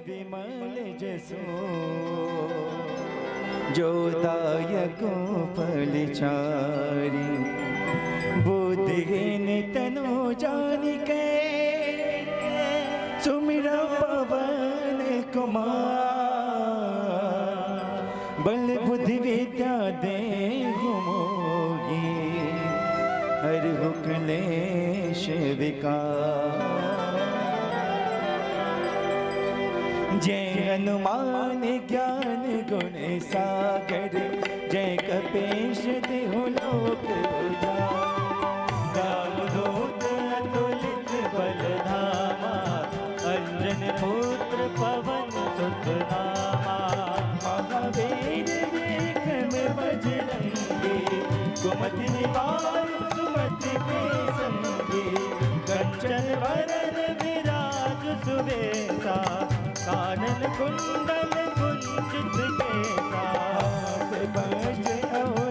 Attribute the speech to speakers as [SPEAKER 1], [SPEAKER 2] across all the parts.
[SPEAKER 1] विमल जसो जो दायको फलचारी बुद्धिहीन तनु जानिके सुमिरा पवन कुमार बल बुद्धि विद्या दे मोगी हर क्लेश विकार जय हनुमान ज्ञान गुण सागर जय कपीश देहु लोक उजागर रामदूत अतुलित बल धामा अंजन पुत्र पवन सुत नामा महावीर विक्रम बजरंगी कुमति निवार सुमति के संगी कंचन वरन विराज सुवेसा कानन कुंडल कुंचित केसा बज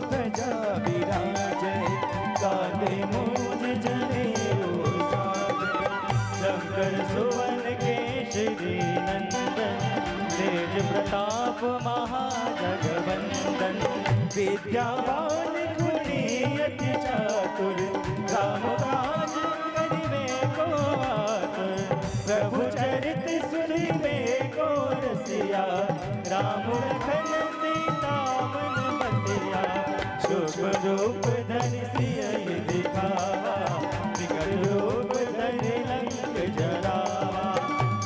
[SPEAKER 1] ध्वजा विराजे कांधे मूंज जनेऊ साजे शंकर सुवन केसरी नंदन तेज प्रताप महाजगवंदन विद्यावान गुणी अति चातुर राम काज करिबे को आतुर प्रभु चरित सुनिबे को रसिया राम लखन सीता मन बसिया शुभ रूप धरि सिय दिखावा विकट रूप धरि लंक जरावा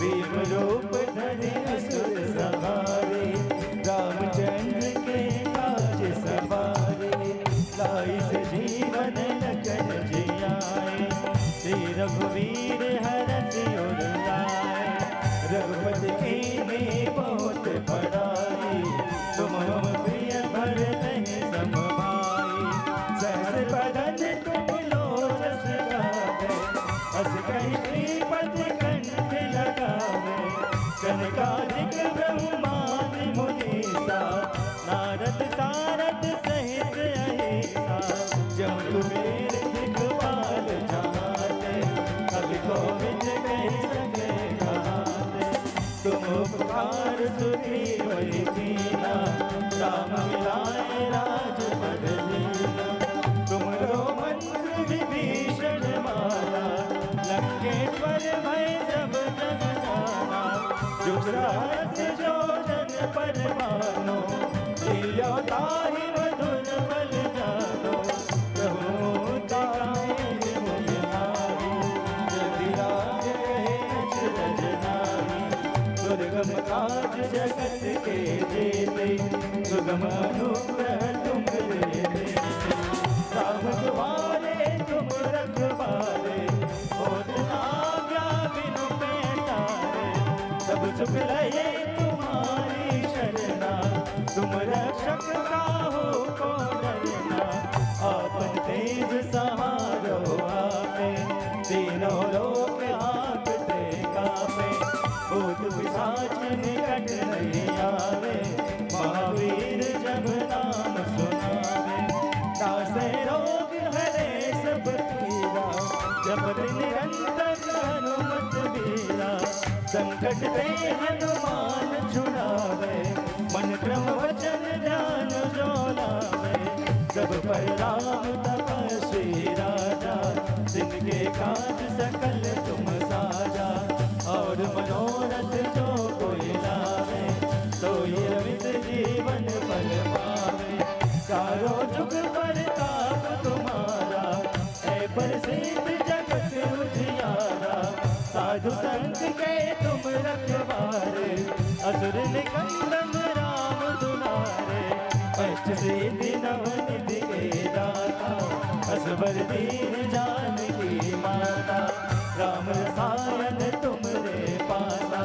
[SPEAKER 1] भीम रूप धरि असुर संहारे रामचंद्र के काज सवारे लाई से जीवन लखन जियाए श्री रघुवीर हरष उर लाए रघुपति कीन्ही बहुत बड़ाई तुम मम प्रिय भरतहि सम भाई सहस बदन तुम लोचस गावे अस कहि श्रीपति कंठ लगावे कनकादिक ब्रह्मादि मुनीसा नारद सारद सहित अहिसा जम कुबेर दिखपाल जाते कवि गोविंद कहि सके गाते तुम उपकार सुग्रीव कीना राम मिलाए राजपद दीना तुमरो मंत्र विभीषण माना लंकेश्वर भय सब जग जाना जो सहस्र योजन पर मानो लियो ताहि मधुर बल जानो प्रभु ताहि मुझ नारी यदि राज रहे अचरज नारी दुर्गम काज जगत के जेते सुगम अनुग्रह तुम देते राम तुम्हारे तुम रखवारे होत न आज्ञा बिनु पैतारे सब सुख लये तुम्हारी शरणा तुम रक्षक काहू को डरना आपन तेज सहारो आपे तीनों लोक हाँकते कापे भूत पिशाच निकट नहीं आवे महावीर जब नाम सुनावे तासे रोग हरे सब पीरा जपत निरंतर हनुमत बीरा संकट ते हनुमान छुड़ावे मन क्रम वचन ध्यान जो लावे सब पर राम तपस्वी राजा जिनके काज सकल तुम साजा और मनोरथ जो कोई लावे तो ये अमित जीवन फल पावे चारों जुग परताप तुम्हारा है प्रसिद्ध जगत उजियारा साधु संत के तुम रखवारे असुर निकंदन राम दुलारे अष्ट सिद्धि नवनिधि के दाता असबर दीन जानकी माता राम रसायन तुमरे पासा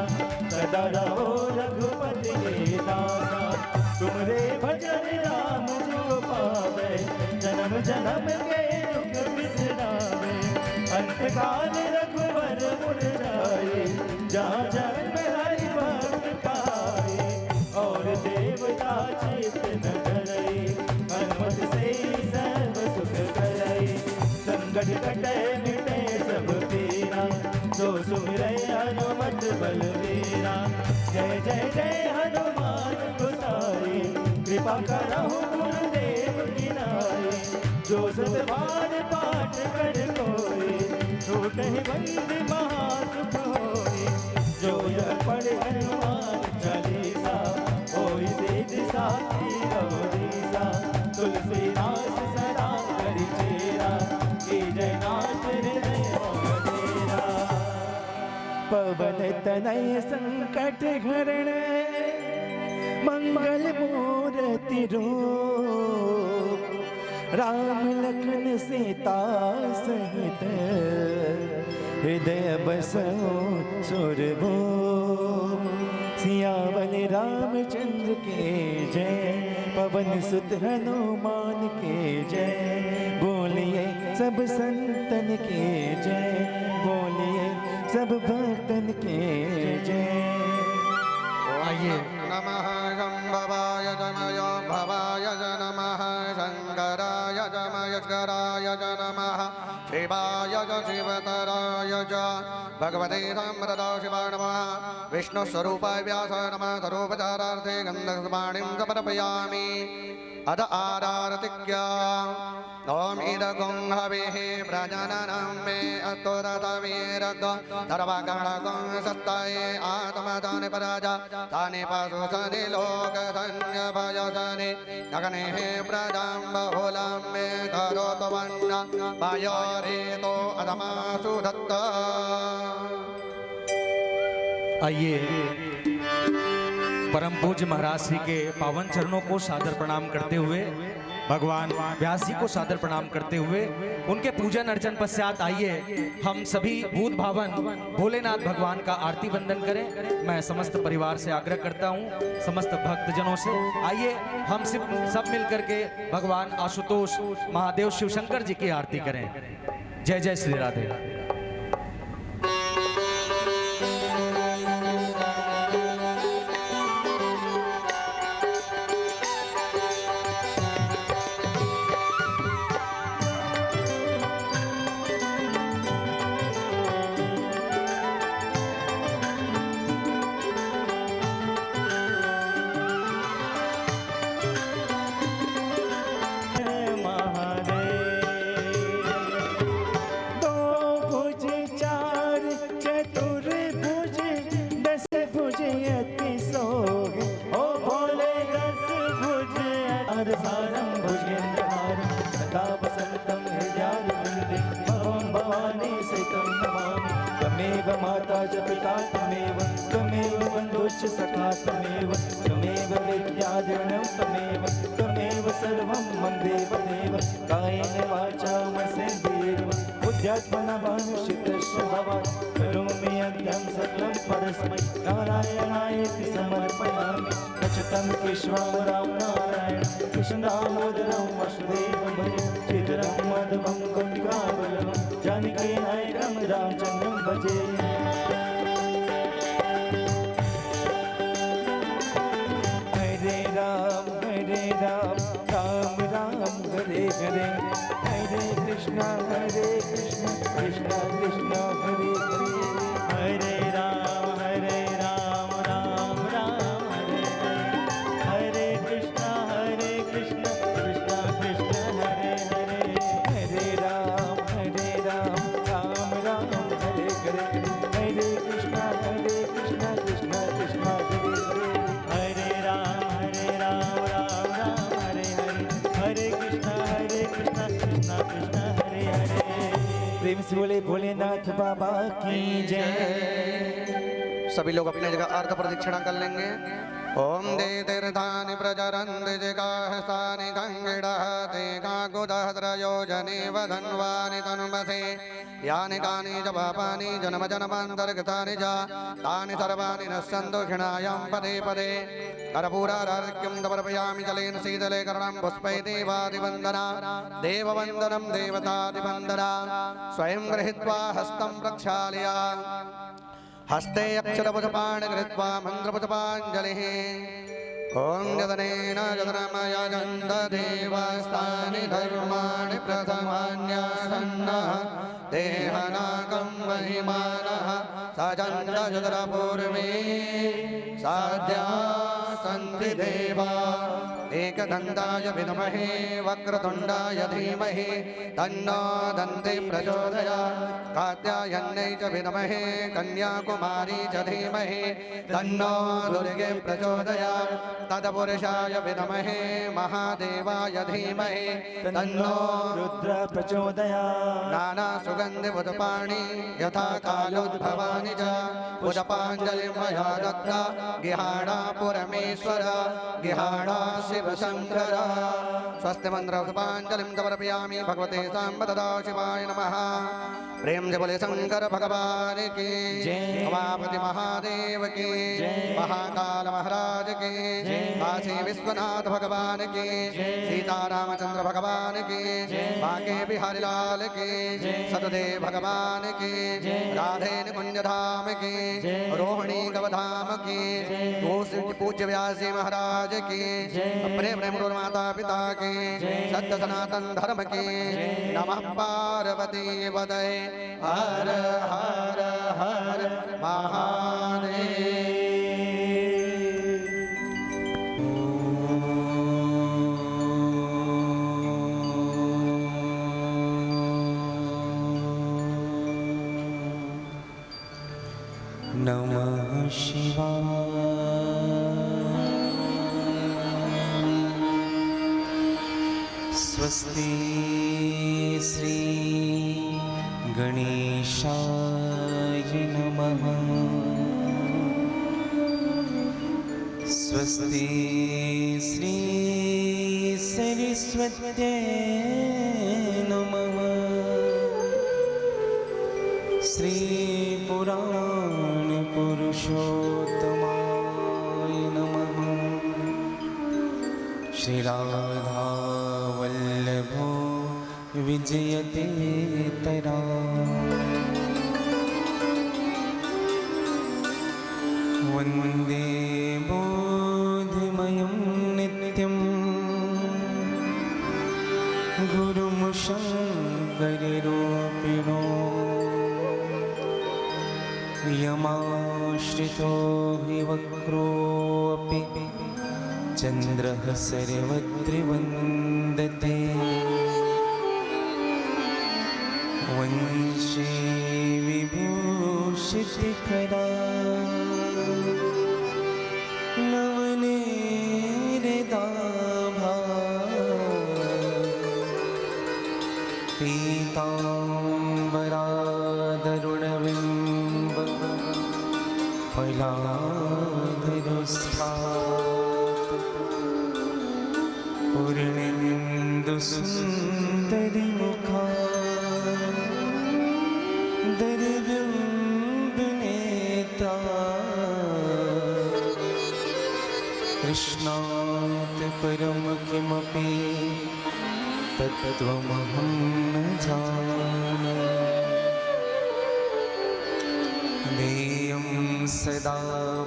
[SPEAKER 1] सदा रहो रघुपति के दासा तुमरे भजन राम जो पावे जन्म जन्म के दुख बिसरावे अंत काल रघुवर पुर जाए जहाँ जन्म हरि भक्त पाए और देवता चित न डरई हनुमत से सर्व सुख करई संकट कटे मिटे सब पीरा जो सुमिरै हनुमान मत बलवीरा। जय जय जय हनुमान गोसाई, कृपा करहु गुरुदेव की नाई। जो सतबार पाठ कर कोई, छूटहि बंद महासुख होई। जो यह पढ़े हनुमान चालीसा, होई सिद्धि साखी गौरीसा। तुलसीदास सदा हरि चेरा, की जय नाथ हृदय मोहनेरा। पवन तनय संकट हरण, मंगल मूर्ति रूप। राम लखन सीता सहित, हृदय बसो सुरभूप। सियावल रामचंद्र के जय, पवन सुत हनुमान के जय। बोलिए सब संतन के जय, बोलिए सब भक्तन के जय।
[SPEAKER 2] आइए नमः शंभवाय जनय भवाय नमः, शंकराय जमयस्कराय नमः, शिवाय शिवतराय च, भगवते सम्प्रदाय शिवाय नमः। विष्णुस्वरूपाय व्यासाय नमः। सर्वोपचारार्थे गन्धपुष्पाणिं समर्पयामि। अथ आरारतिक्या ओम इदगुं हविः प्रजननं मे अस्तुरतमीरग। सर्वगणगुं सत्ताये आत्मदानि पराजा, तानि पशुसनि लोकसंज्ञभयसनि। गगनेः प्रजां बहुलं मे करोतु वन्न, वायोरेतो अधमासु दत्त।
[SPEAKER 3] आइए परम पूज्य महाराज श्री के पावन चरणों को सादर प्रणाम करते हुए, भगवान व्यास जी को सादर प्रणाम करते हुए, उनके पूजन अर्चन पश्चात आइए हम सभी भूत भावन भोलेनाथ भगवान का आरती वंदन करें। मैं समस्त परिवार से आग्रह करता हूं, समस्त भक्तजनों से, आइए हम सब मिलकर के भगवान आशुतोष महादेव शिवशंकर जी की आरती करें। जय जय श्री राधे।
[SPEAKER 1] माता च पिता त्वमेव, त्वमेव बन्धुश्च सखा त्वमेव, त्वमेव विद्याधरणं त्वमेव, त्वमेव सर्वं मम देवदेव। कायेन वाचा मनसेन्द्रियैर्वा बुद्ध्यात्मना भानुषितस्य भवात्, करोमि यज्ञं सकलं परस्मै नारायणायेति समर्पयामि। नचतं केशवं राम नारायण, कृष्ण दामोदरं वासुदेवं भजे। श्रीधरं माधवं गोपिकावल्लभं, जानकी नायकं रामचन्द्रं भजे। हरे राम राम राम हरे हरे, हरे कृष्णा कृष्णा कृष्णा हरे हरे। हरे राम राम राम हरे हरे, हरे कृष्णा कृष्णा कृष्णा हरे हरे। हरे राम राम राम हरे हरे, हरे कृष्णा कृष्णा कृष्णा हरे हरे। हरे राम राम राम हरे हरे, हरे कृष्णा कृष्णा कृष्णा हरे हरे। प्रेम से बोले भोलेनाथ बाबा की जय।
[SPEAKER 2] सभी लोग अपनी जगह अर्ध प्रदक्षिणा कर लेंगे। ओम दे तीर्थानि प्रचरन्ति जिगाहसानि गंगिडः ते काकुदहस्रयोजने वधन्वानि तनुमसे। यानि कानि च पापानि जन्म जन्मान्तर्गतानि च तानि सर्वाणि नश्यन्तु क्षणायां पदे पदे। कर्पूराराधिक्यं समर्पयामि जलेन शीतले कर्णं पुष्पै देवादिवन्दना, देववन्दनं देवतादिवन्दना। स्वयं गृहीत्वा हस्तं प्रक्षाल्य हस्ते अक्षरपुष्पाणि कृत्वा मन्त्रपुष्पाञ्जलिः। ॐ यदनेन यदनमयजन्त देवास्तानि धर्माणि प्रथमान्यासन्नः। देहनाकं महिमानः सचन्द्रशतपूर्वे साध्या सन्ति देवा एकदन्ताय विद्महे वक्रतुण्डाय धीमहि तन्नो दन्ति प्रचोदयात् कात्यायन्यै च विद्महे कन्याकुमारी च धीमहि तन्नो दुर्गे प्रचोदयात् तत्पुरुषाय विद्महे महादेवाय धीमहि तन्नो
[SPEAKER 1] रुद्र प्रचोदयात्
[SPEAKER 2] नानासुगन्धिपुष्पाणि यथा कालोद्भवानि च पुष्पाञ्जलिं मया दत्ता गिहाणा पुरमेश्वर गिहाणा शिवशङ्कर स्वस्ति मन्त्रपुष्पाञ्जलिं समर्पयामि भगवते साम्ब सदाशिवाय नमः। प्रेम से बोले शंकर भगवान की
[SPEAKER 1] जय।
[SPEAKER 2] उमापति महादेव की
[SPEAKER 1] जय।
[SPEAKER 2] महाकाल महाराज की
[SPEAKER 1] जय।
[SPEAKER 2] काशी विश्वनाथ भगवान की
[SPEAKER 1] जय।
[SPEAKER 2] सीतारामचंद्र भगवान की
[SPEAKER 1] जय।
[SPEAKER 2] बांके बिहारी लाल की
[SPEAKER 1] जय।
[SPEAKER 2] सतदेव भगवान की
[SPEAKER 1] जय।
[SPEAKER 2] राधे निकुंज धाम की
[SPEAKER 1] जय।
[SPEAKER 2] रोहिणी गवधाम की
[SPEAKER 1] जय।
[SPEAKER 2] पूज्य व्यासी महाराज की
[SPEAKER 1] जय।
[SPEAKER 2] प्रेम प्रेम माता पिता की
[SPEAKER 1] जय।
[SPEAKER 2] सत्य सनातन धर्म की
[SPEAKER 1] जय।
[SPEAKER 2] नमः पार्वती पदये हर हर हर महादेव।
[SPEAKER 1] नमः शिवाय। स्वस्ति श्री गणेशाय नमः। स्वस्ति श्री सरस्वत्यै नमः। श्री पुराण पुरुषोत्तमाय नमः। श्री राधा वल्लभो विजयते तरा। वन्दे बोधिमयं नित्यं गुरुं शङ्कररूपिणो। यमाश्रितो हि वक्रोऽपि चन्द्रः सर्वत्रिवन्दते। वंशी विभूषितकरा नवनीरदाभा पीताम्बरादरुणबिम्ब फलाधरस्थात् पूर्णेन्दुसुन्दरिमुखा दर्विन्दुनेत्रा। कृष्णात् परं किमपि तत्त्वमहं न जाने। देयं सदा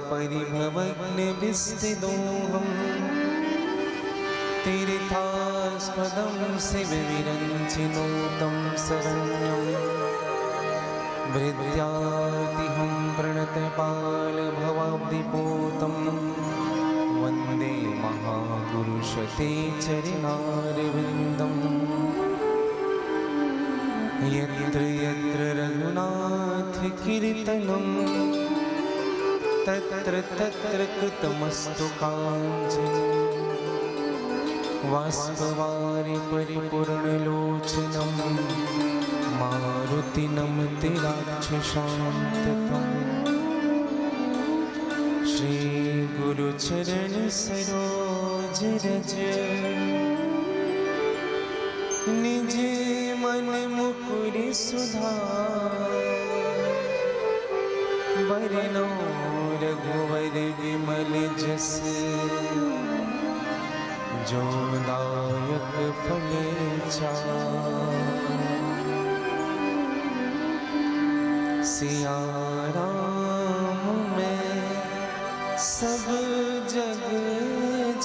[SPEAKER 1] परिभवग्नविस्थितोऽहं तीर्थास्पदं शिवविरञ्चिनो तं शरण्यं। वृद्ध्यातिहं प्रणतपालभवाब्धिपूतं वन्दे महापुरुषते चरणारविन्दम्। यत्र यत्र रघुनाथकीर्तनं तत्र तत्र कृतमस्तु काञ्चन। वाष्पवारि परिपूर्णलोचनं मारुति नमति राक्षसान्तकम्। श्री गुरुचरण सरोज रज निज मन मुकुर सुधार। वरनो रघुवर विमल जस जो दायक फल चार। सिया राम में सब जग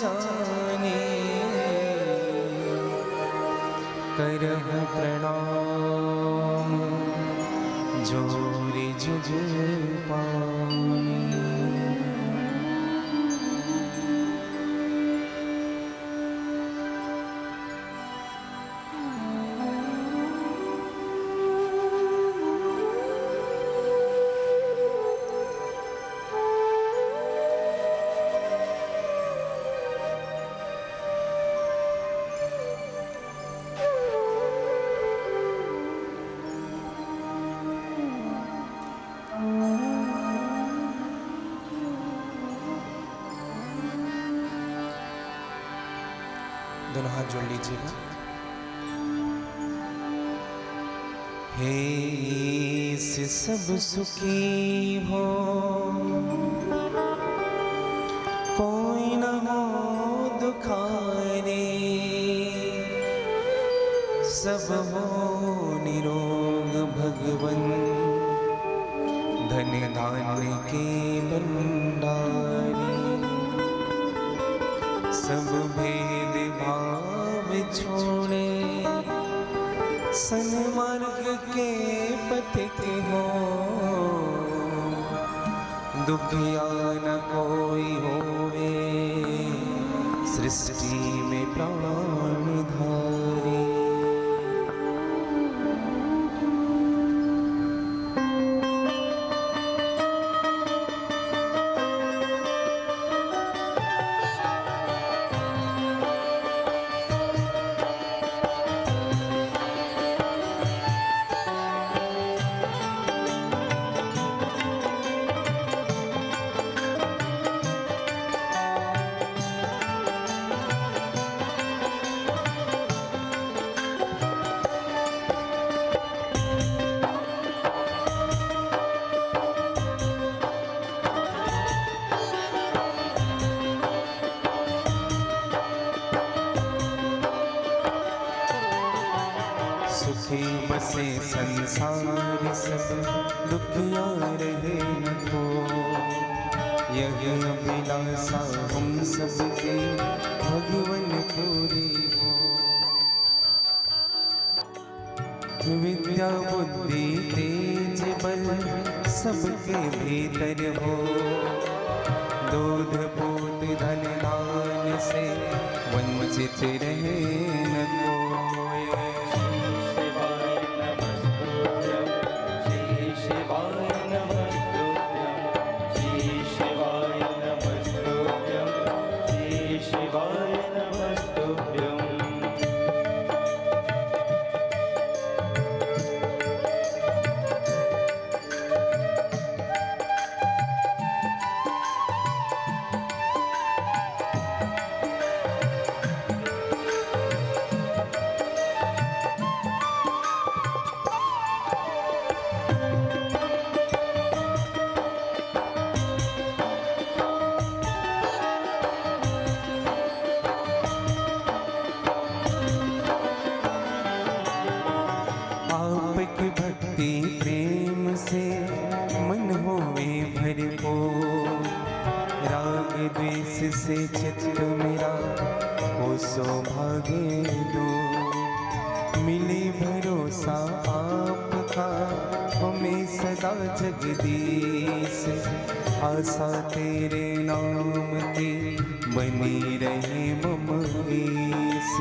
[SPEAKER 1] जाने। करह प्रणाम जोर त्रिजुग पानी। दोनों हाथ जोड़ लीजिएगा। हे से सब सुखी हो, कोई न हो दुखारे, सब हो निरोग भगवन, धन धान्य के भंडारी। सब भेद भाव छोड़े, सन्मार्ग के पथिक हो, दुखिया न कोई होवे, सृष्टि में प्राणधारी। सुखी बसे संसार सब, दुखिया रहे न को, यह अभिलाषा हम सबके भगवन पूरी हो। विद्या बुद्धि तेज बल सबके भीतर हो, दूध पूत धन दान से वंचित रहे न कोई। आपकी भक्ति प्रेम से मन होवे भरपूर, राग द्वेष से चित्त मेरा हो सौभाग्य दो। मिले भरोसा आपका हमें सदा जगदीश, आशा तेरे नाम की बनी रहे मम ईश।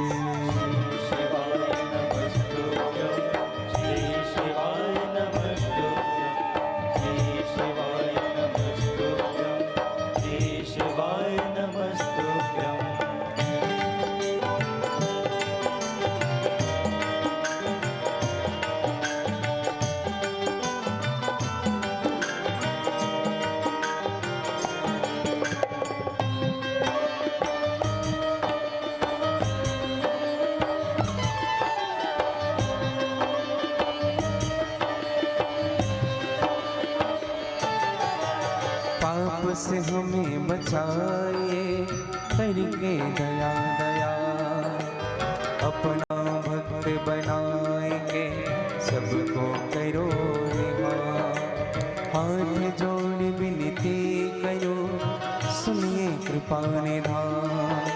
[SPEAKER 1] पाप से हमें बचाए करके दया दया, अपना भक्त बनाएंगे सबको करो निहार। हाथ जोड़ विनती करो सुनिए कृपा निधान,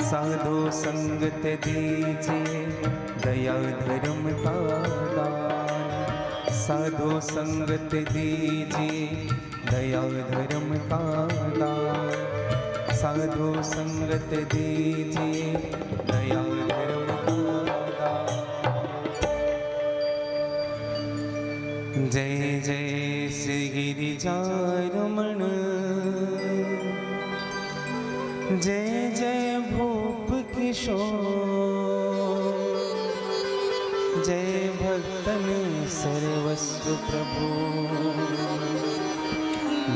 [SPEAKER 1] साधु संगत दीजिए दया धर्म का दान। साधु संगत दीजिए दया धर्म का दान। साधु संगत दीजिए दया धर्म का दान। जय जय श्री गिरिजारमण, जय जय भूप किशोर, जय भक्तन सर्वस्व प्रभु,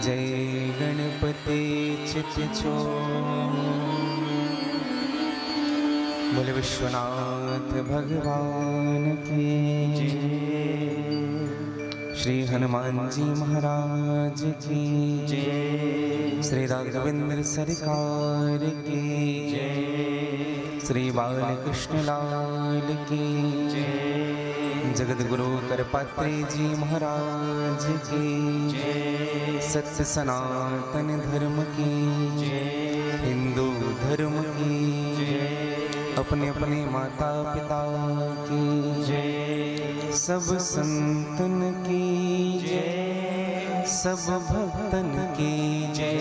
[SPEAKER 1] जय गणपति चित चोर। बोले विश्वनाथ भगवान की जय। श्री हनुमान जी महाराज की जय। श्री राघवेंद्र सरकार की जय। श्री बालकृष्ण लाल की जय। जगत गुरु करपात्री जी महाराज की जय। सत्य सनातन धर्म की जय। हिंदू धर्म की जय। अपने अपने माता पिता की जय। सब संतन की जय। सब भक्तन की जय।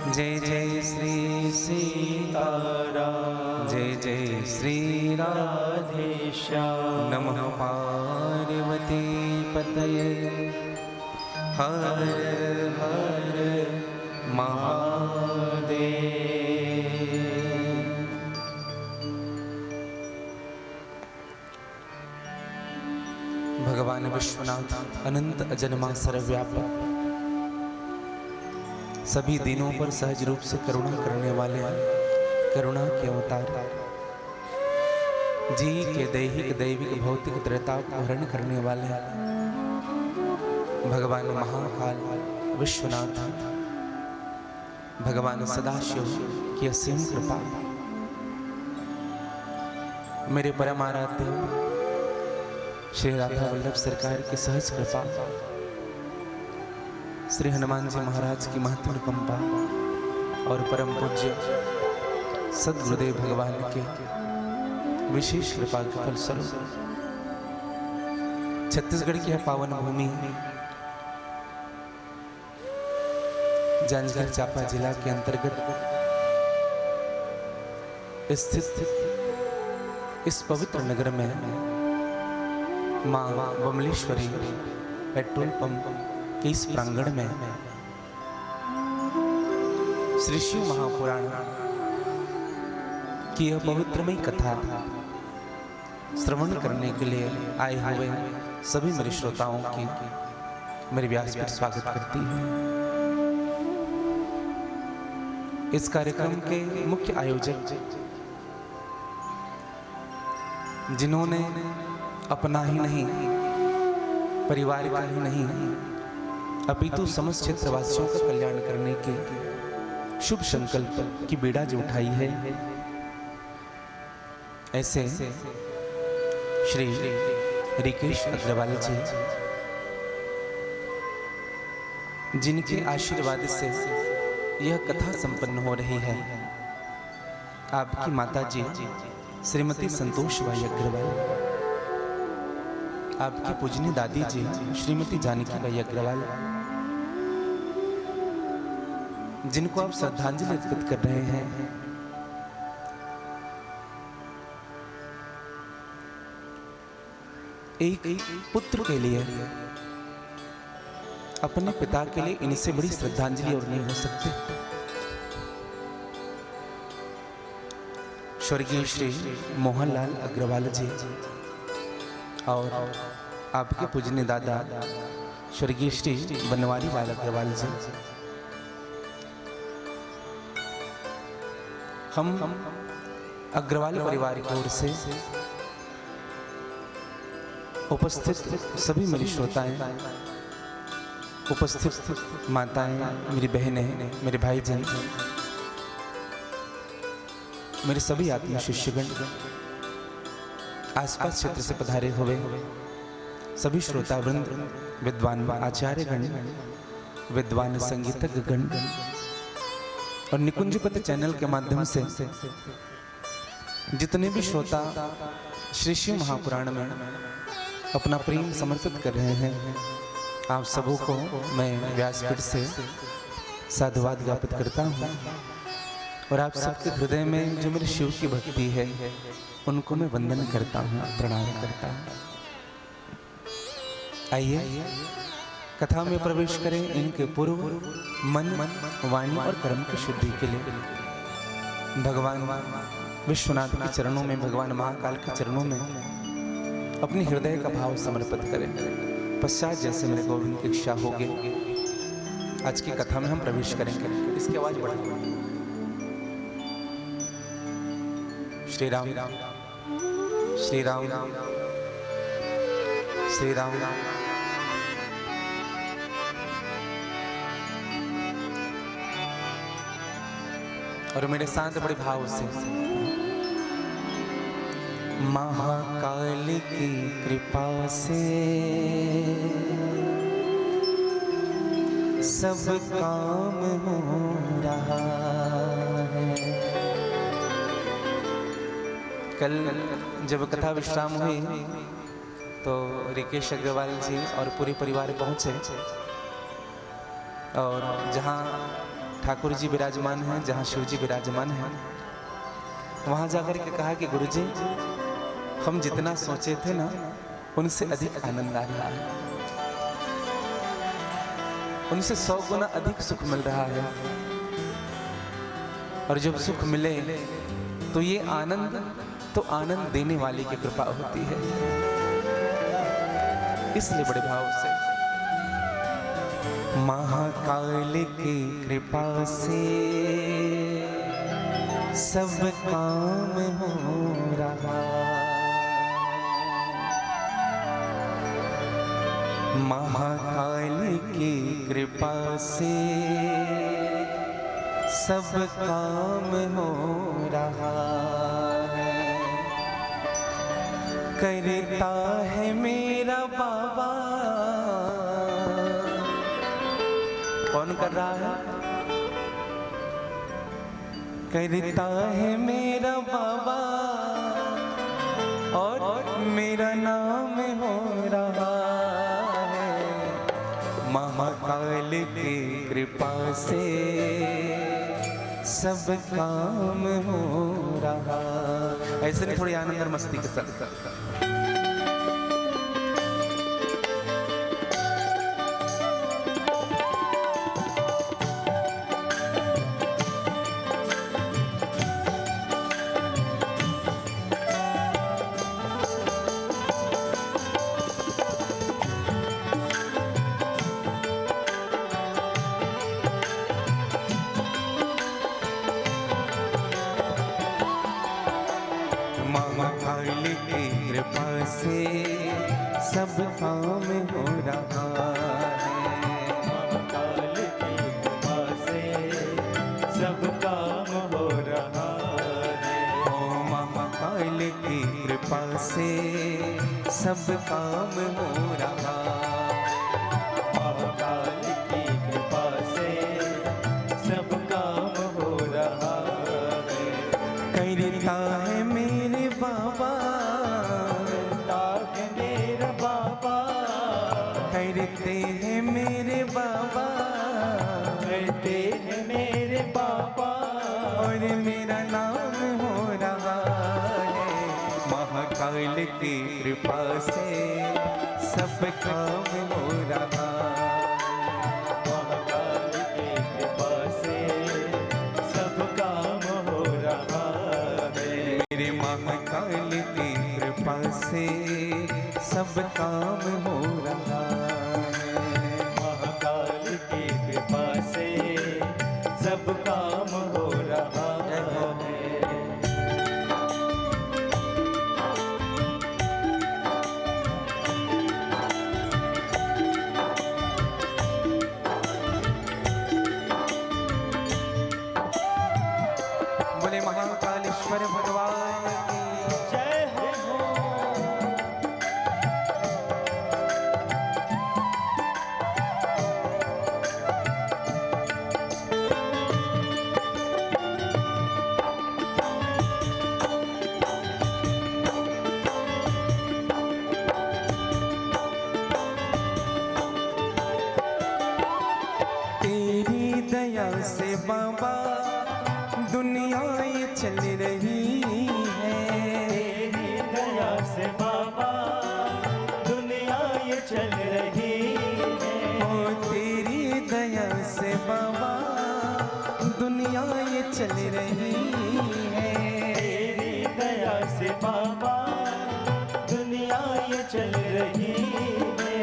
[SPEAKER 1] जय जय श्री सीताराम, जय जय श्री राधेश्याम। नमः पार्वती पतये, हर हर महादेव। भगवान विश्वनाथ अनंत अजन्मा सर्वव्यापक, सभी दिनों पर सहज रूप से करुणा करने वाले, करुणा के अवतार, जी के दैहिक दैविक भौतिक त्रैताप को हरण करने वाले भगवान महाकाल विश्वनाथ, भगवान सदाशिव की असीम कृपा, मेरे परम आराध्य श्री राधा वल्लभ सरकार की सहज कृपा, श्री हनुमान जी महाराज की महत्वपूर्ण कंपा और परम पूज्य सद्गुरुदेव भगवान के विशेष कृपा के फलस्वरूप छत्तीसगढ़ की यह पावन भूमि जांजगीर चांपा जिला के अंतर्गत स्थित इस पवित्र नगर में मां बमलेश्वरी पेट्रोल पंप के इस प्रांगण में श्री शिव महापुराण की यह पवित्रमयी कथा श्रवण करने के लिए आए हुए सभी मेरे श्रोताओं की मेरे व्यासपीठ स्वागत करती है। इस कार्यक्रम के मुख्य आयोजक जिन्होंने अपना ही नहीं, परिवार का ही नहीं, अपितु समस्त क्षेत्रवासियों का कल्याण करने के शुभ संकल्प की बीड़ा जो उठाई है, ऐसे श्री रिकेश अग्रवाल जी, जिनके आशीर्वाद से यह कथा संपन्न हो रही है, आपकी माता जी श्रीमती संतोष भाई अग्रवाल, आपकी पूजनी दादी जी श्रीमती जानकी भाई अग्रवाल, जिनको आप श्रद्धांजलि अर्पित कर रहे हैं, एक पुत्र के लिए, अपने पिता के लिए इनसे बड़ी श्रद्धांजलि और नहीं हो सकती। स्वर्गीय श्री मोहनलाल अग्रवाल जी और आपके पूजनीय दादा स्वर्गीय श्री बनवारी लाल अग्रवाल जी, हम अग्रवाल परिवार की ओर से उपस्थित सभी मेरी श्रोताएं, उपस्थित माताएं, मेरी बहनें, मेरे भाईजान, मेरे सभी आत्मीय शिष्यगण, आसपास क्षेत्र से पधारे हुए सभी श्रोता वृंद, विद्वान आचार्यगण, विद्वान संगीतज्ञ गण और निकुंजपति चैनल के माध्यम से जितने भी श्रोता श्री शिव महापुराण में अपना प्रेम समर्पित कर रहे हैं। आप सबों को मैं व्यासपीठ से साधुवाद ज्ञापित करता हूँ और आप सबके हृदय में जो मेरे शिव की भक्ति है उनको मैं वंदन करता हूँ, प्रणाम करता हूँ। आइए कथा में प्रवेश करें। इनके पूर्व मन, वाणी और कर्म की शुद्धि के लिए भगवान विश्वनाथ के चरणों में, भगवान महाकाल के चरणों में अपने हृदय का भाव समर्पित करें। पश्चात जैसे मेरे गोविंद की इच्छा होगी आज की कथा में हम प्रवेश करेंगे। इसकी आवाज बढ़ा। श्री राम श्री राम श्री राम। और मेरे साथ बड़े भाव से महाकाल की कृपा से सब काम हो रहा है। कल जब कथा विश्राम हुई तो रिकेश अग्रवाल जी और पूरे परिवार पहुंचे और जहां ठाकुर जी विराजमान हैं, जहां शिव जी विराजमान हैं, वहां जाकर के कहा कि गुरुजी हम जितना सोचे थे ना उनसे अधिक आनंद आ रहा है, उनसे 100 गुना अधिक सुख मिल रहा है। और जब सुख मिले तो ये आनंद तो आनंद देने वाले की कृपा होती है। इसलिए बड़े भाव से महाकाल की कृपा से सब काम हो रहा। महाकाल की कृपा से सब काम हो रहा है। करता है मेरा बाबा। कौन कर रहा है? करता है मेरा बाबा और मेरा नाम हो रहा है। महाकाल की कृपा से सब काम हो रहा। ऐसे नहीं, थोड़ी आनंद और मस्ती के साथ। महाकाल की कृपा से सब काम हो रहा है।
[SPEAKER 4] महाकाल की कृपा से सब काम हो रहा है।
[SPEAKER 1] ओ महाकाल की कृपा से सब काम हो रहा।
[SPEAKER 4] महाकाल की कृपा से सब काम हो रहा है।
[SPEAKER 1] करता है मेरे बाबा,
[SPEAKER 4] करता है मेरा बाबा,
[SPEAKER 1] करते हैं मेरे बाबा,
[SPEAKER 4] करते हैं मेरे बाबा
[SPEAKER 1] और मेरा नाम हो रहा है। महाकाल की कृपा से सब काम हो रहा।
[SPEAKER 4] महाकाल की कृपा से सब काम हो रहा है।
[SPEAKER 1] मेरे महाकाल की कृपा से सब काम हो रहा है।
[SPEAKER 4] महाकाल की कृपा से सब काम हो रहा है।
[SPEAKER 1] दया से बाबा दुनिया ये चल रही है।
[SPEAKER 4] तेरी दया से बाबा दुनिया ये चल रही है।
[SPEAKER 1] ओ तेरी दया से बाबा दुनिया ये चल रही है।
[SPEAKER 4] तेरी दया से बाबा दुनिया ये चल रही है।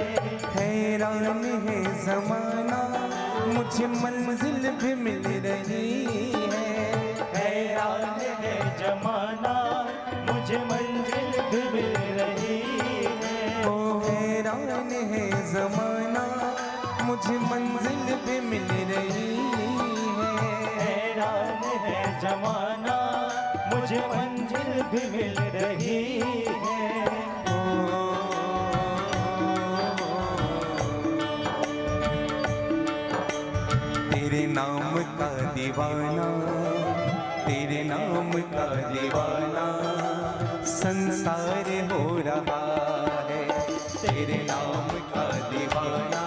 [SPEAKER 1] हैरान है जमाना मुझे मंजिल भी मिल रही है।
[SPEAKER 4] हैरान है जमाना मुझे मंजिल भी मिल रही है।
[SPEAKER 1] ओ हैरान है जमाना मुझे मंजिल भी मिल रही है।
[SPEAKER 4] हैरान है जमाना मुझे मंजिल भी मिल रही है।
[SPEAKER 1] तेरे नाम का दीवाना, तेरे नाम का दीवाना संसार हो रहा है। तेरे नाम का दीवाना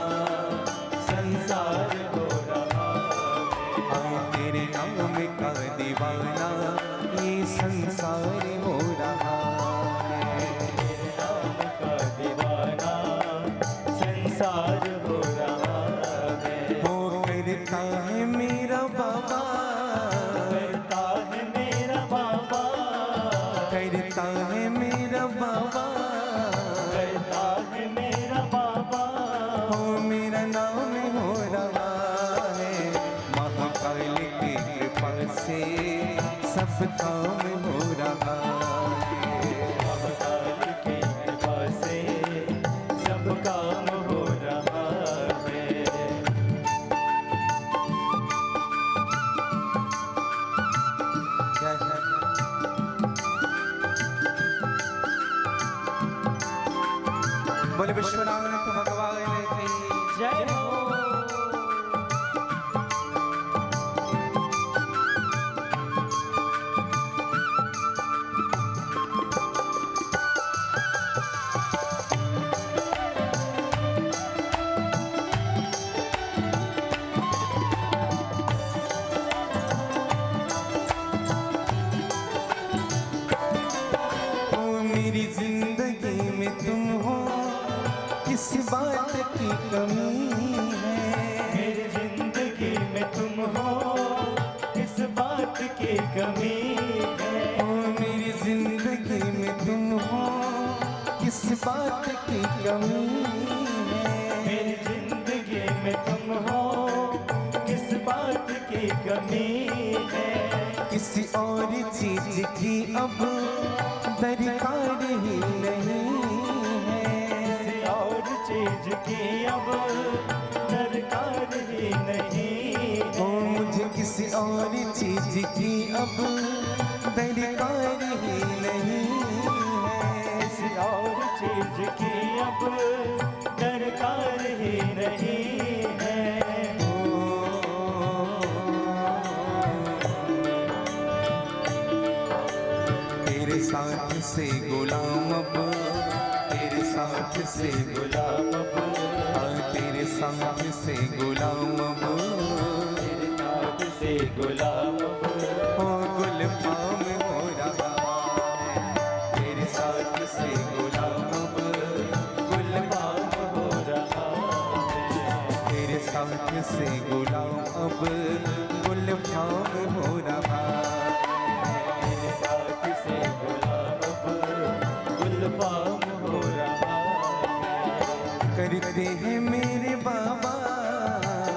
[SPEAKER 4] संसार हो रहा है।
[SPEAKER 1] हाँ तेरे नाम का दीवाना ये संसार हो रहा है।
[SPEAKER 4] तेरे नाम का दीवाना संसार हो रहा है।
[SPEAKER 1] वो करता है मेरा बाबा,
[SPEAKER 4] करता है मेरा बाबा,
[SPEAKER 1] करता है मेरा बाबा,
[SPEAKER 4] करता है मेरा बाबा।
[SPEAKER 1] हो मेरा नाम हो रहा है। महाकाल की कृपा से सब काम हो रहा है।
[SPEAKER 4] महाकाल की कृपा से सब काम हो रहा है।
[SPEAKER 1] जय जय। बोले विश्वनाथ भगवान की
[SPEAKER 4] जय हो।
[SPEAKER 1] ओ मेरी जिंदगी में तुम हो, किस बात की कमी है।
[SPEAKER 4] मेरी जिंदगी में तुम हो, किस बात की कमी है।
[SPEAKER 1] ओ मेरी जिंदगी में तुम हो, किस बात की कमी है।
[SPEAKER 4] मेरी जिंदगी में तुम हो, किस बात की कमी है।
[SPEAKER 1] किसी और चीज की अब दरकार ही नहीं है।
[SPEAKER 4] किसी और चीज की अब दरकार ही नहीं
[SPEAKER 1] ओ
[SPEAKER 4] है।
[SPEAKER 1] मुझे किसी और चीज की अब दरकार ही नहीं है।
[SPEAKER 4] किसी और चीज की अब दरकार ही नहीं है।
[SPEAKER 1] तेरे साथ से गुलाम अब, तेरे साथ से
[SPEAKER 4] गुलाम अब,
[SPEAKER 1] हाँ तेरे साथ से गुलाम अब,
[SPEAKER 4] तेरे साथ से गुलाम अब,
[SPEAKER 1] ओ गुलफाम हो रहा है। तेरे साथ से गुलाम अब, गुलफाम
[SPEAKER 4] हो रहा है।
[SPEAKER 1] तेरे साथ से गुलाम अब गुलफाम हो रहा है।
[SPEAKER 4] तेरे साथ से गुलाम अब गुलफाम हो रहा है।
[SPEAKER 1] करते हैं मेरे बाबा,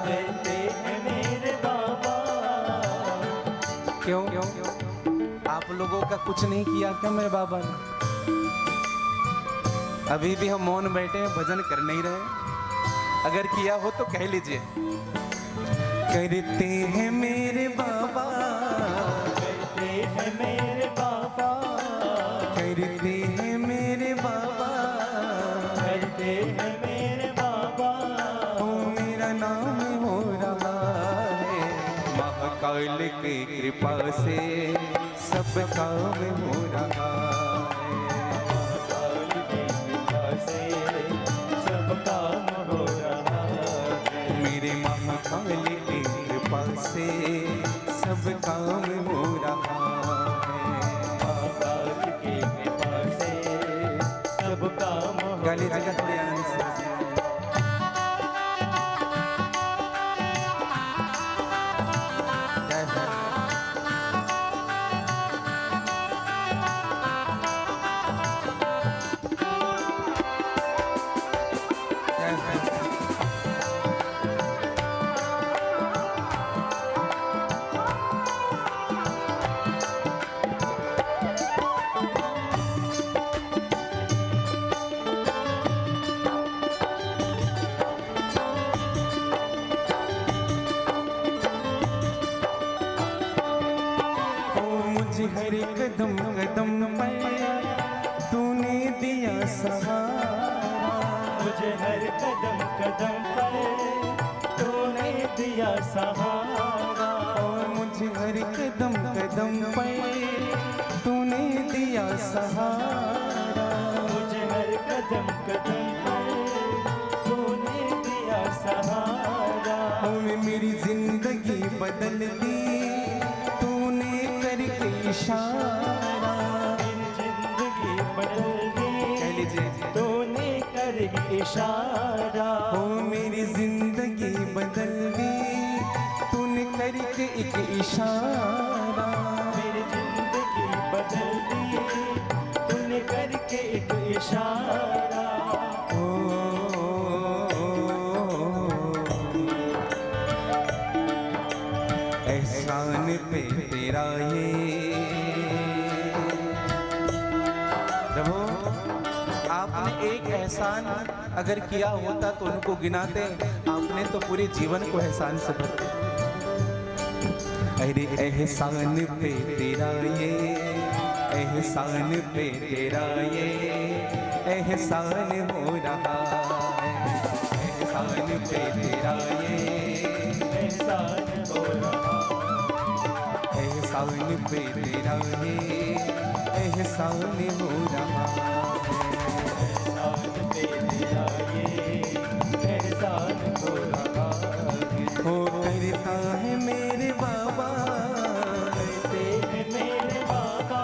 [SPEAKER 4] कहते हैं मेरे बाबा।
[SPEAKER 1] क्यों आप लोगों का कुछ नहीं किया क्या मेरे बाबा ने? अभी भी हम मौन बैठे हैं, भजन कर नहीं रहे। अगर किया हो तो कह लीजिए। करते हैं मेरे बाबा,
[SPEAKER 4] कहते हैं मेरे बाबा,
[SPEAKER 1] करते हैं मेरे बाबा,
[SPEAKER 4] कहते हैं मेरे बाबा।
[SPEAKER 1] ओ मेरा नाम हो रहा है। महाकाल की कृपा से सब काम हो रहा है।
[SPEAKER 4] महाकाल की कृपा से सब काम हो रहा है।
[SPEAKER 1] मेरे महाकाल की कृपा से सब काम हो रहा है।
[SPEAKER 4] आकाश की कृपा से सब काम हो
[SPEAKER 1] गाली जगह थोड़ी आनंद से जय हो। जय हो। मुझे हर कदम कदम पर तूने दिया सहारा।
[SPEAKER 4] मुझे हर कदम कदम पर तूने दिया सहारा।
[SPEAKER 1] मुझे हर कदम कदम पर तूने दिया सहारा।
[SPEAKER 4] मुझे हर कदम कदम पर तूने दिया सहारा।
[SPEAKER 1] मेरी जिंदगी बदल दी तूने करके इशारा।
[SPEAKER 4] मेरी जिंदगी बदल
[SPEAKER 1] कह
[SPEAKER 4] दी
[SPEAKER 1] लीजिए।
[SPEAKER 4] तूने करके इशारा।
[SPEAKER 1] हो मेरी जिंदगी बदल दी तूने करके एक इशारा।
[SPEAKER 4] मेरी जिंदगी बदल दी तूने करके एक इशारा।
[SPEAKER 1] एहसान पे तेरा ये प्रभु, आपने एक एहसान अगर किया होता तो उनको गिनाते, आपने तो पूरे जीवन को एहसान से भर दिया। अरे एहसान पे तेरा ये, एहसान पे तेरा ये एहसान हो रहा है। एहसान पे तेरा ये
[SPEAKER 4] एहसान हो रहा।
[SPEAKER 1] एहसान पे तेरा ये एहसान हो रहा है।
[SPEAKER 4] एहसान पे तेरा ये एहसान हो रहा है।
[SPEAKER 1] हो करता है मेरे बाबा,
[SPEAKER 4] करते हैं मेरे बाबा।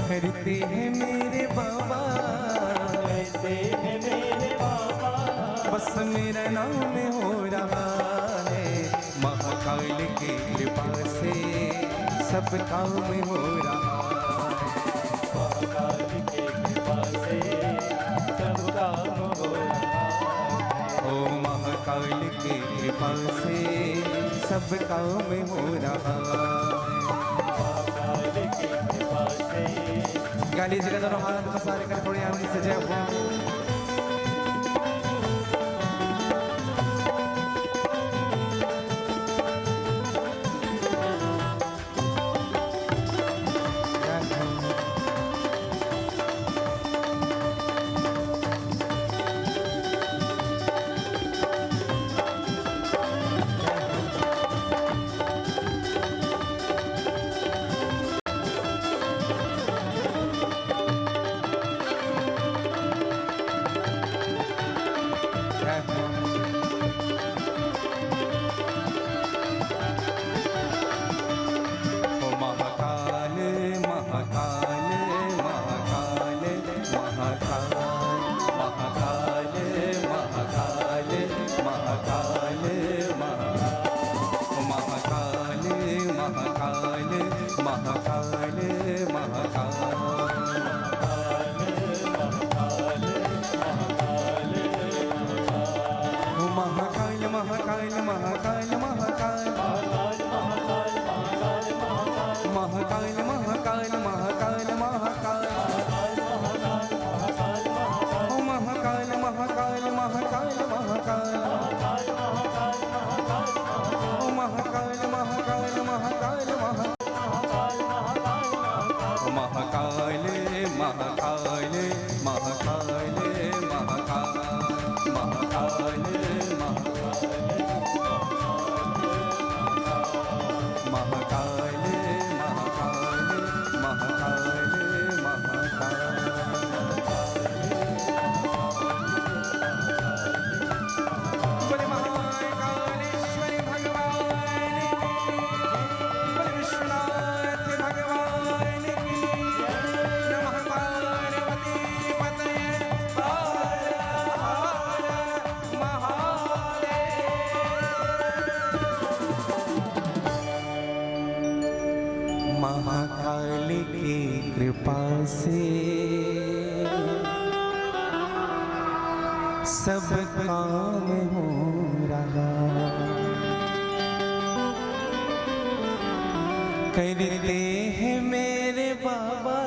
[SPEAKER 1] करते हैं मेरे बाबा।
[SPEAKER 4] करते हैं मेरे बाबा।
[SPEAKER 1] बस मेरा नाम हो रहा है। महाकाल की कृपा से सब काम हो रहा है।
[SPEAKER 4] महाकाल की कृपा से सब काम हो रहा है।
[SPEAKER 1] ओ महाकाल की कृपा से सब काम हो रहा है।
[SPEAKER 4] महाकाल की कृपा से
[SPEAKER 1] गाली जगह दोनों हाथ का सारे कर थोड़ी आनंद से जय हो। कृपा से सब काम हो रहा, करते हैं मेरे बाबा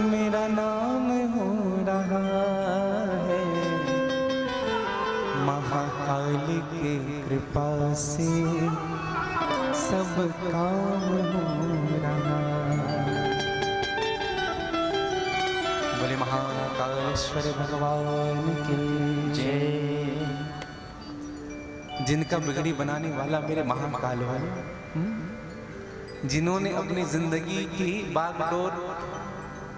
[SPEAKER 1] मेरा नाम हो रहा है, महाकाल की कृपा से सब काम हो रहा। बोले महाकालेश्वर भगवान की जय। जिनका बिगड़ी बनाने वाला मेरे महाकाल वाले, जिन्होंने अपनी जिंदगी की बागडोर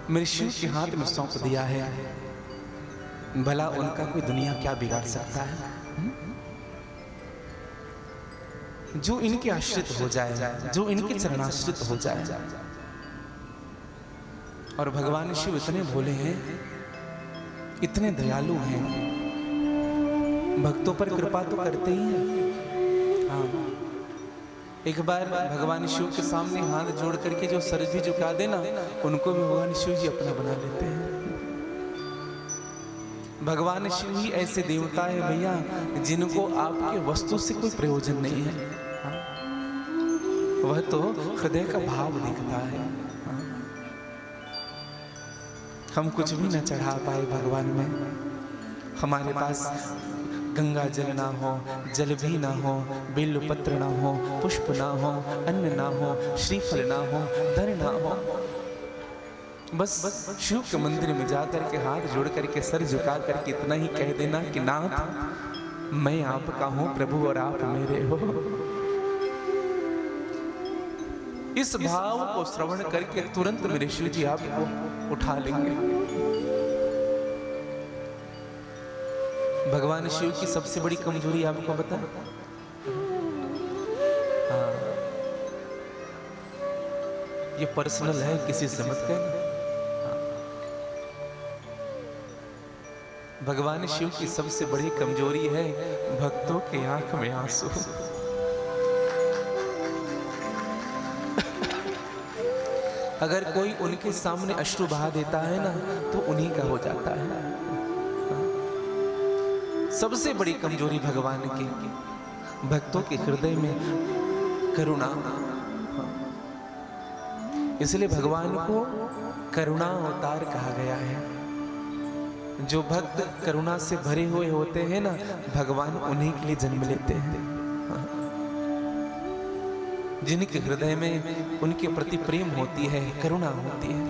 [SPEAKER 1] मेरे शिव के हाथ में सौंप दिया है, भला उनका कोई दुनिया क्या बिगाड़ सकता है? जो इनके आश्रित हो जाए, जो इनके चरणाश्रित हो जाए। और भगवान शिव इतने भोले हैं, इतने दयालु हैं, भक्तों पर कृपा तो करते ही हैं। हाँ, एक बार भगवान शिव के सामने हाथ जोड़ करके जो सर भी झुका देना, उनको भी भगवान शिव जी अपना बना लेते हैं। भगवान शिव ही ऐसे देवता है भैया, जिनको आपके वस्तु से कोई प्रयोजन नहीं है। हाँ, वह तो हृदय का भाव दिखता है। हाँ, हम कुछ भी न चढ़ा पाए भगवान में, हमारे पास गंगा जल ना हो, जल भी ना हो, बेल पत्र ना हो, पुष्प ना हो, अन्न ना हो, श्रीफल ना हो, धन ना हो, बस शिव के मंदिर में जाकर के हाथ जोड़ करके सर झुका करके इतना ही कह देना कि नाथ मैं आपका हूं प्रभु और आप मेरे हो। इस भाव को श्रवण करके तुरंत मेरे शिव जी आपको उठा लेंगे। भगवान शिव की सबसे बड़ी कमजोरी आपको बता, हाँ, ये पर्सनल है, किसी से मत कहना। भगवान शिव की सबसे बड़ी कमजोरी है भक्तों की आंख में आंसू। अगर कोई उनके सामने अश्रु बहा देता है ना, तो उन्हीं का हो जाता है। सबसे बड़ी कमजोरी भगवान की, भक्तों के हृदय में करुणा। इसलिए भगवान को करुणा अवतार कहा गया है। जो भक्त करुणा से भरे हुए होते हैं ना, भगवान उन्हीं के लिए जन्म लेते हैं। जिनके हृदय में उनके प्रति प्रेम होती है, करुणा होती है।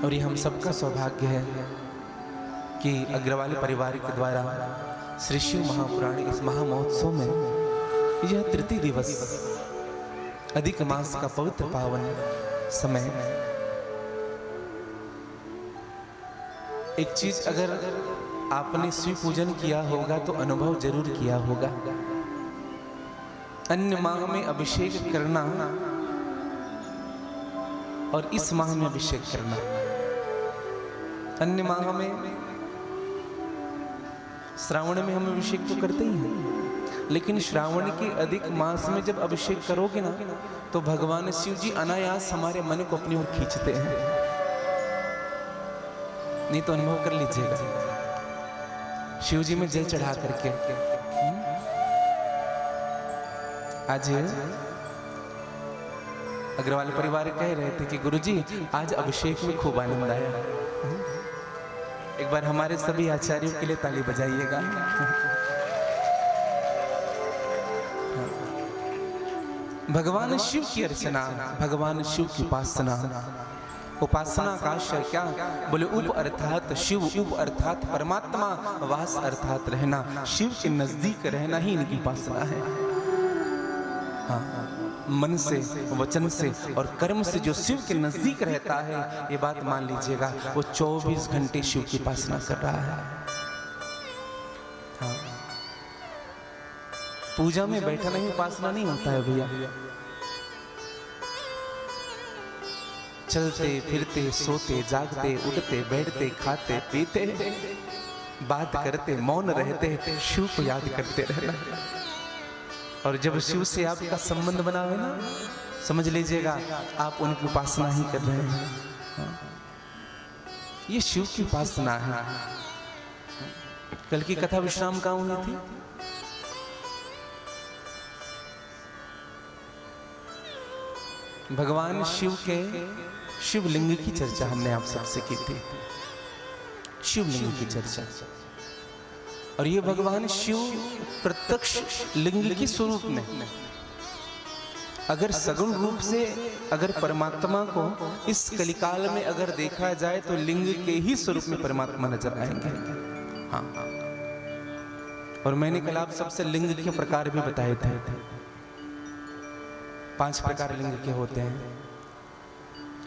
[SPEAKER 1] और ये हम सबका सौभाग्य है कि अग्रवाल परिवार के द्वारा श्री शिव महापुराण इस महामहोत्सव में यह तृतीय दिवस, अधिक मास का पवित्र पावन समय, एक चीज अगर आपने शिव पूजन किया होगा तो अनुभव जरूर किया होगा। अन्य माह में अभिषेक करना और इस माह में अभिषेक करना। अन्य माह में, श्रावण में हम अभिषेक तो करते ही हैं, लेकिन श्रावण के अधिक मास में जब अभिषेक करोगे ना, तो भगवान शिव जी अनायास हमारे मन को अपनी ओर खींचते हैं। नहीं तो अनुभव कर लीजिएगा, शिव जी में जल चढ़ा करके। आज अग्रवाल परिवार कह रहे थे कि गुरुजी आज अभिषेक में खूब आनंद आया। एक बार हमारे सभी आचार्यों के लिए ताली बजाइएगा। भगवान शिव की अर्चना, भगवान शिव की उपासना। उपासना का आशय क्या? बोले उप अर्थात शिव, उप अर्थात परमात्मा, वास अर्थात रहना। शिव के नजदीक रहना ही इनकी उपासना है। हाँ, मन से, वचन से और कर्म से जो शिव के नजदीक रहता है, ये बात मान लीजिएगा, वो 24 घंटे शिव की उपासना कर रहा है। हाँ, पूजा में बैठना ही उपासना नहीं होता है भैया। चलते फिरते, सोते, जागते, उठते, बैठते, खाते, पीते, बात करते, मौन रहते, शिव को याद करते रहना। और जब शिव से आपका संबंध बना है ना, समझ लीजिएगा आप उनकी उपासना ही कर रहे हैं। ये शिव की उपासना है। कल की कथा विश्राम कहाँ हुई थी? भगवान शिव के शिवलिंग की चर्चा हमने आप सबसे की थी। शिवलिंग की चर्चा, और ये भगवान शिव प्रत्यक्ष लिंग के स्वरूप में, अगर सगुण रूप से अगर परमात्मा को इस कलिकाल में अगर देखा जाए तो लिंग के ही स्वरूप में परमात्मा नजर आएंगे। हाँ, और मैंने कल आप सबसे लिंग के प्रकार भी बताए थे। 5 प्रकार लिंग के होते हैं।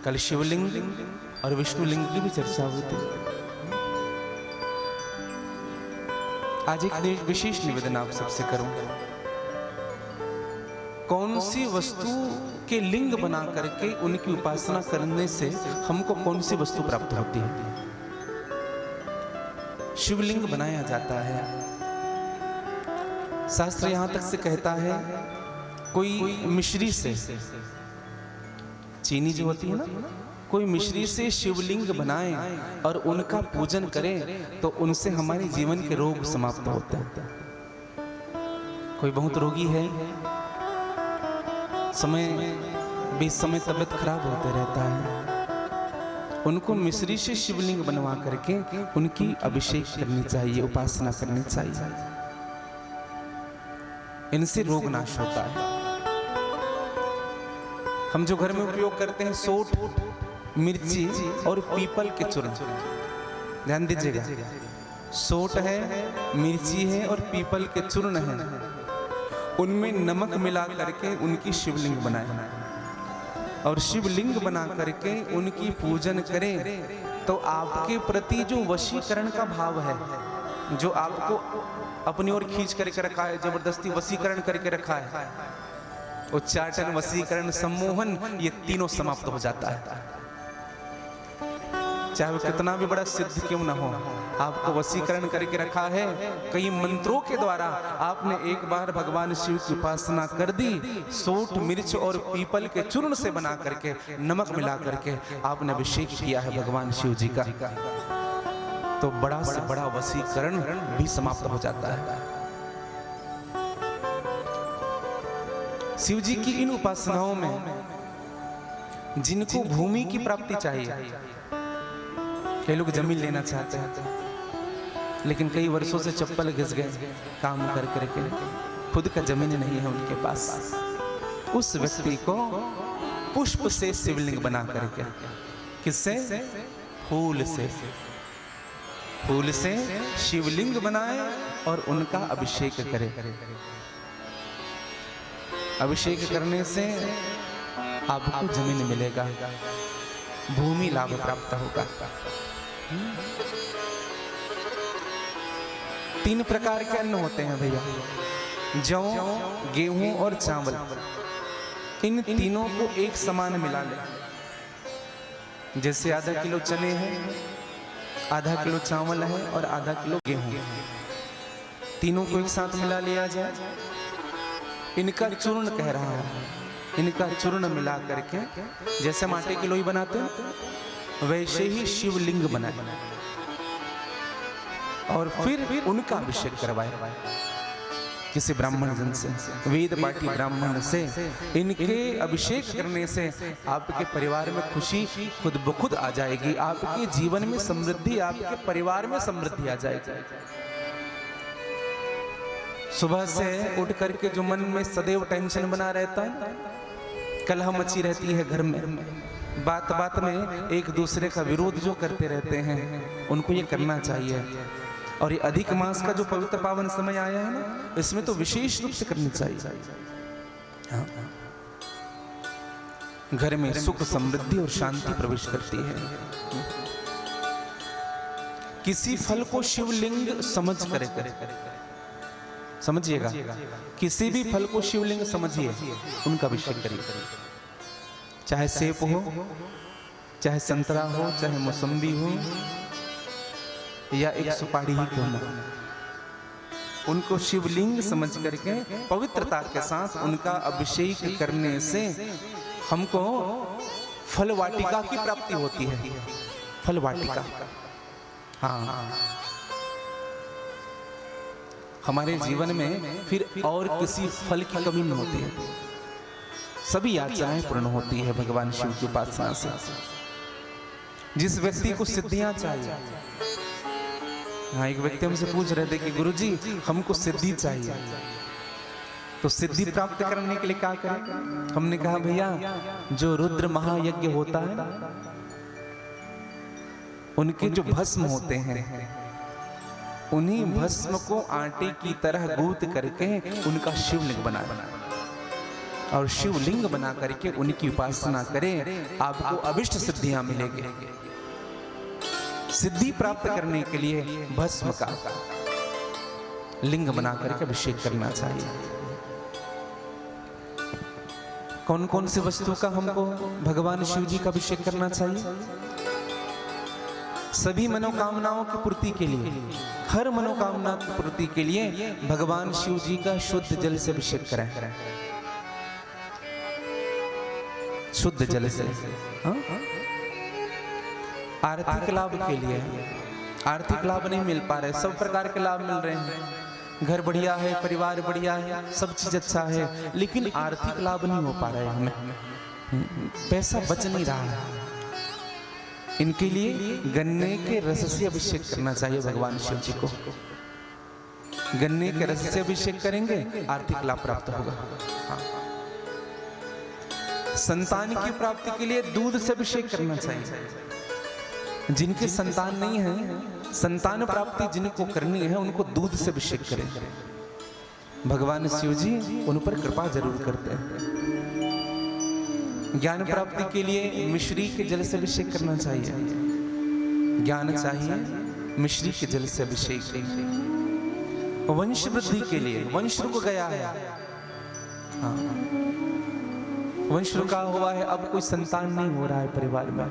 [SPEAKER 1] कल शिवलिंग और विष्णु लिंग की भी चर्चा हुई थी। आज एक विशेष निवेदन आप सबसे करूं। कौन सी वस्तु के लिंग बना करके उनकी उपासना करने से हमको कौन सी वस्तु प्राप्त होती है? शिवलिंग बनाया जाता है। शास्त्र यहां तक से कहता है, कोई मिश्री से, चीनी जो होती है ना, कोई मिश्री से शिवलिंग बनाए और उनका पूजन करें तो उनसे हमारे जीवन के रोग समाप्त होते हैं। कोई बहुत रोगी है, समय तबीयत खराब होते रहता है, उनको मिश्री से शिवलिंग बनवा करके उनकी अभिषेक करनी चाहिए, उपासना करनी चाहिए। इनसे रोग नाश होता है। हम जो घर में उपयोग करते हैं, सोठ, मिर्ची और पीपल के चूर्ण, ध्यान दीजिएगा, सोठ है, मिर्ची है और पीपल के चूर्ण है, उनमें नमक मिला करके उनकी शिवलिंग बनाए और शिवलिंग बना करके उनकी पूजन करें तो आपके प्रति जो वशीकरण का भाव है, जो आपको अपनी ओर खींच करके रखा है, जबरदस्ती वशीकरण करके रखा है, उच्चाटन, वशीकरण, सम्मोहन, ये तीनों समाप्त हो जाता है। चाहे वो कितना भी बड़ा सिद्ध क्यों ना हो, आपको वशीकरण करके रखा है। कई मंत्रों के द्वारा आपने एक बार भगवान शिव की उपासना कर दी, सोठ, मिर्च और पीपल के चूर्ण से बना करके, नमक मिला करके आपने अभिषेक किया है भगवान शिव जी का, तो बड़ा से बड़ा वशीकरण भी समाप्त हो जाता है। शिव जी की इन उपासनाओं में जिनको भूमि की प्राप्ति चाहिए, कई लोग जमीन लेना चाहते हैं लेकिन कई वर्षों से चप्पल घिस गए काम कर करके, खुद का जमीन नहीं है उनके पास, उस व्यक्ति को पुष्प से शिवलिंग बना करके, किससे? फूल से, फूल से शिवलिंग बनाए और उनका अभिषेक करे। अभिषेक करने से आपको जमीन मिलेगा, भूमि लाभ प्राप्त होगा। 3 प्रकार के अन्न होते हैं भैया, जौ, गेहूं और चावल। इन तीनों को एक समान मिला ले। जैसे आधा किलो चने हैं, आधा किलो चावल है और आधा किलो गेहूं, तीनों को एक साथ मिला लिया जाए। इनका चूर्ण कह रहा हूं, इनका चूर्ण मिला करके जैसे माटे की लोई बनाते हैं वैसे ही शिवलिंग बनाए और फिर उनका अभिषेक करवाए किसी ब्राह्मण जन से, वेद पाठी ब्राह्मण से। इनके अभिषेक करने से आपके परिवार में खुशी खुद ब खुद आ जाएगी, आपके जीवन में समृद्धि, आपके परिवार में समृद्धि आ जाएगी। सुबह से उठ करके जो मन में सदैव टेंशन बना रहता है, कलह मची रहती है घर में, बात बात में एक दूसरे का विरोध जो करते रहते हैं, उनको ये करना चाहिए। और ये अधिक मास का जो पवित्र पावन समय आया है ना, इसमें तो विशेष रूप से करनी चाहिए। हाँ। घर में सुख, समृद्धि और शांति प्रवेश करती है। किसी फल को शिवलिंग समझ कर समझिएगा, किसी भी फल को शिवलिंग समझिए, उनका अभिषेक करिए। चाहे सेब हो, चाहे संतरा हो, चाहे मौसम्बी हो, या एक सुपारी ही क्यों ना, उनको शिवलिंग समझ करके पवित्रता के साथ उनका अभिषेक करने से हमको फल वाटिका की प्राप्ति होती है। फल वाटिका, हाँ, हमारे जीवन में फिर और किसी फल की कमी नहीं होती है। सभी यात्राएं पूर्ण होती है भगवान शिव की उपासना से। जिस व्यक्ति को सिद्धियां चाहिए, हाँ, एक व्यक्ति हमसे पूछ रहे थे कि गुरुजी हमको सिद्धि चाहिए, तो सिद्धि प्राप्त करने के लिए क्या करें? हमने कहा भैया जो रुद्र महायज्ञ होता है ना, उनके जो भस्म होते हैं, उन्हीं भस्म को आटे की तरह गूंथ करके उनका शिवलिंग बना और शिवलिंग बना करके उनकी उपासना करें, आपको अभिष्ट सिद्धियां मिलेंगी। सिद्धि प्राप्त करने के लिए भस्म का लिंग बना करके अभिषेक करना चाहिए। कौन कौन सी वस्तु का हमको भगवान शिव जी का अभिषेक करना चाहिए? सभी मनोकामनाओं की पूर्ति के लिए, हर मनोकामना की पूर्ति के लिए भगवान शिव जी का शुद्ध जल से अभिषेक करें। शुद्ध जल से, हाँ? आर्थिक लाभ के लिए, आर्थिक लाभ नहीं मिल पा रहे, सब प्रकार के लाभ मिल रहे हैं। घर बढ़िया है, परिवार बढ़िया है, सब चीज अच्छा है, लेकिन आर्थिक लाभ नहीं हो पा रहे हैं, हमें पैसा बच नहीं रहा है। इनके लिए गन्ने के रस से अभिषेक करना चाहिए भगवान शिव जी को। गन्ने के रस से अभिषेक करेंगे, आर्थिक लाभ प्राप्त होगा। हाँ। संतान की प्राप्ति के लिए दूध से अभिषेक करना चाहिए। जिनके संतान नहीं है, संतान प्राप्ति जिनको करनी है, उनको दूध से अभिषेक करें। भगवान शिव जी उन पर कृपा जरूर करते हैं। ज्ञान प्राप्ति के लिए मिश्री के जल से अभिषेक करना चाहिए। ज्ञान चाहिए, मिश्री के जल से अभिषेक। वंश वृद्धि के लिए, वंश रुक गया है, हाँ, वंश रुका हुआ है, अब कोई संतान नहीं हो रहा है परिवार में,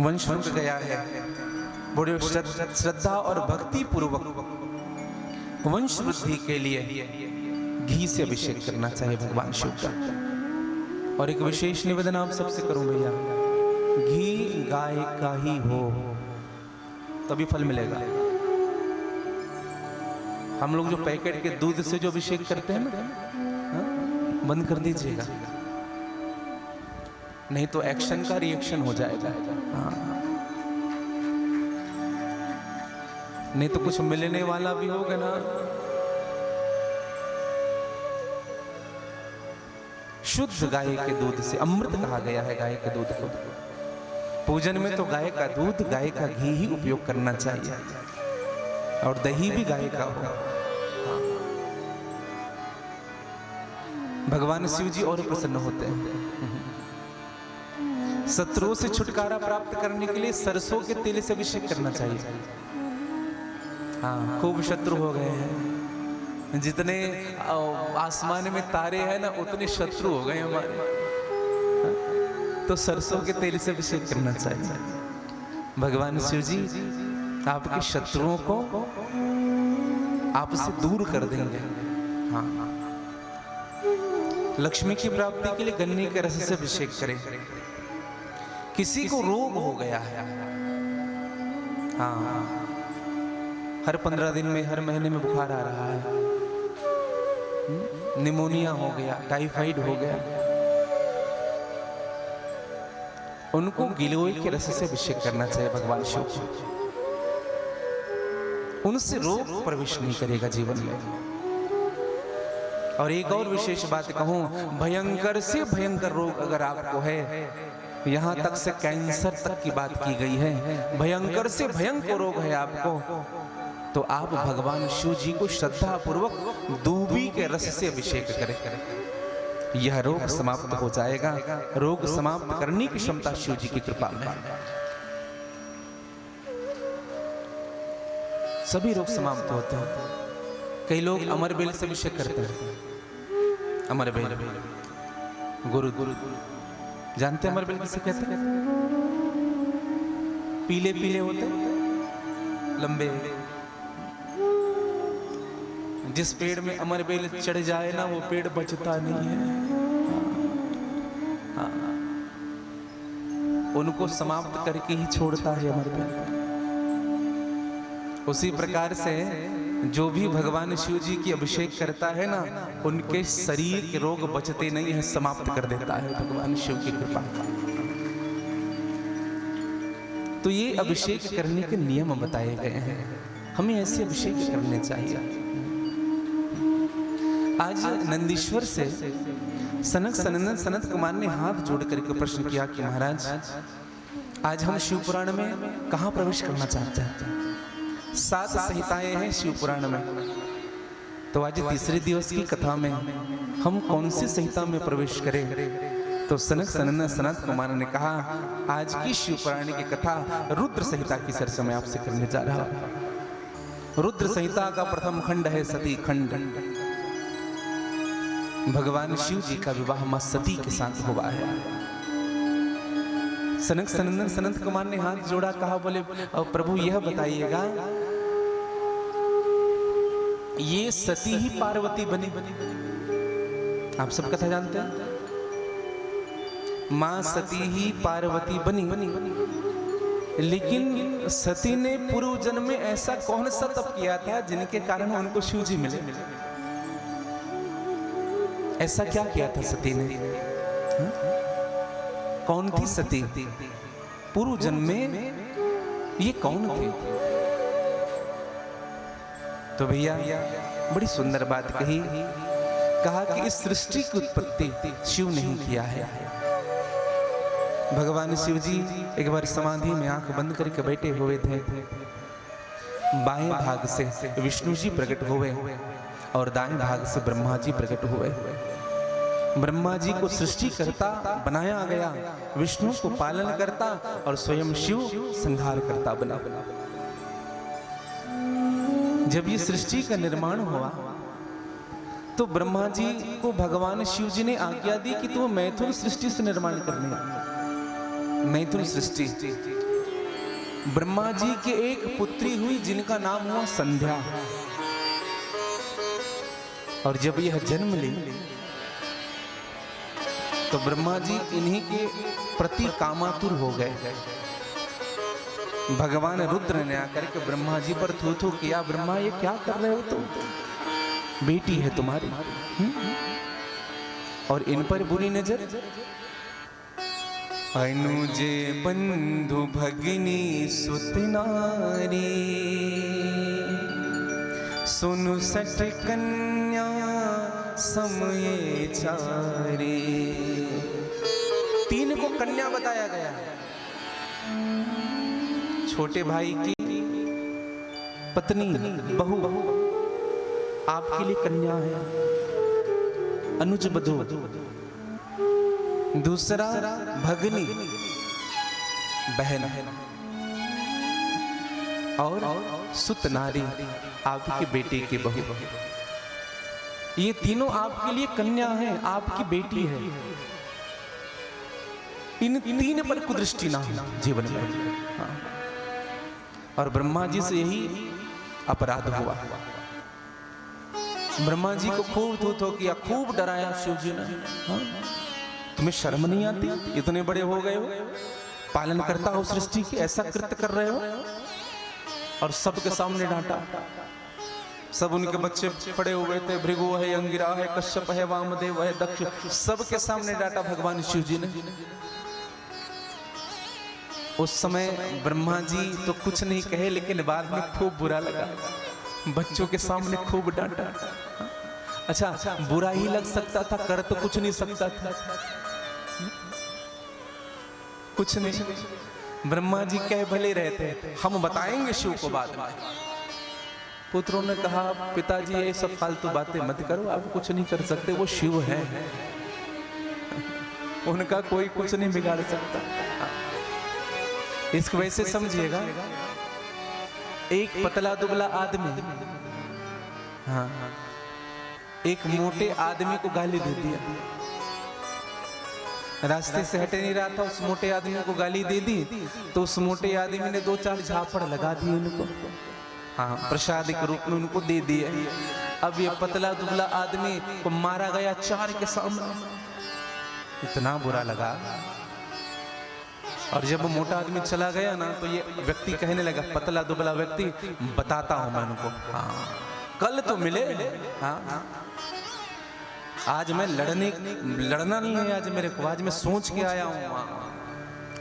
[SPEAKER 1] वंश रुक गया है, बड़े श्रद्धा और भक्ति पूर्वक वंश वृद्धि के लिए घी से अभिषेक करना चाहिए भगवान शिव का। और एक विशेष निवेदन आप सबसे करूं भैया, घी गाय का ही हो तभी फल मिलेगा। हम लोग जो पैकेट के दूध से जो अभिषेक करते हैं ना, बंद कर दीजिएगा, नहीं तो एक्शन का रिएक्शन हो जाएगा। हाँ। नहीं तो कुछ मिलने वाला भी होगा ना। शुद्ध गाय के दूध से, अमृत कहा गया है गाय के दूध को। पूजन में तो गाय का दूध, गाय का घी ही उपयोग करना चाहिए, और दही भी गाय का हो। भगवान शिव जी और प्रसन्न होते हैं। शत्रुओं से छुटकारा प्राप्त करने के लिए सरसों के तेल से अभिषेक करना चाहिए। हाँ, खूब शत्रु हो गए हैं, जितने आसमान में तारे हैं ना, उतने शत्रु हो गए हमारे, तो सरसों के तेल से अभिषेक करना चाहिए। भगवान शिव जी आपके शत्रुओं को आपसे दूर कर देंगे। हाँ, लक्ष्मी की प्राप्ति के लिए गन्ने के रस से अभिषेक करें। किसी को रोग हो गया है, हाँ, हर 15 दिन में, हर महीने में बुखार आ रहा है, निमोनिया हो गया, टाइफाइड हो गया, उनको गिलोय के रस से अभिषेक करना चाहिए भगवान शिव को। उनसे रोग प्रवेश नहीं करेगा जीवन में। और एक और विशेष बात कहूं, भयंकर से भयंकर रोग अगर आपको है, यहां तक से कैंसर तक की बात की गई है, भयंकर से भयंकर रोग है आपको, तो आप भगवान शिव जी को श्रद्धा पूर्वक दूबी के रस से अभिषेक करें। यह रोग समाप्त हो जाएगा। रोग समाप्त करने की क्षमता शिव जी की कृपा में है। सभी रोग समाप्त होते हैं। कई लोग अमरबेल से अभिषेक करते हैं। अमरबेल, गुरु जानते हैं अमरबेल किसे कहते हैं? पीले पीले होते, लंबे, जिस पेड़ में अमरबेल चढ़ जाए ना वो पेड़ बचता नहीं है। हाँ, उनको समाप्त करके ही छोड़ता है अमरबेल। उसी प्रकार से जो भी भगवान शिव जी की अभिषेक करता है ना, उनके शरीर के रोग बचते नहीं है, समाप्त कर देता है भगवान शिव की कृपा। तो ये अभिषेक करने के नियम बताए गए हैं, हमें ऐसे अभिषेक करने चाहिए। आज नंदीश्वर से सनक सनंदन सनत कुमार ने हाथ जोड़ करके प्रश्न किया कि महाराज, आज हम शिव पुराण में कहाँ प्रवेश करना चाहते हैं? 7 संहिताएं हैं शिव पुराण में, तो आज तीसरे दिवस की कथा में हम कौन सी संहिता में प्रवेश करें? तो सनक सनंदन सनत कुमार ने कहा, आज की शिव पुराण की कथा रुद्र संहिता की चर्चा में आपसे करने जा रहा हूं। रुद्र संहिता का प्रथम खंड है सती खंड। भगवान शिव जी का विवाह मां सती के साथ हुआ है। सनक सनंदन सनत कुमार ने हाथ जोड़ा, कहा बोले प्रभु यह बताइएगा, ये सती ही पार्वती बनी? आप सब कथा जानते हैं, मां सती ही पार्वती बनी, लेकिन सती ने पूर्व जन्म में ऐसा कौन सा तप किया था जिनके कारण उनको शिव जी मिले? ऐसा क्या किया था सती ने? कौन थी सती? पूर्व जन्म में ये कौन थे? तो भैया बड़ी सुंदर बात कही, कहा कि इस सृष्टि की उत्पत्ति शिव नहीं किया है। भगवान शिव जी एक बार समाधि में आंख बंद करके बैठे हुए थे। बाएं भाग से विष्णु जी प्रकट हुए और दाएं भाग से ब्रह्मा जी प्रकट हुए। ब्रह्मा जी को सृष्टि करता बनाया गया, विष्णु को पालन करता और स्वयं शिव संहार करता बना। जब ये सृष्टि का निर्माण हुआ तो ब्रह्मा जी को भगवान शिव जी ने आज्ञा दी कि तुम मैथुन सृष्टि से निर्माण करने। मैथुन सृष्टि, ब्रह्मा जी के एक पुत्री हुई जिनका नाम हुआ संध्या। और जब यह जन्म ली तो ब्रह्मा जी इन्हीं के प्रति कामातुर हो गए। भगवान रुद्र ने आकर के ब्रह्मा जी पर थू थू किया, ब्रह्मा ये क्या कर रहे हो तुम? बेटी है तुम्हारी और इन पर बुरी नजर। अनुजे बंधु भगिनी सुत नारी, सुनु सट कन्या समय चारे। 3 को कन्या बताया गया। छोटे भाई की पत्नी बहू आपके लिए कन्या है, अनुज बधू। दूसरा भगनी बहन और सुत नारी आपके बेटे की बहू। ये तीनों आपके लिए कन्या है, आपकी बेटी है। इन 3 पर कुदृष्टि ना हो जीवन में। हाँ। और ब्रह्मा जी से यही अपराध हुआ। ब्रह्मा जी को खूब थू किया, खूब डराया शिव जी ने। हाँ? तुम्हें शर्म नहीं आती? इतने बड़े हो गए हो, पालन करता हो सृष्टि की, ऐसा कृत्य कर रहे हो? और सबके सामने डांटा। सब उनके बच्चे पड़े हुए थे, भृगु है, अंगिरा है, कश्यप है, वामदेव है, दक्ष, सबके सामने डांटा भगवान शिव जी ने। उस समय ब्रह्मा जी तो कुछ नहीं कहे, लेकिन बाद में खूब बुरा लगा। बच्चों के सामने खूब डांटा। अच्छा, बुरा ही लग सकता था, कर तो कुछ नहीं सकता था। कुछ नहीं, ब्रह्मा जी कह भले रहते, हम बताएंगे शिव को बाद में। पुत्रों ने कहा, पिताजी ये सब फालतू बातें मत करो, आप कुछ नहीं कर सकते, वो शिव है, उनका कोई कुछ नहीं बिगाड़ सकता। इसको वैसे समझिएगा, एक पतला दुबला आदमी, हाँ, एक मोटे आदमी को गाली दे दिया। रास्ते से हटे नहीं रहा था, उस मोटे आदमी को गाली दे दी, तो उस मोटे आदमी ने 2-4 झापड़ लगा दिए उनको। हाँ, प्रसाद के रूप में उनको दे दिए। अब ये पतला दुबला आदमी को मारा गया 4 के सामने। इतना बुरा लगा। और जब वो मोटा आदमी चला गया ना तो ये व्यक्ति कहने लगा, पतला दुबला व्यक्ति, बताता हूं मैं उनको। हाँ, कल तो मिले। हाँ, आज मैं लड़ना नहीं है आज मेरे को, आज मैं सोच के आया हूं।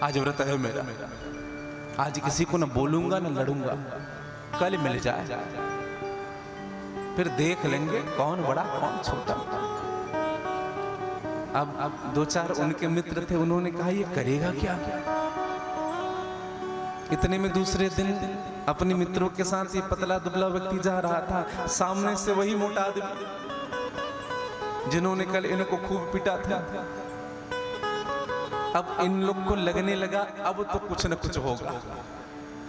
[SPEAKER 1] आज व्रत है मेरा, आज किसी को ना बोलूंगा ना लड़ूंगा, कल मिल जाए फिर देख लेंगे कौन बड़ा कौन छोटा। अब 2-4 उनके मित्र थे, उन्होंने कहा ये करेगा क्या। इतने में दूसरे दिन अपने मित्रों के साथ ये पतला दुबला व्यक्ति जा रहा था, सामने से वही मोटा आदमी जिन्होंने कल इनको खूब पीटा था। अब इन लोग को लगने लगा अब तो कुछ न कुछ होगा।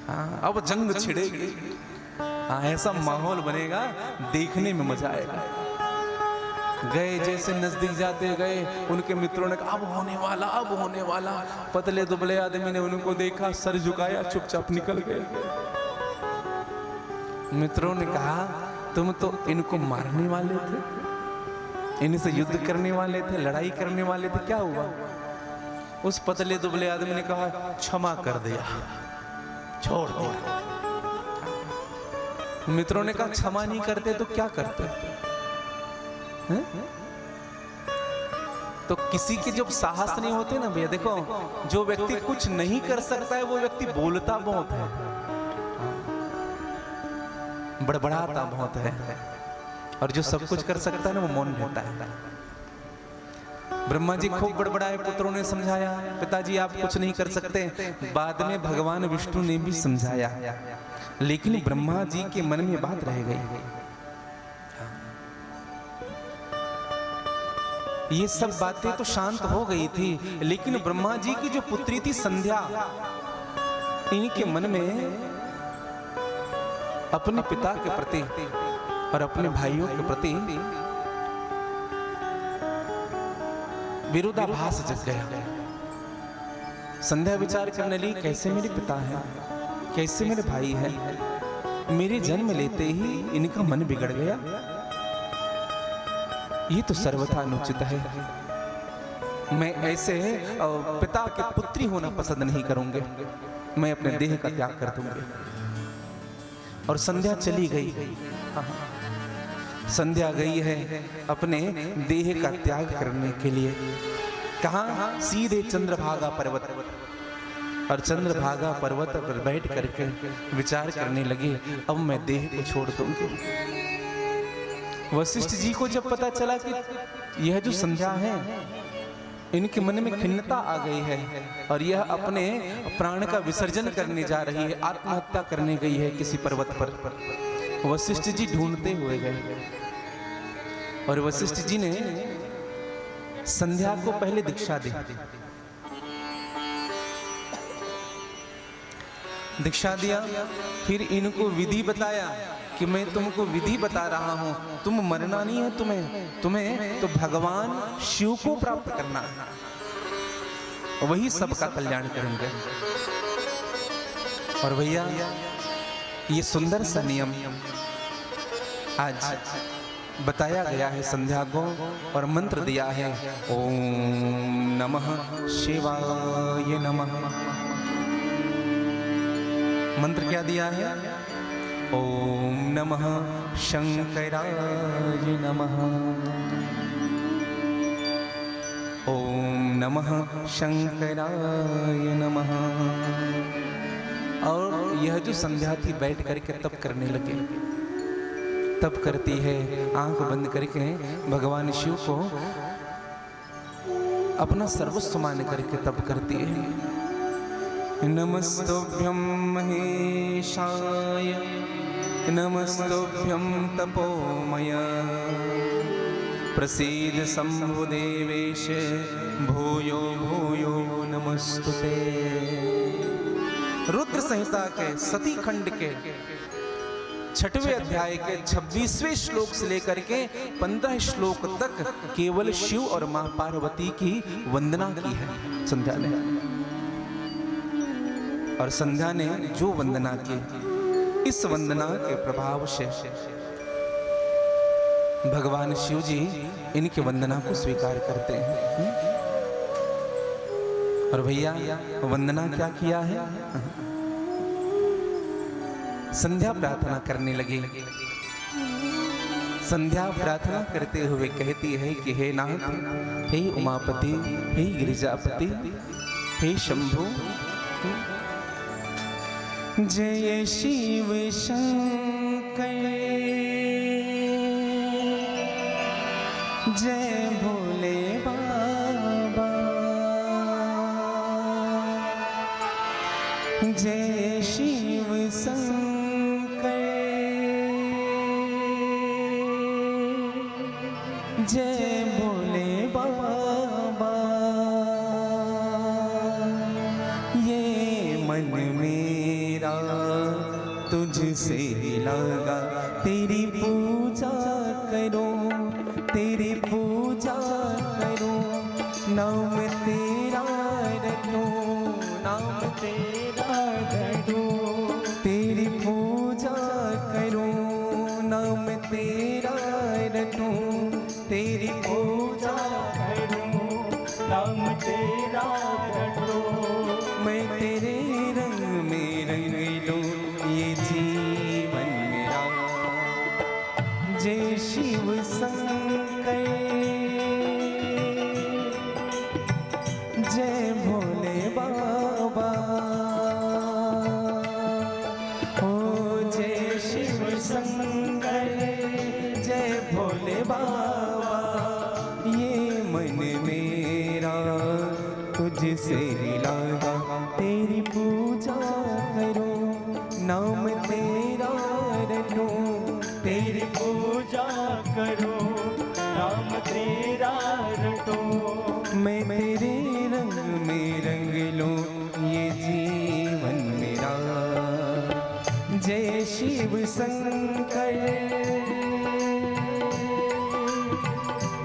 [SPEAKER 1] हाँ, अब जंग छिड़ेगी। हाँ, ऐसा माहौल बनेगा, देखने में मजा आएगा। गए, जैसे नजदीक जाते गए, उनके मित्रों ने कहा अब होने वाला, अब होने वाला। पतले दुबले आदमी ने उनको देखा, सर झुकाया, चुपचाप निकल गए। मित्रों ने कहा तुम तो इनको मारने वाले थे, इनसे युद्ध करने वाले थे, लड़ाई करने वाले थे, क्या हुआ। उस पतले दुबले आदमी ने कहा क्षमा कर दिया, छोड़ दिया। मित्रों ने कहा क्षमा नहीं करते तो क्या करते हैं? तो किसी के जब साहस नहीं होते ना भैया, देखो जो व्यक्ति कुछ नहीं कर सकता है वो व्यक्ति बोलता बहुत है, बड़बड़ाता बहुत है, और जो सब कुछ कर सकता है ना वो मौन रहता है। ब्रह्मा जी खूब बड़बड़ाए, पुत्रों ने समझाया पिताजी आप कुछ नहीं कर सकते। बाद में भगवान विष्णु ने भी समझाया, लेकिन ब्रह्मा जी के मन में बात रह गई। ये सब बातें तो शांत हो गई थी, लेकिन ब्रह्मा जी की जो पुत्री थी संध्या, इनके मन में अपने पिता के प्रति और अपने भाइयों के प्रति विरोधाभास जग गया। संध्या विचार करने लगी, कैसे मेरे पिता हैं, कैसे मेरे भाई हैं, मेरे जन्म लेते ही इनका मन बिगड़ गया, ये तो सर्वथा अनुचित है। मैं ऐसे पिता के पुत्री होना पसंद नहीं करूंगे, मैं अपने देह का त्याग कर दूंगी। और संध्या चली गई। संध्या गई है अपने देह का त्याग करने के लिए। कहाँ? सीधे चंद्रभागा पर्वत। और चंद्रभागा पर्वत पर बैठ करके विचार करने लगे, अब मैं देह को छोड़ दूंगी। वशिष्ठ जी को जब पता चला कि यह जो संध्या है इनके मन में खिन्नता आ गई है और यह अपने प्राण का विसर्जन करने जा रही है, आत्महत्या करने गई है किसी पर्वत पर, वशिष्ठ जी ढूंढते हुए गए। और वशिष्ठ जी ने संध्या को पहले दीक्षा दी। दीक्षा दिया, फिर इनको विधि बताया कि मैं तुमको विधि बता रहा हूं, तुम मरना नहीं है, तुम्हें तो भगवान शिव को प्राप्त करना है, वही सबका कल्याण करेंगे। और भैया ये सुंदर सा नियम आज बताया गया है संध्या को, और मंत्र दिया है ओम नमः शिवाय नमः। मंत्र क्या दिया है? ओम नमः शंकराय नमः, ओम नमः शंकराय नमः। और यह जो संध्या थी बैठ करके तप करने लगे। तप करती है आंख बंद करके, भगवान शिव को अपना सर्वस्व मान करके तप करती है। नमस्तुभ्यं महेशाय, नमस्तुभ्यं तपोमय, प्रसीद शंभुदेवेश, भूयो भूयो नमस्तुते। रुद्र संहिता के सती खंड के 6वें अध्याय के 26वें श्लोक से लेकर के 15 श्लोक तक केवल शिव और मां पार्वती की वंदना की है संध्या ने। और संध्या ने जो वंदना की, इस वंदना के प्रभाव से भगवान शिव जी इनकी वंदना को स्वीकार करते हैं। और भैया वंदना क्या किया है? संध्या प्रार्थना करने लगे। संध्या प्रार्थना करते हुए कहती है कि हे नाथ, हे उमापति, हे गिरिजापति, हे शंभु, जय शिव शंकर, जय भोले बाबा, जय शिव शंकर, जय भोले बाबा। ये मन मेरा तुझसे लगा, तेरी पूजा करो, तेरी पूजा करो, नाम तेरा रटो, नाम तेरा रटो, तेरी पूजा करो, नाम तेरा रटो, तेरी पूजा
[SPEAKER 4] करूं नाम तेरा रटो।
[SPEAKER 1] मैं तेरे रंग में रंग लूं ये जीवन मेरा। जय शिव शंकर, जय भोले बाबा, ओ जय शिव शंकर, जय भोले बाबा। ये मन मेरा तुझसे लगा, तेरी पूजा करो, नाम तेरा रटो,
[SPEAKER 4] तेरी पूजा करो नाम तेरा रटो।
[SPEAKER 1] मैं तेरे रंग में रंग लूं ये जीवन मेरा। जय शिव शंकर,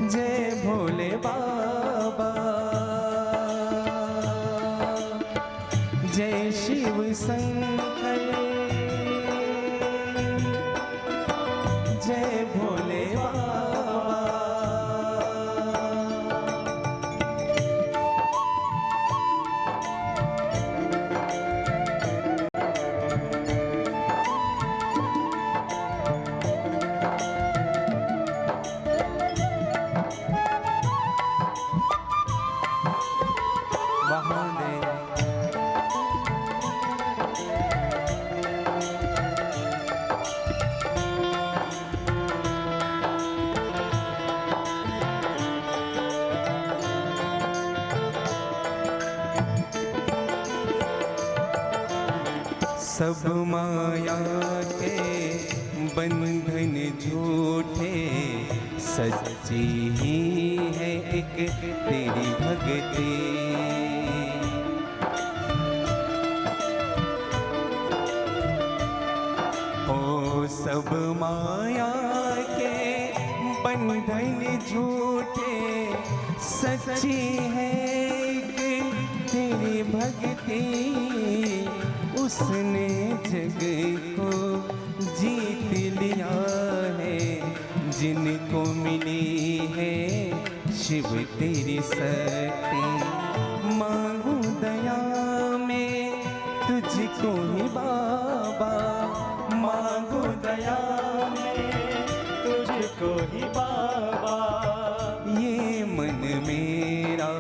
[SPEAKER 1] जय भोले बाबा, जय शिव शंकर, जय भोले बाबा। महादेव सब माया के बंधन झूठे, सच्ची ही है एक तेरी भक्ति। ओ सब माया के बंधन झूठे, सच्ची है एक तेरी भक्ति। उसने जग को जीत लिया है, जिनको मिली है शिव तेरी शक्ति। मांगू दया में तुझको ही बाबा, मांगू दया
[SPEAKER 4] में तुझको ही बाबा।
[SPEAKER 1] ये मन मेरा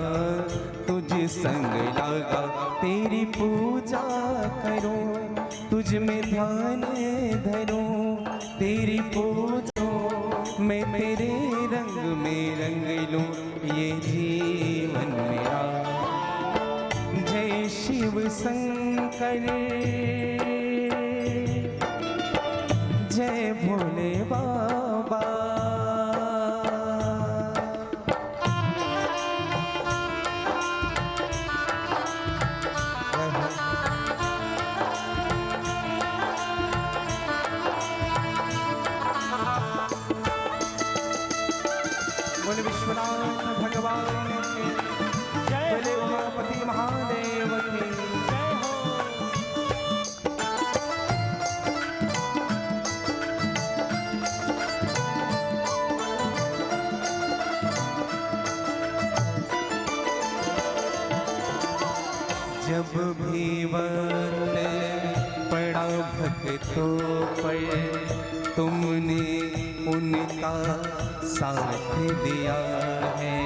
[SPEAKER 1] तुझ संग लगा, तेरी पूजा करो, तुझ में ध्यान धरो, तेरी पूजा। मैं तेरे रंग में रंग लूं ये जीवन मेरा। जय शिव शंकर, जय भोले बाबा। बोले विश्वनाथ भगवान के,
[SPEAKER 4] जय
[SPEAKER 1] बोले
[SPEAKER 4] हो
[SPEAKER 1] उमापति महादेव के।
[SPEAKER 4] जय हो।
[SPEAKER 1] जब भी वक्त पड़ा भक्तों पर तुमने उनका साथ दिया है।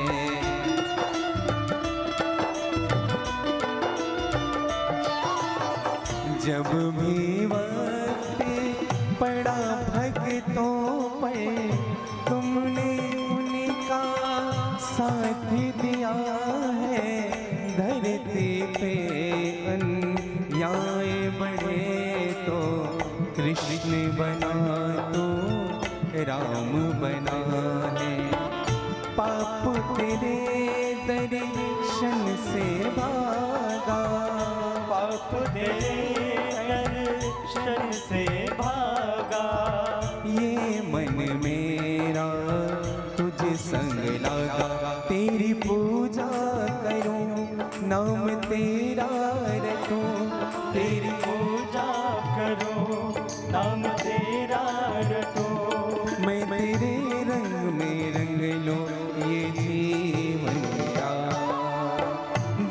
[SPEAKER 1] जब भी वक्त पड़ा भक्तों पर तुमने उनका साथ दिया है। धरती पे अन्याय बढ़े तो कृष्ण बना तो राम बना है। पाप तेरे दर्शन से भागा,
[SPEAKER 4] पाप तेरे दर्शन से भागा।
[SPEAKER 1] ये मन मेरा तुझ संग लगा। तेरी पूजा करूं, नाम तेरा रखूं।
[SPEAKER 4] तेरी पूजा करो, नाम तेरा रटो।
[SPEAKER 1] मैं तेरे रंग में रंग लो ये जीवन का।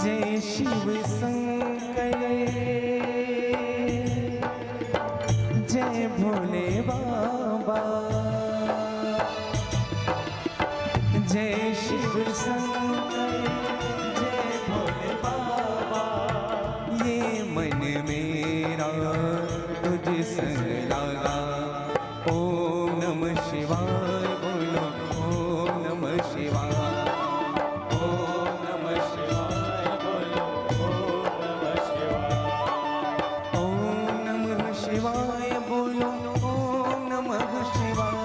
[SPEAKER 1] जय शिव शंकर, जय भोले बाबा। जय शिव शंकर, जय भोले बाबा। ये मन मेरा तुझ संग लगा। ओम नमः शिवाय बोलो, ओम नमः शिवाय। ओम नमः शिवाय बोलो,
[SPEAKER 4] ओम नमः शिवाय।
[SPEAKER 1] ओम नमः शिवाय बोलो, ओम नमः शिवाय।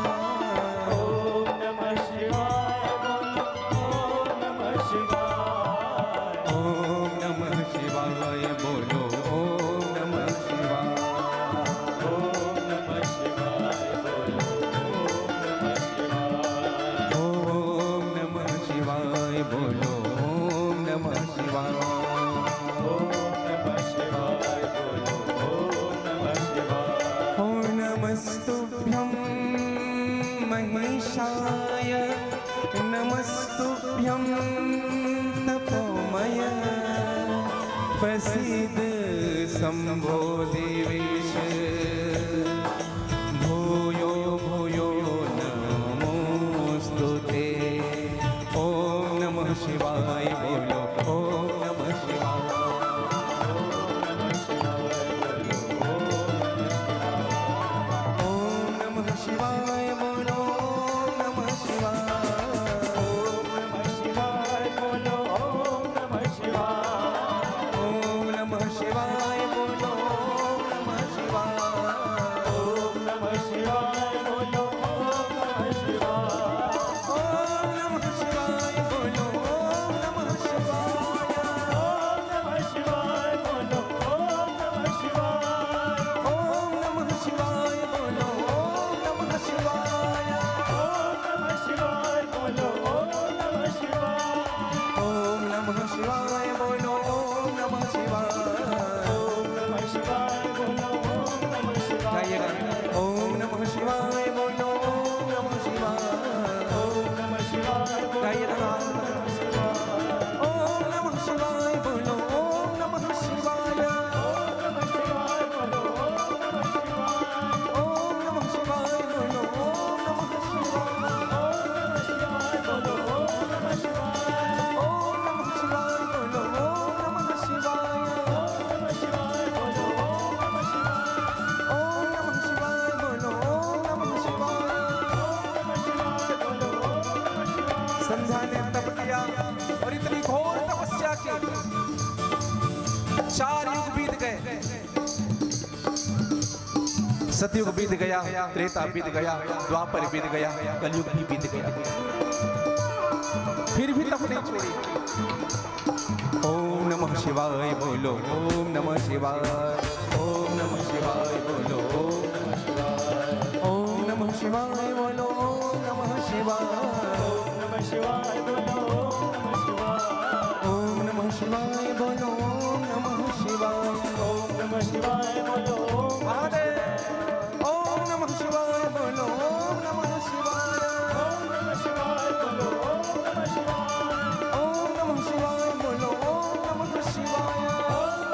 [SPEAKER 4] ओम नमः शिवाय बोलो, ओम नमः शिवाय।
[SPEAKER 1] ओम नमः शिवाय बोलो, ओम नमः शिवाय।
[SPEAKER 4] ओम नमः शिवाय बोलो, ओम नमः शिवाय।
[SPEAKER 1] ओम नमः शिवाय बोलो, ओम नमः शिवाय।
[SPEAKER 4] ओम नमः शिवाय बोलो, ओम नमः शिवाय।
[SPEAKER 1] ओम नमस्तुभ्यं महेशाय, नमस्तुभ्यं तपोमय। प्रसीद शम्भो देवेश, भूयो भूयो नमोस्तुते। ओम नमः शिवाय बोलो, ओम नमः शिवाय। ओम नमः शिवाय बोलो, ओम नमः शिवाय।
[SPEAKER 4] ओम नमः शिवाय बोलो, ओम नमः शिवाय।
[SPEAKER 1] ओम नमः शिवाय बोलो, ओम नमः शिवाय।
[SPEAKER 4] ओम नमः शिवाय बोलो, ओम नमः शिवाय।
[SPEAKER 1] ओम नमः शिवाय बोलो, ओम नमः शिवाय।
[SPEAKER 4] ओम नमः शिवाय बोलो, ओम नमः शिवाय।
[SPEAKER 1] ओम नमः शिवाय बोलो, ओम नमः शिवाय।
[SPEAKER 4] ओम नमः शिवाय बोलो, ओम नमः शिवाय।
[SPEAKER 1] ओम नमः शिवाय बोलो, ओम नमः शिवाय।
[SPEAKER 4] ओम नमः शिवाय बोलो, ओम नमः शिवाय।
[SPEAKER 1] गाइएगा। ओम नमः शिवाय बोलो, ओम नमः शिवाय।
[SPEAKER 4] ओम नमः शिवाय बोलो,
[SPEAKER 1] गाइएगा। ओम नमः शिवाय बोलो, ओम नमः शिवाय।
[SPEAKER 4] ओम नमः शिवाय बोलो, ओम नमः शिवाय।
[SPEAKER 1] ओम नमः शिवाय बोलो, ओम नमः शिवाय।
[SPEAKER 4] ओम नमः शिवाय बोलो, ओम नमः शिवाय।
[SPEAKER 1] ओम नमः शिवाय बोलो, ओम नमः शिवाय।
[SPEAKER 4] ओम नमः शिवाय बोलो, ओम नमः शिवाय।
[SPEAKER 1] ओम नमः शिवाय बोलो, ओम नमः शिवाय।
[SPEAKER 4] ओम नमः शिवाय बोलो, ओम नमः शिवाय।
[SPEAKER 1] संध्या ने तप किया और इतनी घोर तपस्या की। 4 युग बीत गए। सतयुग बीत गया, त्रेता बीत गया, द्वापर बीत गया, कलयुग भी बीत गया। फिर भी तप नहीं छोड़ी। ओम नमः शिवाय बोलो, ओम नमः शिवाय। ओम नमः शिवाय बोलो, ओम नमः शिवाय। ओम नमः शिवाय बोलो, ओम नमः शिवाय।
[SPEAKER 4] ओम नमः शिवाय बोलो, ओम नमः शिवाय।
[SPEAKER 1] ओम नमः शिवाय बोलो, ओम नमः शिवाय।
[SPEAKER 4] ओम नमः शिवाय बोलो, ओम
[SPEAKER 1] महादेव। ओम नमः शिवाय बोलो, ओम नमः शिवाय।
[SPEAKER 4] ओम नमः शिवाय बोलो, ओम नमः शिवाय।
[SPEAKER 1] ओम नमः शिवाय बोलो, ओम नमः शिवाय।
[SPEAKER 4] ओम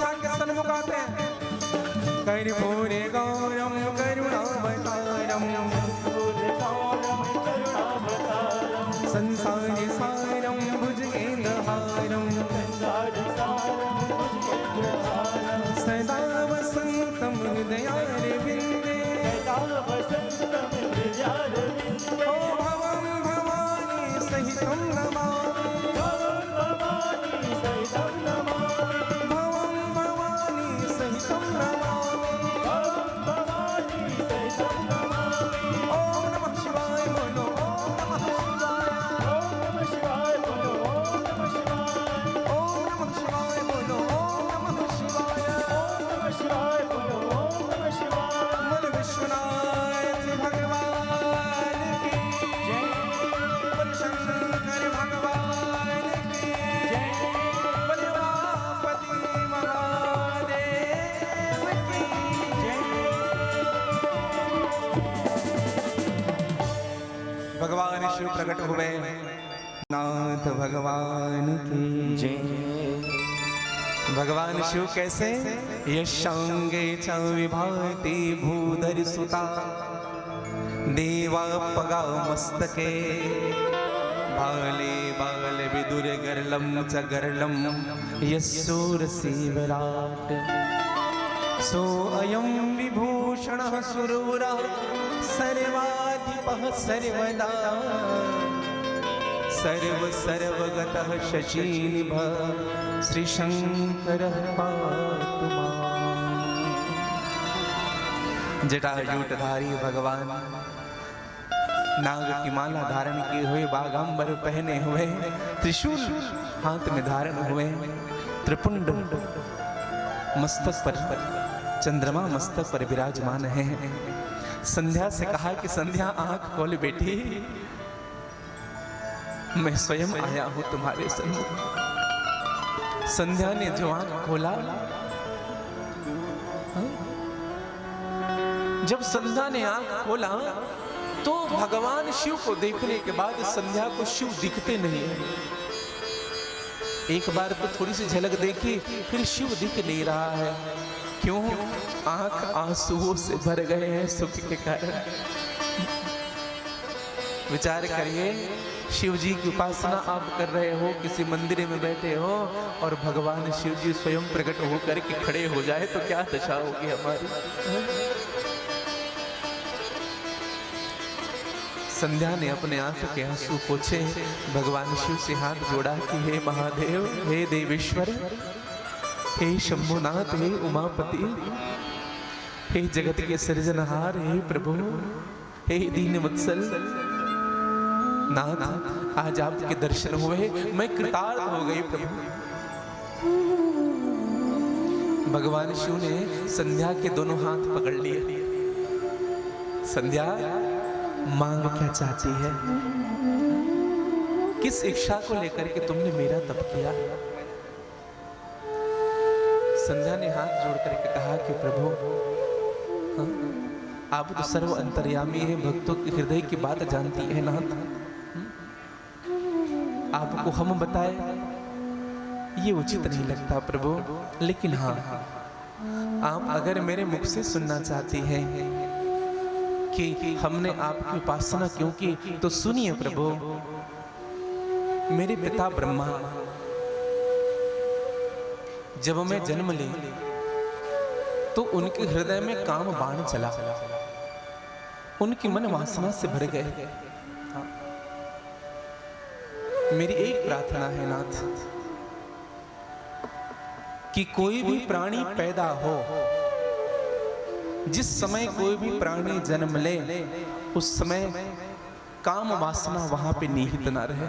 [SPEAKER 1] संध्या के सन्मुख आते हैं। कर्पूर गौरम करुणावतारम संसारी सारम भुजगेन्द्रहारम सदा वसंतम हृदयारविंदे ओ भवं भवानी सहितं नमामि भवं भवानी सहितं नमामि ओम नमः शिवाय बोलो ओम नमः शिवाय ओम नमः शिवाय बोलो ओम नमः शिवाय बोल विश्वनाथ भगवान की जय बोल शंकर भगवान की जय बोल उमापति महादेव की जय। भगवान शिव प्रकट हुए नाथ भगवान की जय। भगवान शिव कैसे यशांगे च विभाति भूधर सुता देवा पगा मस्तके बाले बाल विदुर गरलम च गरलम यस्सूरसी विराट सो अयं विभूषणः सुरवरः सर्वाधिपः सर्वदा सर्व सर्वगतः शचीनिभः श्री शंकर पातु मां। जटाजूटधारी भगवान नाग की माला धारण किए हुए बागांबर पहने हुए त्रिशूल हाथ में धारण हुए त्रिपुंड मस्तक पर चंद्रमा मस्तक पर विराजमान है। संध्या से कहा कि संध्या आंख खोल बेटी, मैं स्वयं आया हूं तुम्हारे सन्मुख। संध्या ने जो आंख खोला, जब संध्या ने आंख खोला तो भगवान शिव को देखने के बाद संध्या को शिव दिखते नहीं है। एक बार तो थोड़ी सी झलक देखी, फिर शिव दिख नहीं रहा है। क्यों? आंख आंसुओं से भर गए हैं सुख के कारण। विचार करिए, शिव जी की उपासना आप कर रहे हो, किसी मंदिर में बैठे हो और भगवान शिव जी स्वयं प्रकट होकर के खड़े हो जाए तो क्या दशा होगी हमारी। संध्या ने अपने आंख के आंसू पोंछे, भगवान शिव से हाथ जोड़ा कि हे महादेव, हे देवेश्वर, हे शंभुनाथ, हे उमापति, हे जगत के सृजनहार, हे प्रभु, हे दीन वत्सल नाथ, आज आपके दर्शन हुए, मैं कृतार्थ हो गई प्रभु। भगवान शिव ने संध्या के दोनों हाथ पकड़ लिए। संध्या, मांग क्या चाहती है? किस इच्छा को लेकर के तुमने मेरा तप किया? संध्या ने हाथ जोड़ करके कहा कि प्रभु, आप तो सर्व अंतर्यामी है, भक्तों के हृदय की बात जानती है नाथ। आपको हम बताए ये उचित नहीं लगता प्रभु, लेकिन हाँ, आप अगर मेरे मुख से सुनना चाहती हैं कि हमने आपकी उपासना क्यों की, तो सुनिए प्रभु। मेरे पिता ब्रह्मा जब मैं जन्म ली तो उनके हृदय में काम बाण चला, उनकी मन वासना से भर गए। मेरी एक प्रार्थना है नाथ कि कोई भी प्राणी पैदा हो, जिस समय कोई भी प्राणी जन्म ले, उस समय काम वासना वहां पे निहित ना रहे।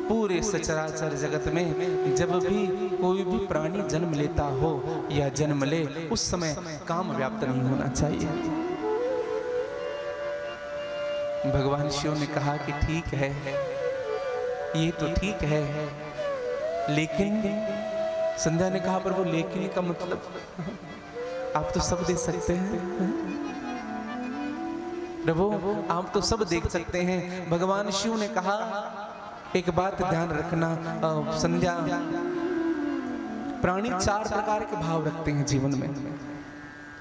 [SPEAKER 1] पूरे सचराचर जगत में जब भी कोई भी प्राणी जन्म लेता हो या जन्म ले, उस समय काम व्याप्त नहीं होना चाहिए। भगवान शिव ने कहा कि ठीक है, ये तो ठीक है, लेकिन संध्या ने कहा प्रभु, लेकिन का मतलब आप तो सब देख सकते हैं प्रभु, आप तो सब देख सकते हैं। भगवान शिव ने कहा एक बात ध्यान रखना संध्या, प्राणी चार प्रकार के भाव रखते हैं जीवन में।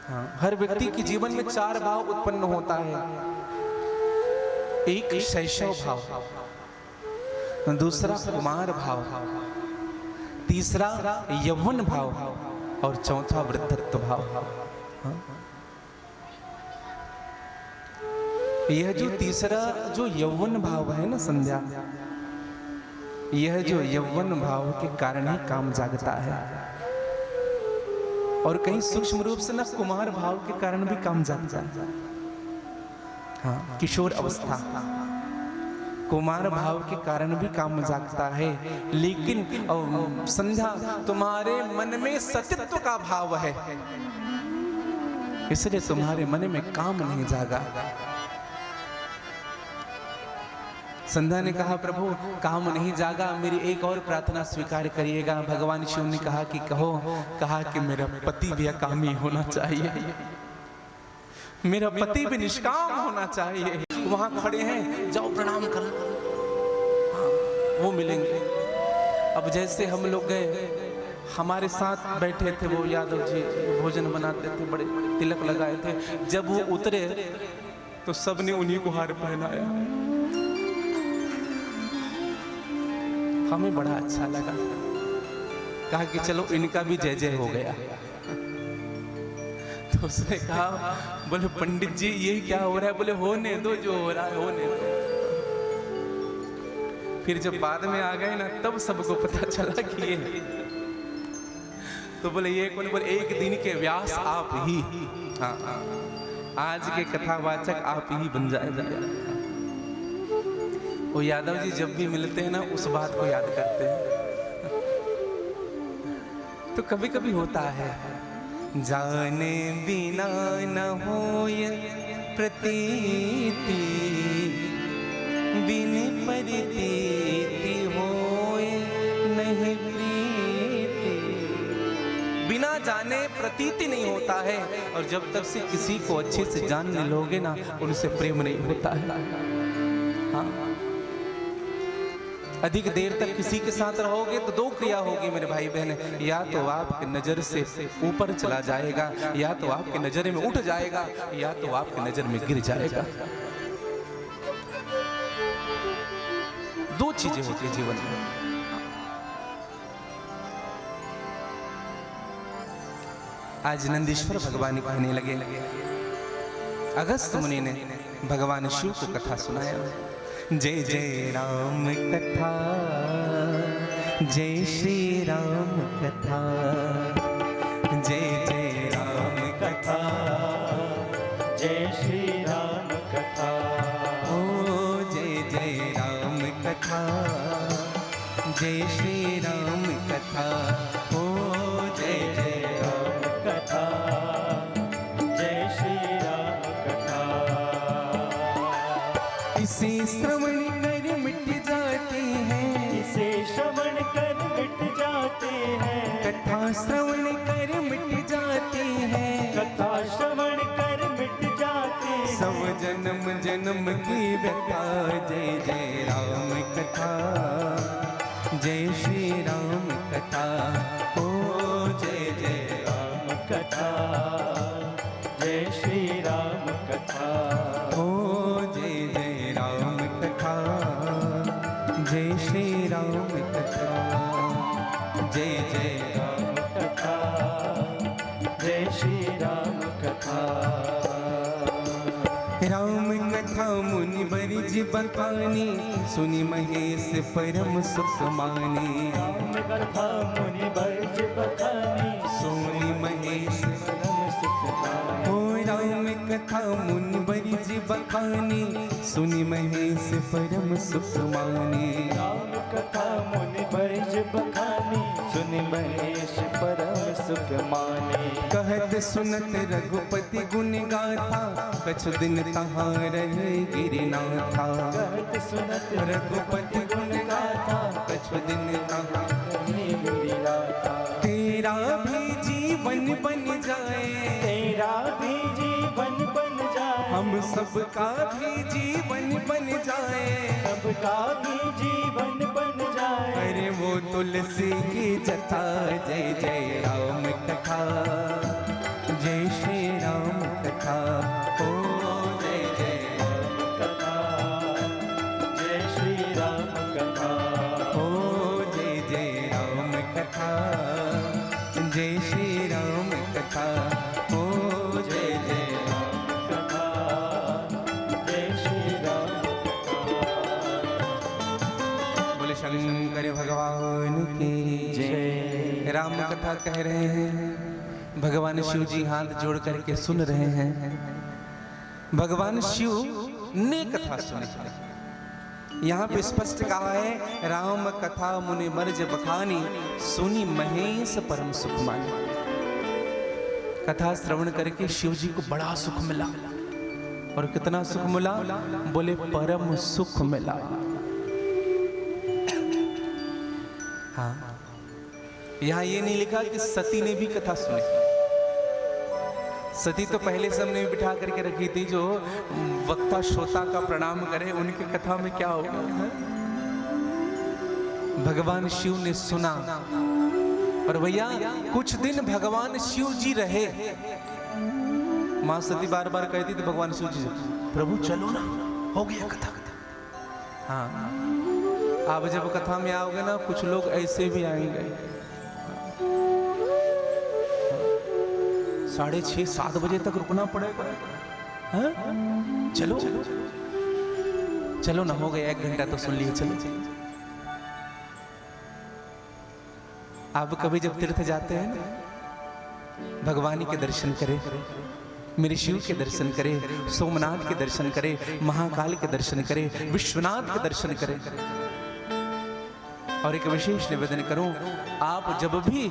[SPEAKER 1] हाँ, हर व्यक्ति के जीवन में चार भाव उत्पन्न होता है। एक शैशव भाव, दूसरा कुमार भाव, तीसरा यौवन भाव और चौथा वृद्धत्व भाव। हाँ? यह जो तीसरा जो यौवन भाव है ना संध्या, यह जो यौवन भाव के कारण ही काम जागता है, और कहीं सूक्ष्म रूप से ना कुमार भाव के कारण भी काम जागता है। हाँ, किशोर अवस्था कुमार भाव के कारण भी काम जागता है। लेकिन संध्या तुम्हारे मन में सतित्व का भाव है, इसलिए तुम्हारे मन में काम नहीं जागा। संध्या ने कहा प्रभु काम नहीं जागा, मेरी एक और प्रार्थना स्वीकार करिएगा। भगवान शिव ने कहा कि कहा कि मेरा पति भी अकामी होना चाहिए, मेरा पति भी निष्काम होना चाहिए। वहां खड़े हैं, जाओ प्रणाम कर लो, हाँ, वो मिलेंगे। अब जैसे हम लोग गए, हमारे साथ बैठे थे वो यादव जी, भोजन बनाते थे, बड़े तिलक लगाए थे। जब वो उतरे तो सबने उन्हीं को हार पहनाया। हमें बड़ा अच्छा लगा, कहा कि चलो इनका भी जय जय हो गया। तो उसने कहा, बोले पंडित जी ये क्या हो रहा है? बोले होने दो, जो हो रहा है होने दो। फिर जब बाद में आ गए ना, तब सबको पता चला कि ये, तो बोले ये कौन? बोले एक दिन के व्यास आप ही। हाँ, आज के कथावाचक आप ही बन जाएगा। वो यादव जी जब भी मिलते हैं ना, उस बात को याद करते हैं। तो कभी कभी होता है, जाने बिना न होय प्रतीति, बिन परितीति होय नहीं प्रीति। बिना जाने प्रतीति नहीं होता है, और जब तक से किसी को अच्छे से जान नहीं लोगे ना, उनसे प्रेम नहीं होता है। हाँ, अधिक देर तक किसी के साथ रहोगे तो दो क्रिया होगी मेरे भाई बहन, या तो आपकी नजर से ऊपर चला जाएगा, या तो आपकी नजर में उठ जाएगा, या तो आपकी नजर में गिर जाएगा। दो चीजें होती है जीवन में। आज नंदीश्वर भगवान कहने लगे, अगस्त मुनि ने भगवान शिव को कथा सुनाया। जय जय राम कथा, जय श्री राम कथा, जय जय राम कथा,
[SPEAKER 4] जय श्री राम कथा।
[SPEAKER 1] ओ जय जय राम कथा, जय श्री राम कथा, ओ जय जय राम
[SPEAKER 4] कथा, जय श्री राम कथा।
[SPEAKER 1] इसे श्रवण कर मिट जाते हैं,
[SPEAKER 4] इसे श्रवण कर मिट जाते हैं,
[SPEAKER 1] कथा श्रवण कर मिट जाते हैं,
[SPEAKER 4] कथा श्रवण कर मिट जाते हैं।
[SPEAKER 1] सब जन्म जन्म की व्यथा। जय जय राम कथा, जय श्री राम कथा, ओ जय जय
[SPEAKER 4] राम कथा, जय श्री राम कथा,
[SPEAKER 1] ओ जय जय राम कथा, जय श्री राम कथा, जय जय
[SPEAKER 4] राम कथा, जय श्री राम कथा।
[SPEAKER 1] राम कथा मुनि बरिज बखानी, सुनि महेश परम सुख माने।
[SPEAKER 4] राम कथा मुनि बरिज बखानी,
[SPEAKER 1] सुनि महेश
[SPEAKER 4] परम सुख माने।
[SPEAKER 1] ओ राम कथा मुनि बरिज बखानी, सुनि महेश परम सुख माने।
[SPEAKER 4] राम कथा मुनि बरिज बखानी, सुनि महेश परम सुख माने।
[SPEAKER 1] कहत सुनत रघुपति गुण गाथा, कछु दिन तहाँ रहे गिरनाथा।
[SPEAKER 4] कहत सुनत
[SPEAKER 1] रघुपति गुण गाथा, कछु दिन तहाँ
[SPEAKER 4] रहे गिरनाथा।
[SPEAKER 1] तेरा भी जीवन बन जाए,
[SPEAKER 4] तेरा भी जीवन बन जाए,
[SPEAKER 1] हम हम सबका भी जीवन बन जाए,
[SPEAKER 4] सबका भी जीवन बन जाए।
[SPEAKER 1] अरे वो तुलसी की जटा, जय जय राम कथा, जय श्री राम कथा, ओ जय जय
[SPEAKER 4] राम कथा, जय श्री राम कथा,
[SPEAKER 1] ओ जय जय राम कथा, जय श्री राम कथा, ओ जय जय
[SPEAKER 4] राम कथा, जय श्री राम कथा।
[SPEAKER 1] बोले शंकर भगवान की जय। राम कथा कह रहे हैं, भगवान शिव जी हाथ जोड़ करके सुन रहे हैं। भगवान शिव ने कथा सुनी। यहाँ पे स्पष्ट कहा है, राम कथा मुनि मर्ज बखानी, सुनी महेश परम सुख मानी। कथा श्रवण करके शिव जी को बड़ा सुख मिला। और कितना सुख मिला? बोले परम सुख मिला। हाँ, यहाँ ये नहीं लिखा कि सती ने भी कथा सुनी। सती तो पहले से हमने बिठा करके रखी थी, जो वक्ता श्रोता का प्रणाम करे, उनकी कथा में क्या होगा। भगवान शिव ने सुना। और भैया कुछ दिन भगवान शिव जी रहे। मां सती बार बार कहती थी भगवान शिव जी से, प्रभु चलो ना, हो गया कथा। हाँ, आप जब कथा में आओगे ना, कुछ लोग ऐसे भी आएंगे 6:30-7 बजे तक रुकना पड़ेगा। हाँ? चलो चलो ना, हो गया 1 घंटा तो सुन लिए, चलो। आप कभी जब तीर्थ जाते हैं ना, भगवान के दर्शन करें, मेरे शिव के दर्शन करें, सोमनाथ के दर्शन करें, महाकाल के दर्शन करें, विश्वनाथ के दर्शन करें। और एक विशेष निवेदन करूं, आप जब भी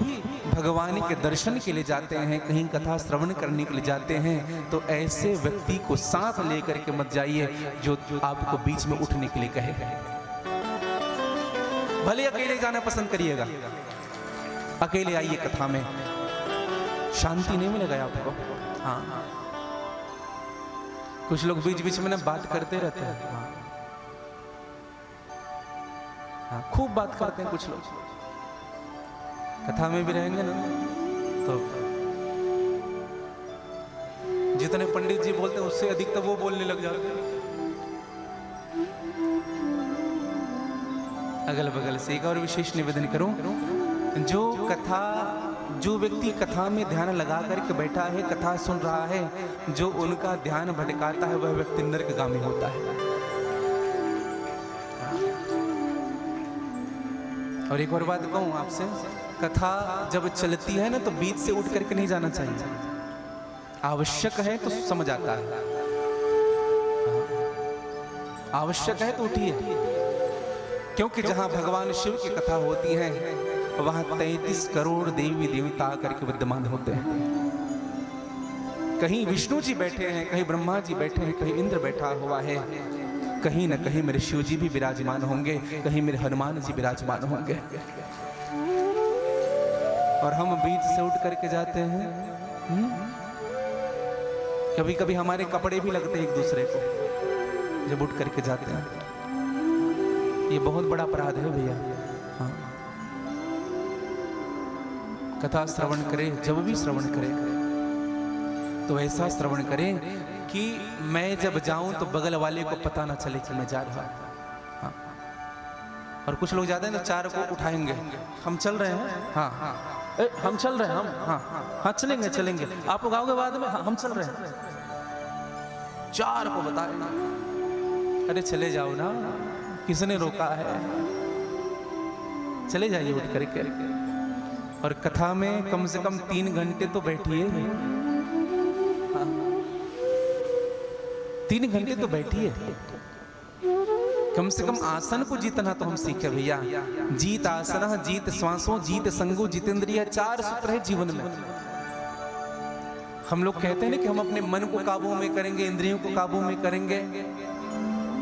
[SPEAKER 1] भगवान के दर्शन के लिए जाते हैं, कहीं कथा श्रवण करने के लिए जाते हैं, तो ऐसे व्यक्ति को साथ लेकर के मत जाइए जो आपको बीच में उठने के लिए कहे। भले अकेले जाना पसंद करिएगा, अकेले आइए कथा में, शांति नहीं मिलेगा आपको। हाँ, कुछ लोग बीच बीच में ना बात करते रहते हैं। हाँ, खूब बात करते हैं कुछ लोग। कथा में भी रहेंगे ना, तो जितने पंडित जी बोलते हैं उससे अधिक तो वो बोलने लग जाते हैं। अगल बगल से एक और विशेष निवेदन करूं, जो व्यक्ति कथा में ध्यान लगा करके बैठा है, कथा सुन रहा है, जो उनका ध्यान भटकाता है, वह व्यक्ति नरकगामी होता है। और एक और बात कहूं आपसे, कथा जब चलती है ना, तो बीच से उठ करके नहीं जाना चाहिए। आवश्यक है तो समझ आता है, आवश्यक है तो उठिए। क्योंकि जहां भगवान शिव की कथा होती है, वहां 33 करोड़ देवी देवता करके विद्यमान होते हैं। कहीं विष्णु जी बैठे हैं, कहीं ब्रह्मा जी बैठे हैं, कहीं इंद्र बैठा हुआ है, कहीं न कहीं मेरे शिव जी भी विराजमान होंगे, कहीं मेरे हनुमान जी विराजमान होंगे। और हम बीच से उठ करके जाते हैं। कभी कभी हमारे कपड़े भी लगते हैं एक दूसरे को जब उठ करके जाते हैं। ये बहुत बड़ा अपराध है भैया। हाँ, कथा श्रवण करें, जब भी श्रवण करें तो ऐसा श्रवण करें कि मैं जब जाऊं तो बगल वाले को पता ना चले कि मैं जा रहा हूं। हाँ। और कुछ लोग जाते हैं तो 4 को उठाएंगे, हम चल रहे हैं। हाँ हाँ, हम चल रहे हैं, हम हाँ हाँ चलेंगे चलेंगे, आप लोग आओगे बाद में। हाँ, हम चल रहे हैं। 4 को बताए, अरे चले जाओ ना, किसने रोका है, चले जाइए उठ करके। और कथा में कम से कम 3 घंटे तो बैठिए। हाँ, 3 घंटे तो बैठिए। कम से कम आसन को जीतना तो हम सीखे भैया। जीत आसन, जीत श्वासों, जीत संगो, जितेंद्रिय, 4 सूत्र है जीवन में। हम लोग कहते हैं ना कि हम अपने मन को काबू में करेंगे, इंद्रियों को काबू में करेंगे।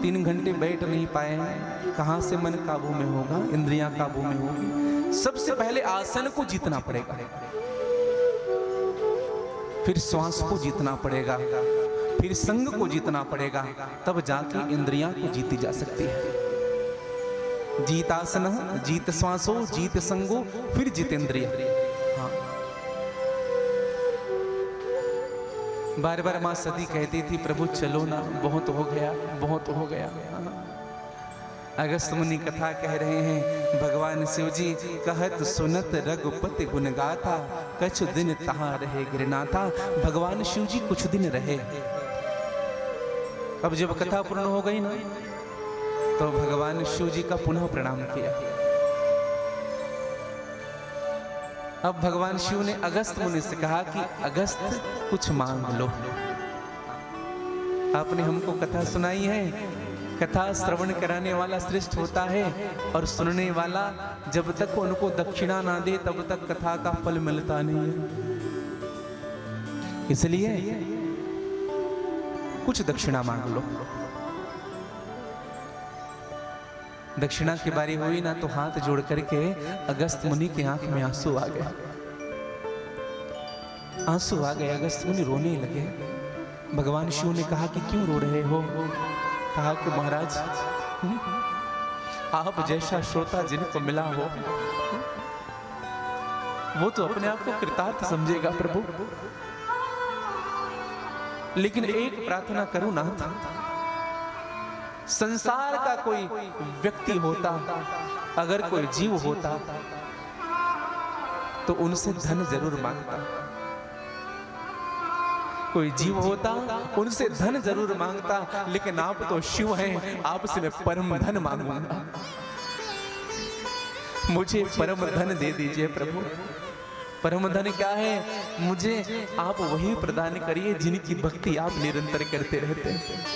[SPEAKER 1] 3 घंटे बैठ नहीं पाए हैं, कहां से मन काबू में होगा, इंद्रियां काबू में होगी। सबसे पहले आसन को जीतना पड़ेगा, फिर श्वास को जीतना पड़ेगा, फिर संग को जीतना पड़ेगा, तब जाके इंद्रियां को जीती जा सकती है। जीतासन, जीत श्वासो, जीत संगो, फिर जितेंद्रिय। हाँ। बार बार मां सती कहती थी, प्रभु चलो ना, बहुत हो गया, बहुत हो गया। अगस्त मुनि कथा कह रहे हैं, भगवान शिव जी कहत सुनत रघुपति गुण गाथा, कछु दिन तहां रहे गिरनाथा। भगवान शिव जी कुछ दिन रहे। अब जब कथा पूर्ण हो गई ना, तो भगवान शिव जी का पुनः प्रणाम किया। अब भगवान शिव ने अगस्त मुनि से कहा कि अगस्त कुछ मांग लो। आपने हमको कथा सुनाई है, कथा श्रवण कराने वाला श्रेष्ठ होता है, और सुनने वाला जब तक उनको दक्षिणा ना दे तब तक कथा का फल मिलता नहीं है। इसलिए कुछ दक्षिणा मांग लो। दक्षिणा की बारी हुई ना, तो हाथ जोड़ करके अगस्त मुनि की आंख में आंसू आ गए। आंसू आ गए, अगस्त मुनि रोने लगे। भगवान शिव ने कहा कि क्यों रो रहे हो? कहा कि महाराज, आप जैसा श्रोता जिनको मिला हो, वो तो अपने आप को कृतार्थ समझेगा प्रभु, लेकिन एक प्रार्थना करो ना, संसार का कोई व्यक्ति होता, अगर कोई जीव होता, तो उनसे धन जरूर मांगता। कोई जीव होता, उनसे धन जरूर मांगता, लेकिन आप तो शिव हैं, आपसे मैं परम धन मांगूंगा। मुझे परम धन दे दीजिए प्रभु। परम धन क्या है? मुझे आप वही प्रदान करिए जिनकी भक्ति आप निरंतर करते रहते हैं।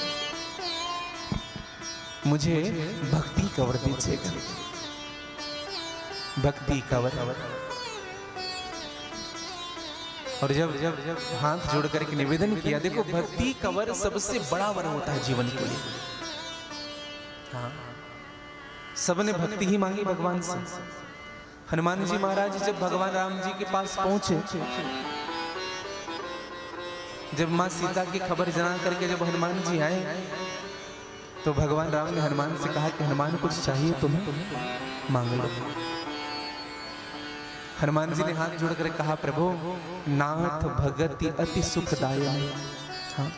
[SPEAKER 1] मुझे भक्ति कवर दीजिएगा, भक्ति कवर। और जब हाथ जोड़ करके निवेदन किया, देखो भक्ति कवर सबसे बड़ा वर होता है जीवन के लिए। हाँ, सबने भक्ति ही मांगी भगवान से। हनुमान जी महाराज जब भगवान राम जी के पास पहुंचे, जब मां सीता की खबर जना करके जब हनुमान जी आए, तो भगवान राम ने हनुमान से कहा कि हनुमान कुछ चाहिए तुम्हें, मांग लो। हनुमान जी ने हाथ जोड़कर कहा, प्रभु नाथ भगति अति सुखदायक। हाँ,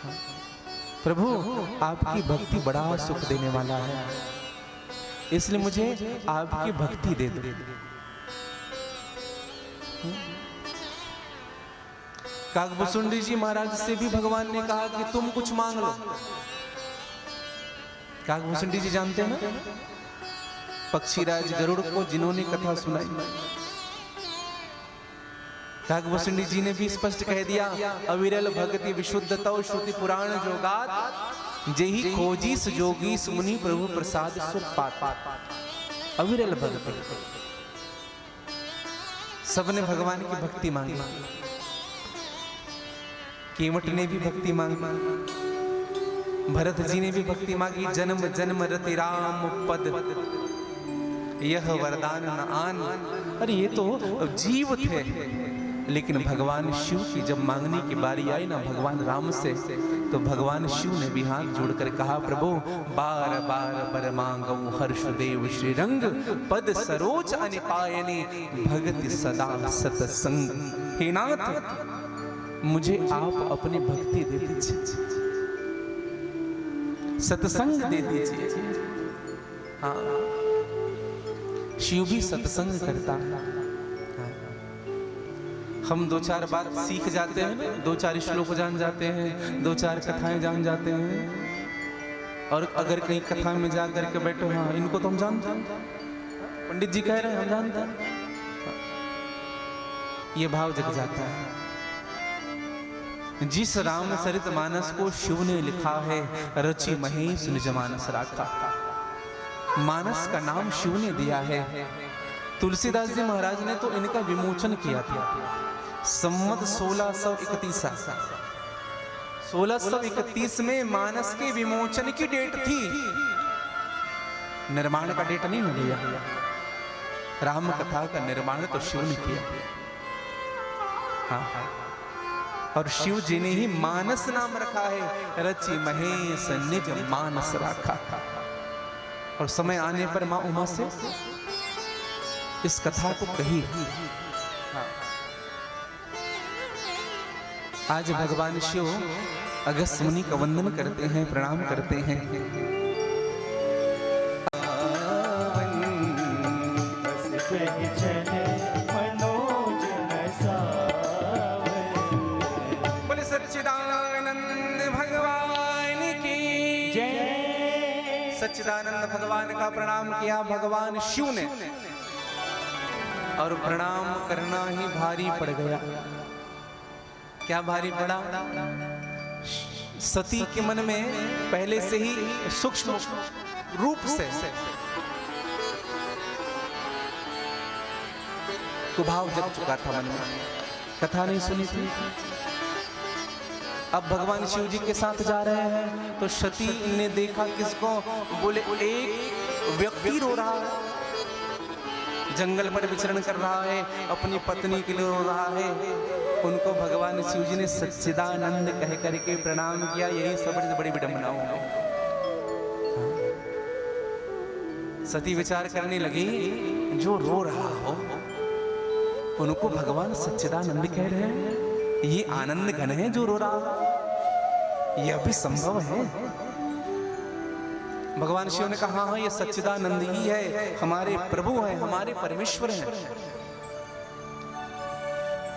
[SPEAKER 1] प्रभु आपकी भक्ति बड़ा सुख देने वाला है, इसलिए मुझे आपकी भक्ति दे दो। काकभूषुंडी जी महाराज से भी भगवान ने कहा कि तुम कुछ मांग लो। काकभूषुंडी जी जानते हैं ना, पक्षीराज गरुड़ को जिन्होंने कथा सुनाई। काकभूषुंडी जी ने भी स्पष्ट कह दिया, अविरल भक्ति विशुद्धतौ श्रुति पुराण जोगात, जेहि खोजीस जोगीस मुनि प्रभु प्रसाद सुख पाता। अविरल भक्ति, सबने भगवान की भक्ति मांगी। केवट ने भी भक्ति मांगी, भरत जी ने भी भक्ति मांगी। जन्म जन्म रति राम पद, यह वरदान न आन। अरे ये तो जीव थे, लेकिन भगवान शिव की जब मांगने की बारी आई ना भगवान राम से, तो भगवान शिव ने भी हाथ जोड़कर कहा, प्रभु बार बार बर मांगऊ हर्षदेव श्रीरंग, पद सरोज अनिपायने भगति सदा सतसंग। हे नाथ, मुझे आप अपनी भक्ति दे दीजिए, सत्संग दे दीजिए। हाँ, शिव भी सत्संग करता है। हम दो चार बात सीख जाते हैं, दो चार श्लोक जान जाते हैं, दो चार कथाएं जान जाते हैं, और अगर कहीं कथा में जा करके बैठो, हाँ इनको तो हम जानते हैं, पंडित जी कह रहे हैं हम जानते हैं, ये भाव जग जाता है। जिस रामचरित मानस को शिव ने लिखा है, रचि महेश निज मानस राखा। मानस का नाम शिव ने दिया है। तुलसीदास जी महाराज ने तो इनका विमोचन किया था संवत 1631 में मानस के विमोचन की डेट थी, निर्माण का डेट नहीं लिया। राम कथा का निर्माण तो शिव ने किया। हाँ, और शिव जी ने ही मानस नाम रखा है, रचि महेश निज मानस रखा। और समय आने पर मां उमा से इस कथा को कही। आज भगवान शिव अगस्त्य मुनि का वंदन करते हैं, प्रणाम करते हैं। बोले सच्चिदानंद भगवान की जय। सच्चिदानंद भगवान का प्रणाम किया भगवान शिव ने, और प्रणाम करना ही भारी पड़ गया। क्या भारी पड़ा? सती के मन में पहले से ही सूक्ष्म रूप से कुभाव जग चुका था मन में। कथा नहीं सुनी थी। अब भगवान शिव जी के साथ जा रहे हैं तो सती ने देखा किसको? बोले एक व्यक्ति रो रहा है, जंगल पर विचरण कर रहा है, अपनी पत्नी के लिए रो रहा है। उनको भगवान शिव जी ने सच्चिदानंद कह करके प्रणाम किया। यही सबसे बड़ी विडंबना होगी। सती विचार करने लगी, जो रो रहा हो उनको भगवान सच्चिदानंद कह रहे हैं, ये आनंद घन है जो रो रहा है, यह भी संभव है। भगवान शिव ने कहा हाँ ये सच्चिदानंद ही है, हमारे प्रभु हैं, हमारे परमेश्वर हैं।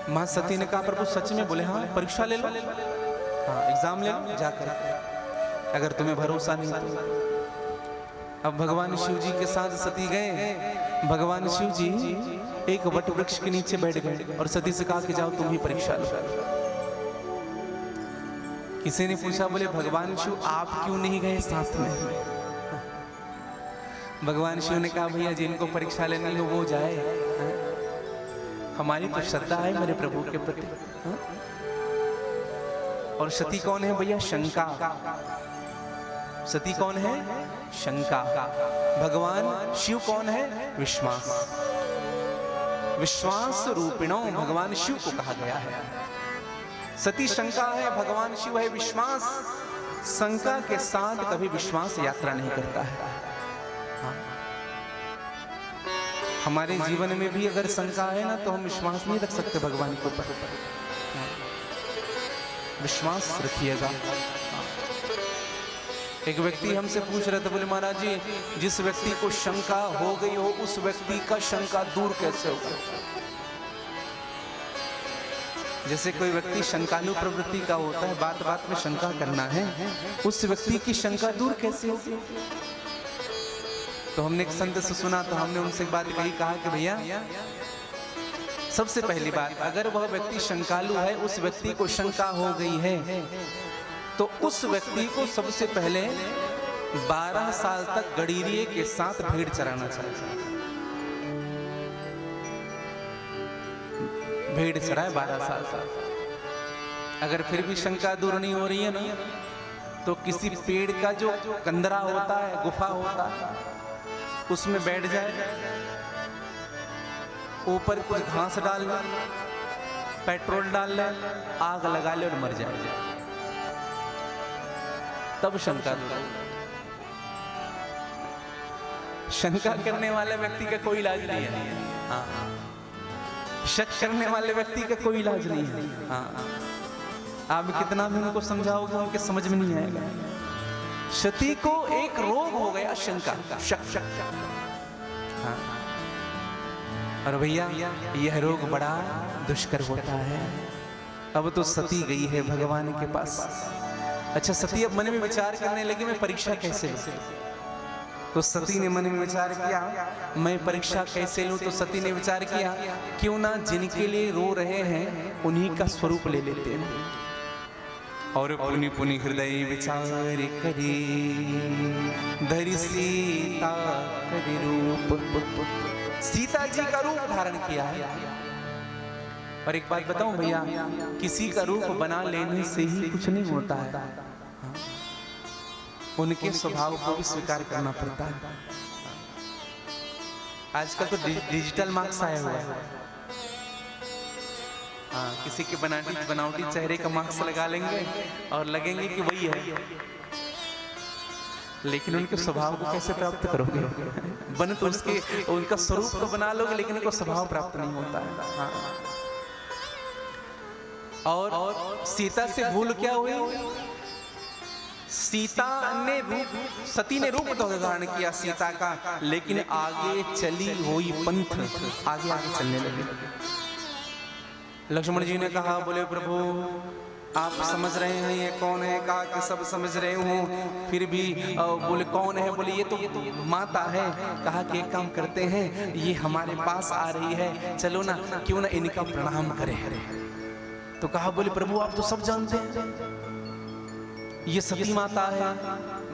[SPEAKER 1] मां सती ने कहा प्रभु सच में? बोले हाँ, परीक्षा ले लो, हाँ एग्जाम ले लो जाकर, अगर तुम्हें भरोसा नहीं तो। अब भगवान शिव जी के साथ सती गए। भगवान शिव जी एक वट वृक्ष के नीचे बैठ गए और सती से कहा कि जाओ तुम ही परीक्षा लो। किसी ने पूछा, बोले भगवान शिव आप क्यों नहीं गए साथ में? भगवान शिव ने कहा भैया जिनको परीक्षा लेनी हो वो जाए, हमारी तो श्रद्धा है मेरे प्रभु के प्रति। और सती कौन है भैया? शंका। सती कौन है? शंका। भगवान शिव कौन है? विश्वास। विश्वास रूपिणो भगवान शिव को कहा गया है। सती शंका है, भगवान शिव है विश्वास। शंका के साथ कभी विश्वास यात्रा नहीं करता है। हाँ। हमारे जीवन में भी अगर शंका है ना तो हम विश्वास नहीं रख सकते भगवान के ऊपर। विश्वास रखिएगा। एक व्यक्ति हमसे पूछ रहे थे, बोले महाराज जी जिस व्यक्ति को शंका हो गई हो उस व्यक्ति का शंका दूर कैसे होगा? जैसे कोई व्यक्ति शंकालु प्रवृत्ति का होता है, बात बात में शंका करना है, उस व्यक्ति की शंका दूर कैसे होगी? तो हमने एक संत से सुना तो हमने उनसे एक बात कही, कहा कि भैया सबसे पहली बात, अगर वह व्यक्ति शंकालु है, उस व्यक्ति को शंका हो गई है तो उस व्यक्ति को सबसे पहले 12 साल तक गडीरिये के साथ भेड़ चराना चाहिए। भेड़ चराए 12 साल तक। अगर फिर भी शंका दूर नहीं हो रही है ना तो किसी पेड़ का जो कंदरा होता है, गुफा होता है, उसमें बैठ जाए, ऊपर कुछ घास डाल ले, पेट्रोल डाल ले, आग लगा ले और मर जाए, तब शंका दूर। शंका करने वाले व्यक्ति का कोई इलाज नहीं है। हाँ, शक करने वाले व्यक्ति का कोई इलाज नहीं है। हाँ, आप कितना भी उनको समझाओगे उनके समझ में नहीं आएगा। सती को एक रोग हो गया शंका का, शक। हाँ। और भैया यह रोग बड़ा दुष्कर होता है। अब तो सती गई है भगवान के पास। अच्छा, सती अब मन में विचार करने लगी मैं परीक्षा कैसे लूं। तो सती ने मन में विचार किया मैं परीक्षा कैसे लूं। तो सती ने विचार किया क्यों ना जिनके लिए रो रहे हैं उन्हीं का स्वरूप ले लेते हैं। और पुनि पुनि हृदय विचार करी धरि सीता करि रूप। सीता जी का रूप धारण किया है। और एक बात बताऊं भैया, किसी का रूप बना लेने से ही कुछ नहीं होता है। हाँ? उनके स्वभाव को भी स्वीकार करना पड़ता है। आजकल तो डिजिटल मार्क्स आया हुआ है। हाँ, किसी के बनावटी चेहरे का मास्क लगा लेंगे और लगेंगे कि वही है, लेकिन उनके स्वभाव को कैसे प्राप्त करोगे? बन तो उसके उनका स्वरूप तो बना लोगे, लेकिन उनका स्वभाव प्राप्त नहीं होता है। हाँ। और सीता से भूल क्या हुई? सती ने रूप तो धारण किया सीता का, लेकिन आगे चली हुई पंथ आगे आगे चलने लगे। लक्ष्मण जी ने कहा, बोले प्रभु आप समझ रहे हैं ये कौन है? कहा कि सब समझ रहे हूँ, फिर भी बोले कौन है? बोले ये तो माता है। कहा कि एक काम करते हैं, ये हमारे पास आ रही है, चलो ना क्यों ना इनका प्रणाम करें। तो कहा, बोले प्रभु आप तो सब जानते हैं, ये सती माता है,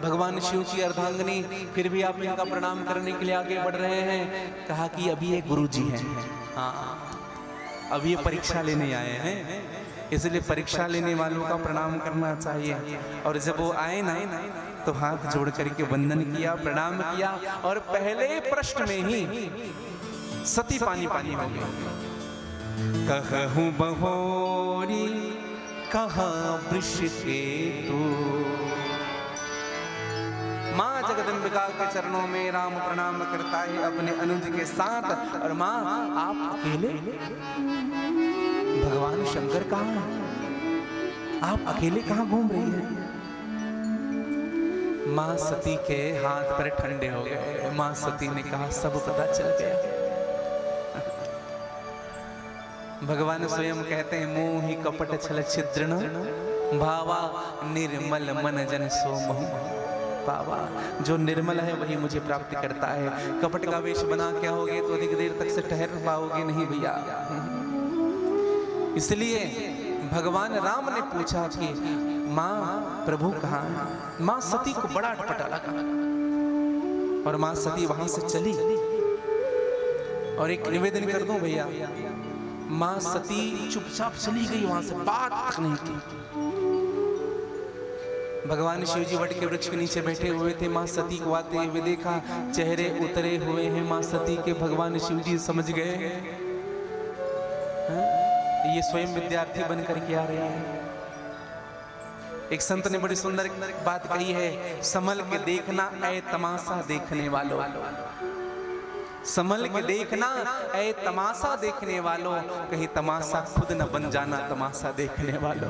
[SPEAKER 1] भगवान शिव की अर्धांगिनी, फिर भी आप इनका प्रणाम करने के लिए आगे बढ़ रहे हैं। कहा कि अभी ये गुरु जी हैं, हाँ अभी ये परीक्षा लेने आए हैं, इसलिए परीक्षा लेने वालों का प्रणाम करना चाहिए। और जब वो आए ना तो हाथ जोड़ करके वंदन किया, प्रणाम किया, और पहले प्रश्न में ही सती पानी पानी हो गई। कहूँ बहोरी कहाँ वृषकेतु, माँ जगदम्बिका के चरणों में राम प्रणाम करता है अपने अनुज के साथ। और माँ आप अकेले? भगवान शंकर कहाँ हैं? आप अकेले कहाँ घूम रही हैं? माँ सती के हाथ पर ठंडे हो गए। माँ सती ने कहा, सब पता चल गया। भगवान स्वयं कहते हैं, मोहि कपट छल छिद्रण भावा निर्मल मन जन सो मोह पावा। जो निर्मल है वही मुझे प्राप्त करता है। कपट का वेश बना क्या होगे तो अधिक देर तक से ठहर पाओगे नहीं भैया। इसलिए भगवान राम ने पूछा कि माँ प्रभु कहाँ है? माँ सती को बड़ा अटपटा लगा और माँ सती वहां से चली। और एक निवेदन कर दूं भैया, माँ सती चुपचाप चली गई, वहां से बात तक नहीं की। भगवान शिव जी वट के वृक्ष के नीचे बैठे हुए थे, माँ सती को आते हुए देखा, चेहरे उतरे हुए हैं माँ सती के। भगवान शिव जी समझ गए ये स्वयं विद्यार्थी बन करके आ रहे हैं। एक संत ने बड़ी सुंदर बात कही है, संभल के देखना ऐ तमाशा देखने वालों, संभल के देखना ऐ तमाशा देखने वालों, कहीं तमाशा खुद न बन जाना तमाशा देखने वालों।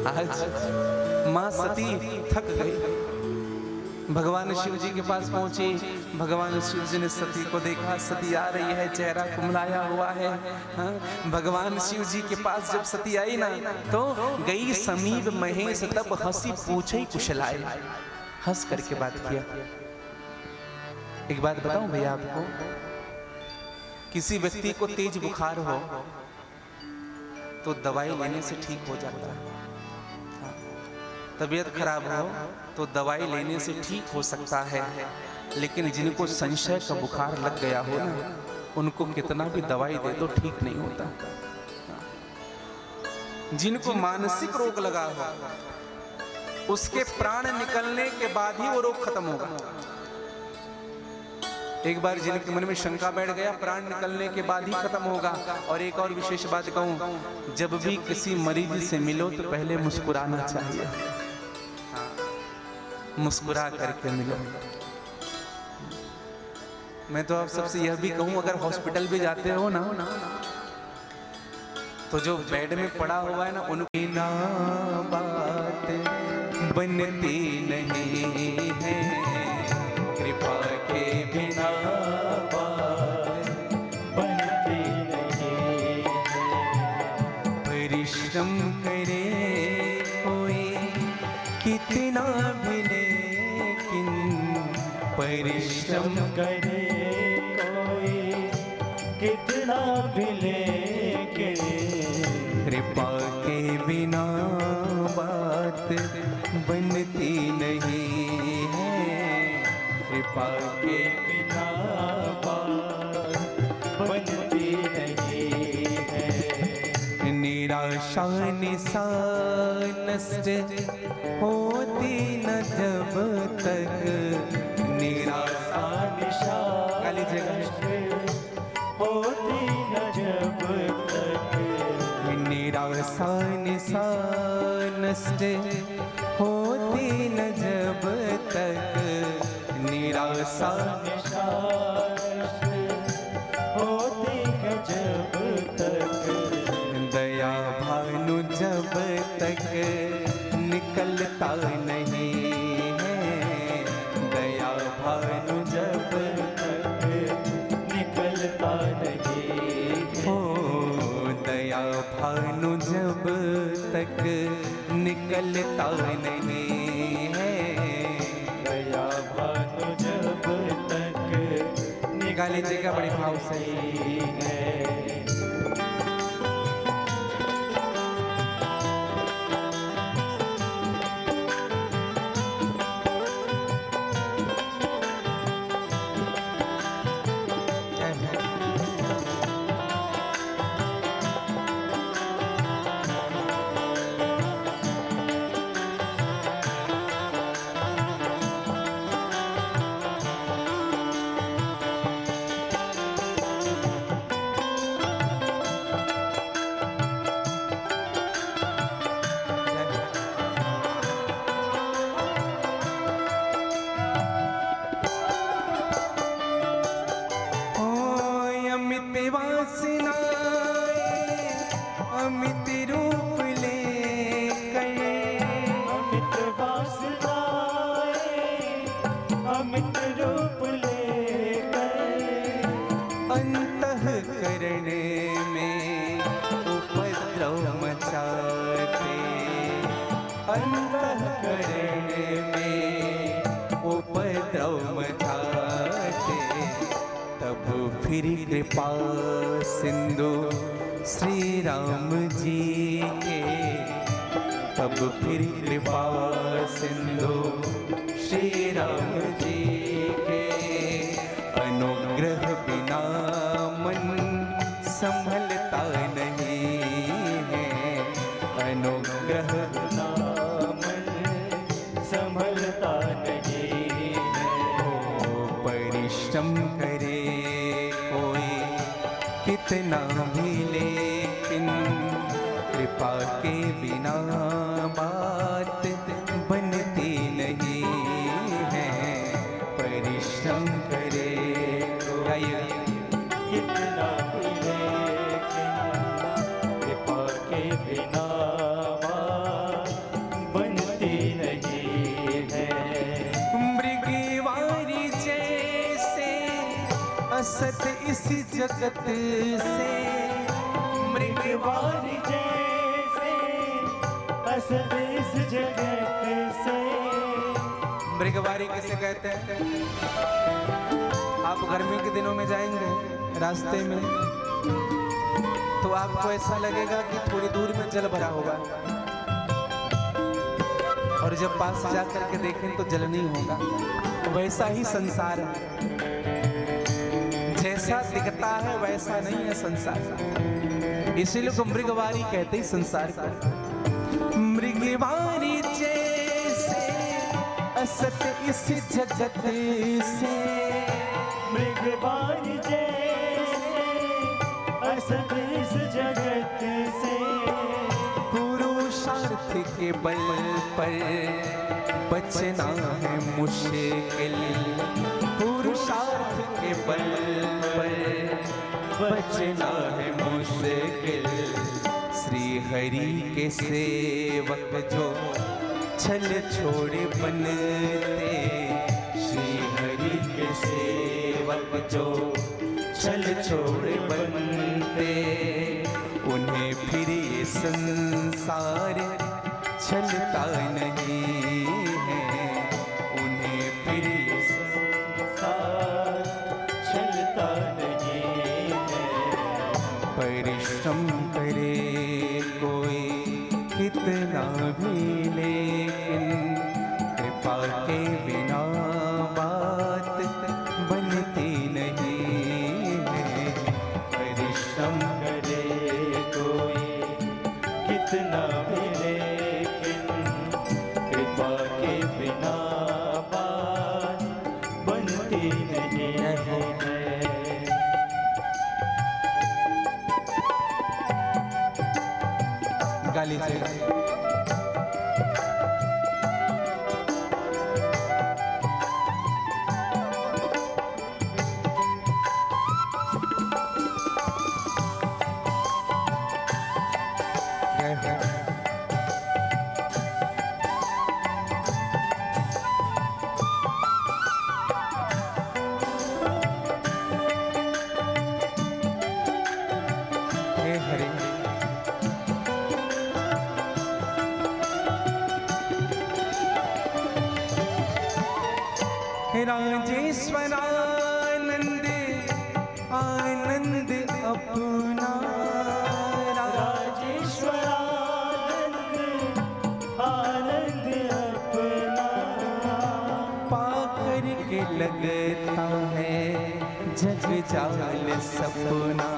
[SPEAKER 1] आज मां सती थक गई, भगवान शिव जी के पास पहुंची। भगवान शिव जी ने सती को देखा, सती आ रही है, चेहरा कुमलाया हुआ है। हाँ? भगवान शिव जी के पास जब सती आई ना तो गई समीप महेश तब हंसी पूछे कुशलाए, हंस करके बात किया। एक बात बताऊं भैया आपको, किसी व्यक्ति को तेज बुखार हो तो दवाई लेने से ठीक हो जाता है। तबीयत खराब हो तो दवाई लेने से ठीक हो सकता है, लेकिन जिनको संशय का बुखार लग गया हो ना, उनको कितना भी दवाई दे तो ठीक नहीं होता। जिनको मानसिक रोग लगा हो, उसके प्राण निकलने के बाद ही वो रोग खत्म होगा। एक बार जिनके मन में शंका बैठ गया, प्राण निकलने के बाद ही खत्म होगा। और एक और विशेष बात कहूं, जब भी किसी मरीज से मिलो तो पहले मुस्कुराना चाहिए, मुस्कुरा करके मिलो। मैं तो आप सबसे यह भी कहूं, अगर हॉस्पिटल भी जाते हो ना तो जो बेड में पड़ा हुआ है ना, उनकी ना बात बनती नहीं है, कृपा के बिना बात
[SPEAKER 4] बनती नहीं है।
[SPEAKER 1] परिश्रम करे कोई कितना भी, लेकिन परिश्रम
[SPEAKER 4] करे कोई कितना भी, लेकिन
[SPEAKER 1] कृपा के बिना बात बनती नहीं है, कृपा के
[SPEAKER 4] बिना बात बनती नहीं है।
[SPEAKER 1] निराशा निशानस्त होती न जब तक, निराशा
[SPEAKER 4] निशा
[SPEAKER 1] काली जगह
[SPEAKER 4] होती
[SPEAKER 1] आशा नष्ट होती न जब तक निराशा
[SPEAKER 4] होती है जब तक,
[SPEAKER 1] दया भानु जब तक निकलता नहीं है, दया भानु जब
[SPEAKER 4] तक निकलता नहीं
[SPEAKER 1] हो, दया भानु जब तक निकलता नहीं है।
[SPEAKER 4] दया भानु जब तक
[SPEAKER 1] गा लीजिएगा बड़े भाव से।
[SPEAKER 4] है।
[SPEAKER 1] अमित रूप लेकर,
[SPEAKER 4] अमित वासनाएं अमित रूप लेकर,
[SPEAKER 1] अंतःकरण में उपद्रव मचाते, अंतःकरण में उपद्रव मचाते, तब फिर कृपा सिंधु श्री राम जी के, तब फिर कृपा सिंधु श्री राम जी के, अनुग्रह बिना मन संभलता नहीं है, अनुग्रह
[SPEAKER 4] ना मन संभलता नहीं है।
[SPEAKER 1] हो परिश्रम करे कोई कितना भी, लेकिन कृपा के बिना बात बनती नहीं है, परिश्रम करे कोई
[SPEAKER 4] कितना भी लेकिन कृपा के बिना बात बनती नहीं है।
[SPEAKER 1] मृगवारी जैसे असत इस जगत से,
[SPEAKER 4] मृगवार जैसे असद इस जगत से।
[SPEAKER 1] मृगवारी किसे कहते हैं? आप गर्मी के दिनों में जाएंगे रास्ते में तो आपको ऐसा लगेगा कि थोड़ी दूर में जल भरा होगा, और जब पास जाकर के देखें तो जल नहीं होगा। वैसा ही संसार है, जैसा दिखता है वैसा नहीं है संसार, इसीलिए को मृगवारी कहते हैं संसार को। मृगवारी जैसे असत इस जगत से,
[SPEAKER 4] मृगवार जैसे असद इस जगत से।
[SPEAKER 1] पुरुषार्थ के बल पर बचना है मुश्किल, पुरुषार्थ के बल पर बचना है मुश्किल। श्री हरि के सेवक जो छल छोड़े बनते, श्री हरि के सेवक जो छल छोड़े बनते, उन्हें फिर ये संसार छलता नहीं है, उन्हें फिर ये
[SPEAKER 4] संसार चलता नहीं है।
[SPEAKER 1] परिश्रम करे कोई कितना भी, लेकिन कृपा के बिना बात बनती नहीं है। परिश्रम
[SPEAKER 4] करे कोई कितना भी लेकिन कृपा के बिना बात बनती नहीं है।
[SPEAKER 1] गा लीजिएगा। राजेश्वर आनंद आनंद अपना,
[SPEAKER 4] राजेश्वर आनंद अपना,
[SPEAKER 1] पाकर के लगता है जग जाल सपना,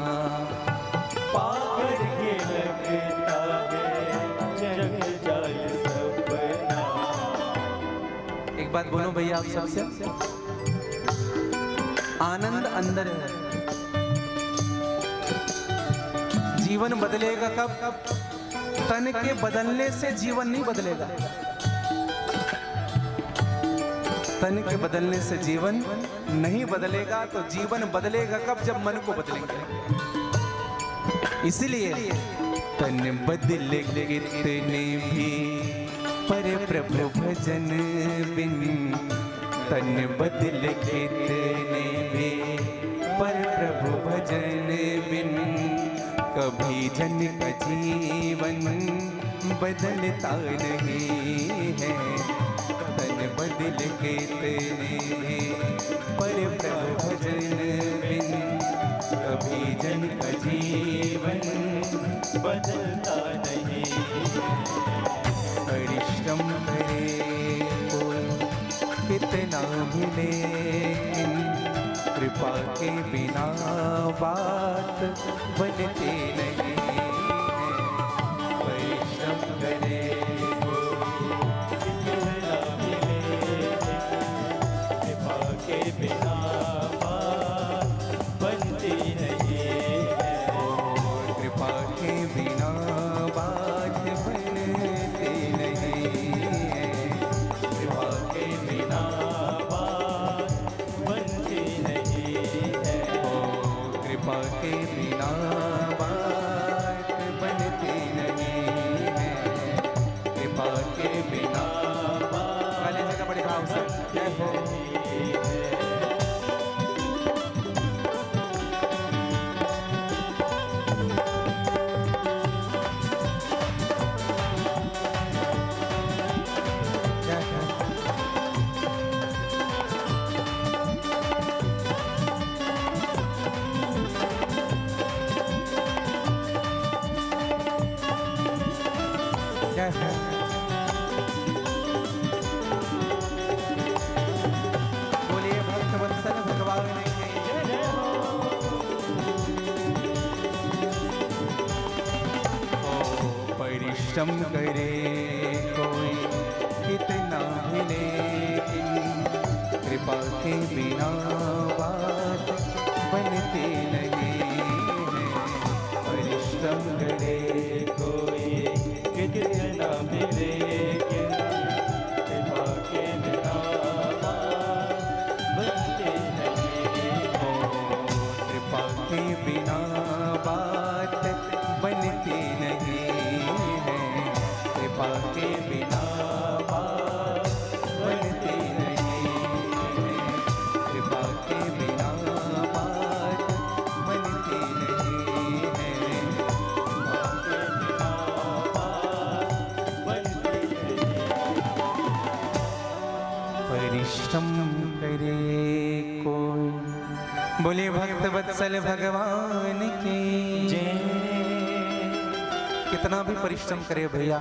[SPEAKER 4] पाकर के लगता है जग जाल सपना।
[SPEAKER 1] एक बात बोलो भैया आप सबसे, आनंद अंदर है, जीवन बदलेगा कब? तन के बदलने से जीवन नहीं बदलेगा, तन के बदलने से जीवन नहीं बदलेगा। तो जीवन बदलेगा कब? जब मन को बदलेंगे। इसलिए तन बदले कितने भी पर प्रभु भजन बिन, तन बदल कितने भी पर प्रभु भजन बिन, कभी जन का जीवन बदलता नहीं है। तन बदल कितने भी पर प्रभु भजन बिन, कभी जन का जीवन
[SPEAKER 4] बदलता नहीं।
[SPEAKER 1] परिश्रम करे कितना मिले, कृपा के बिना बात बनते नहीं। परिश्रम करे
[SPEAKER 4] कितना मिले, कृपा के बिना बात बनती नहीं।
[SPEAKER 1] कृपा के बिना बात बनते नहीं।
[SPEAKER 4] कृपा के बिना बात बनती नहीं है।
[SPEAKER 1] कृपा के बिना बात बनती नहीं है। कृपा के बिना वाले जगह बड़ी भाव से जय हो। बोलिए भक्त वत्सल भगवान की। परिश्रम करे कोई कितना भी लेकिन, कृपा के बिना बात बनती नहीं है। परिश्रम करे
[SPEAKER 4] कोई कितना मिले, कृपा के बिना बात बनती नहीं।
[SPEAKER 1] कृपा के बिना बात बनती नहीं है। कृपा के बिना बात बनती नहीं है। कृपा के बिना बात बनती नहीं है।
[SPEAKER 4] कृपा के बिना बात बनती नहीं।
[SPEAKER 1] परिश्रम करे कोई, बोले भक्त वत्सल भगवान की
[SPEAKER 4] जय।
[SPEAKER 1] कितना भी परिश्रम करे भैया,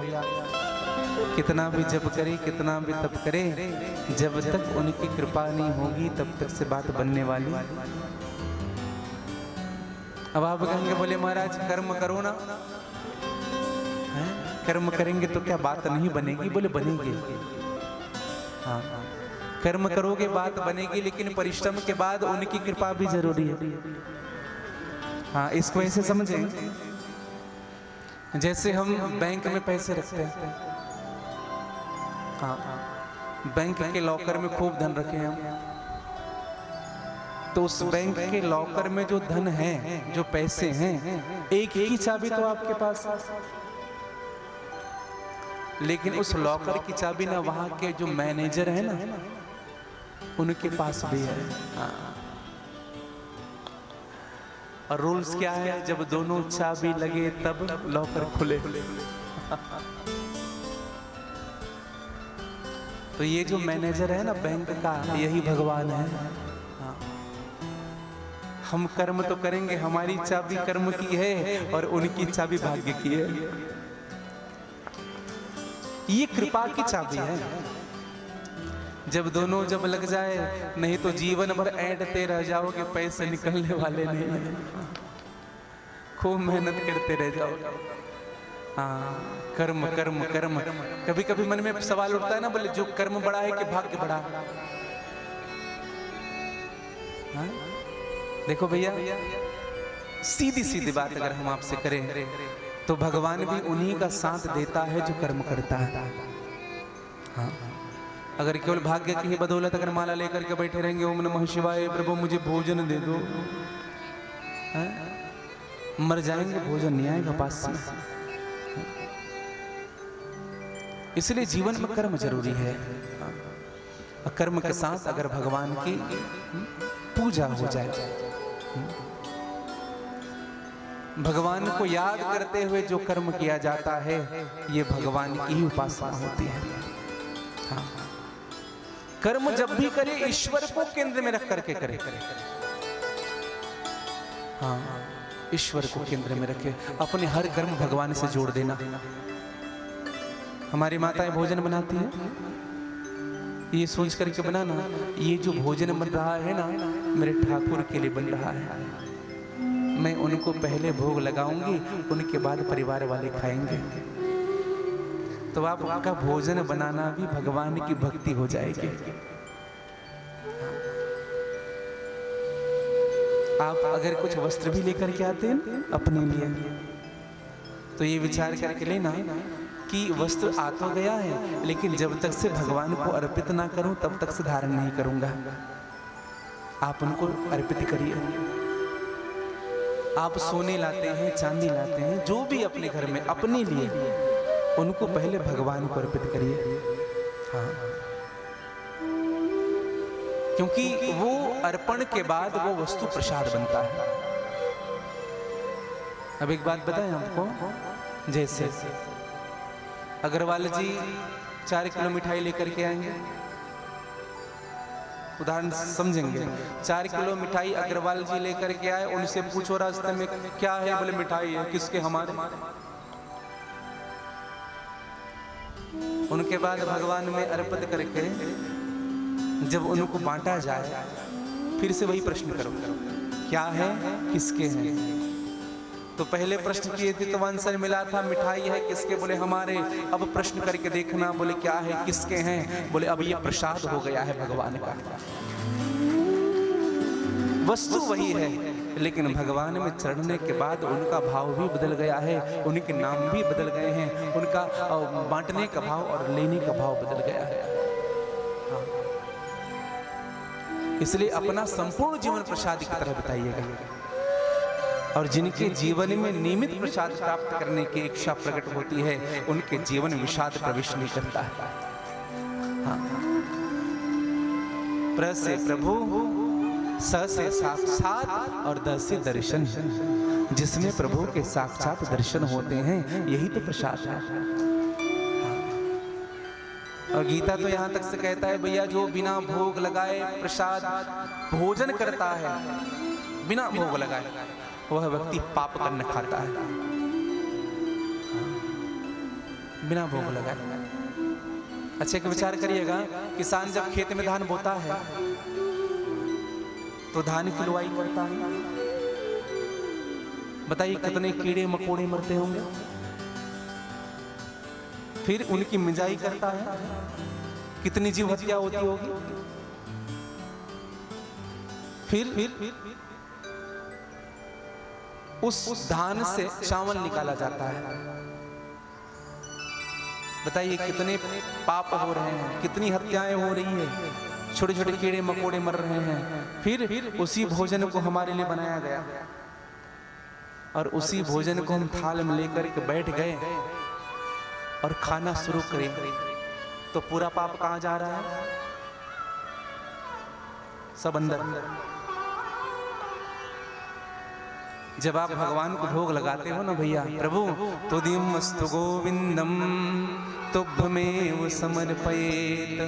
[SPEAKER 1] कितना भी जप करे, कितना भी तप करे, जब तक उनकी कृपा नहीं होगी तब तक से बात बनने वाली। अब आप कहेंगे बोले महाराज कर्म करो ना, हैं? कर्म करेंगे तो क्या बात नहीं बनेगी? बोले बनेगी। हाँ, कर्म करोगे बात बनेगी, लेकिन परिश्रम के बाद उनकी कृपा भी जरूरी है। हाँ, इसको ऐसे समझें, जैसे हम बैंक में पैसे रखते हैं, हाँ, बैंक के लॉकर में खूब धन रखे हैं हम, तो उस बैंक के लॉकर में जो धन है, जो पैसे हैं, एक ही चाबी तो आपके पास है, लेकिन उस लॉकर की चाबी ना वहां के जो मैनेजर है ना, उनके पास भी है। हाँ। और रूल्स क्या है, जब दोनों चाबी लगे तब लॉकर खुले। तो ये जो मैनेजर है ना बैंक का, यही भगवान है। हाँ। हम कर्म तो करेंगे, हमारी चाबी कर्म की है और उनकी चाबी भाग्य की है। ये कृपा की चाबी है। जब दोनं जब लग जाए, नहीं तो जीवन भर ऐंठते रह जाओगे, पैसे निकलने वाले नहीं है। खूब मेहनत करते रह जाओगे। हाँ, कर्म कर्म कर्म। कभी कभी मन में सवाल उठता है ना, बोले जो कर्म बड़ा है कि भाग्य बड़ा है? हाँ? देखो भैया, सीधी सीधी बात अगर हम आपसे करें तो भगवान भी उन्हीं का साथ देता है जो कर्म करता है। हाँ, अगर केवल भाग्य की ही बदौलत अगर माला लेकर के बैठे रहेंगे, ओम नमः शिवाय, प्रभु मुझे भोजन दे दो, मर जाएंगे, भोजन नहीं आएगा पास से। इसलिए जीवन में कर्म जरूरी है। कर्म के साथ अगर भगवान की पूजा हो जाए, भगवान को याद करते हुए जो कर्म किया जाता है, ये भगवान की ही उपासना होती है। हाँ। कर्म जब भी करे, ईश्वर को केंद्र में रख करके करे। हाँ, ईश्वर को केंद्र में रखे, अपने हर कर्म भगवान से जोड़ देना। हमारी माताएं भोजन बनाती हैं, ये सोच करके बनाना, ये जो भोजन बन रहा है ना, मेरे ठाकुर के लिए बन रहा है। मैं उनको पहले भोग लगाऊंगी, उनके बाद परिवार वाले खाएंगे। तो आपका भोजन बनाना भी भगवान की भक्ति हो जाएगी। आप अगर कुछ वस्त्र भी लेकर के आते हैं अपने लिए, तो ये विचार करके लेना कि वस्त्र आ तो गया है, लेकिन जब तक से भगवान को अर्पित ना करूं तब तक से धारण नहीं करूंगा। आप उनको अर्पित करिए। आप सोने लाते हैं, चांदी लाते हैं, जो भी अपने घर में अपने लिए, उनको पहले भगवान को अर्पित करिए। हाँ, क्योंकि वो अर्पण के बाद वो वस्तु प्रसाद बनता है। अब एक बात बताएं आपको, जैसे अग्रवाल जी 4 किलो मिठाई लेकर के आएंगे, उदाहरण समझेंगे। 4 किलो मिठाई अग्रवाल जी लेकर के आए, उनसे पूछो रास्ते में क्या है, बोले मिठाई है। किसके? हमारे। उनके बाद भगवान में अर्पित करके जब उनको बांटा जाए, फिर से वही प्रश्न करो, क्या है, किसके हैं? तो पहले प्रश्न किए थे तो आंसर मिला था मिठाई है, किसके? बोले हमारे। अब प्रश्न करके देखना, बोले क्या है, किसके हैं? बोले अब ये प्रसाद हो गया है भगवान का। वस्तु वही है, लेकिन भगवान में चढ़ने के बाद उनका भाव भी बदल गया है, उनके नाम भी बदल गए हैं, उनका बांटने का भाव और लेने का भाव बदल गया है। इसलिए अपना संपूर्ण जीवन प्रसाद की तरह बिताइएगा, और जिनके जीवन में नियमित प्रसाद प्राप्त करने की इच्छा प्रकट होती है, उनके जीवन में विषाद प्रवेश नहीं करता है। हाँ। प्र से प्रभु, स से साक्षात और द से दर्शन। जिसमें प्रभु के साक्षात दर्शन होते हैं, यही तो प्रसाद है। और गीता तो यहाँ तक से कहता है, भैया जो बिना भोग लगाए प्रसाद भोजन करता है, बिना भोग लगाए, वह व्यक्ति पाप करने खाता है। बिना भोग लगाए। अच्छा, एक विचार करिएगा, किसान जब खेत में धान बोता है तो धान की लुवाई करता है। बताइए कितने कीड़े मकोड़े मरते होंगे। फिर उनकी मिंजाई करता है, कितनी जीव हत्या होती होगी। फिर उस धान से चावल निकाला जाता है। बताइए कितने पाप हो रहे हैं, कितनी हत्याएं हो रही है, छोटे छोटे कीड़े मकोड़े मर रहे हैं। फिर उसी भोजन को हमारे लिए बनाया गया और उसी भोजन को हम थाल में लेकर के बैठ गए और खाना शुरू करें, तो पूरा पाप कहां जा रहा है? सब अंदर। जब आप भगवान को भोग लगाते हो ना भैया, प्रभु तुदिमस्तु गोविंदम तुभ्यमेव समर्पयेत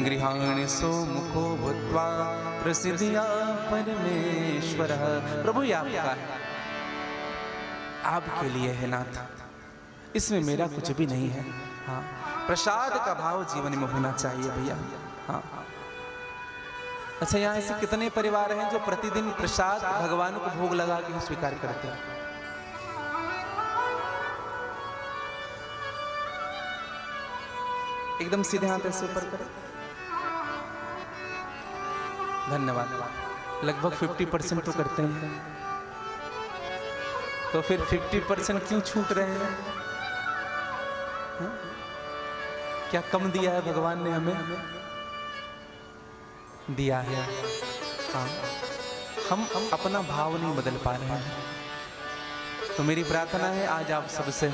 [SPEAKER 1] गृहाणि सोमुखो भूत्वा प्रसिद्धिया परमेश्वर। प्रभु ये आपका है, आपके लिए है नाथ, इसमें मेरा कुछ भी नहीं है। हाँ, प्रसाद का भाव जीवन में होना चाहिए भैया। हाँ, अच्छा, यहाँ ऐसे कितने परिवार हैं जो प्रतिदिन प्रसाद भगवान को भोग लगा के स्वीकार करते हैं? एकदम सीधे हाथ ऐसे ऊपर करें। धन्यवाद। लगभग 50% तो करते हैं, तो फिर 50% क्यों छूट रहे हैं? हा? क्या कम दिया है भगवान ने हमें? दिया है। हाँ, हम अपना भाव नहीं बदल पा रहे हैं। तो मेरी प्रार्थना है आज आप सबसे,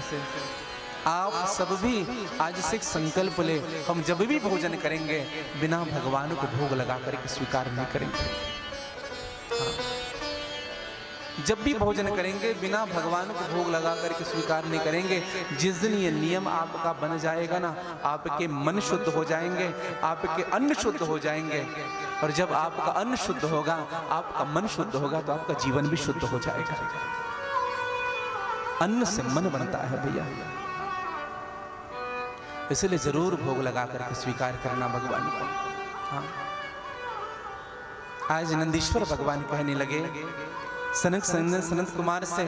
[SPEAKER 1] आप सब भी आज से एक संकल्प ले, हम जब भी भोजन करेंगे बिना भगवान को भोग लगा करके स्वीकार नहीं करेंगे। हाँ, जब भी भोजन करेंगे बिना भगवान को भोग लगा करके स्वीकार नहीं करेंगे। जिस दिन ये नियम आपका बन जाएगा ना, आपके मन शुद्ध हो जाएंगे, आपके अन्न शुद्ध हो जाएंगे, और जब आपका अन्न शुद्ध होगा, आपका मन शुद्ध होगा, तो आपका जीवन भी शुद्ध हो जाएगा। अन्न से मन बनता है भैया, इसलिए जरूर भोग लगा करके स्वीकार करना भगवान को। हाँ, आज नंदीश्वर भगवान कहने लगे सनत कुमार से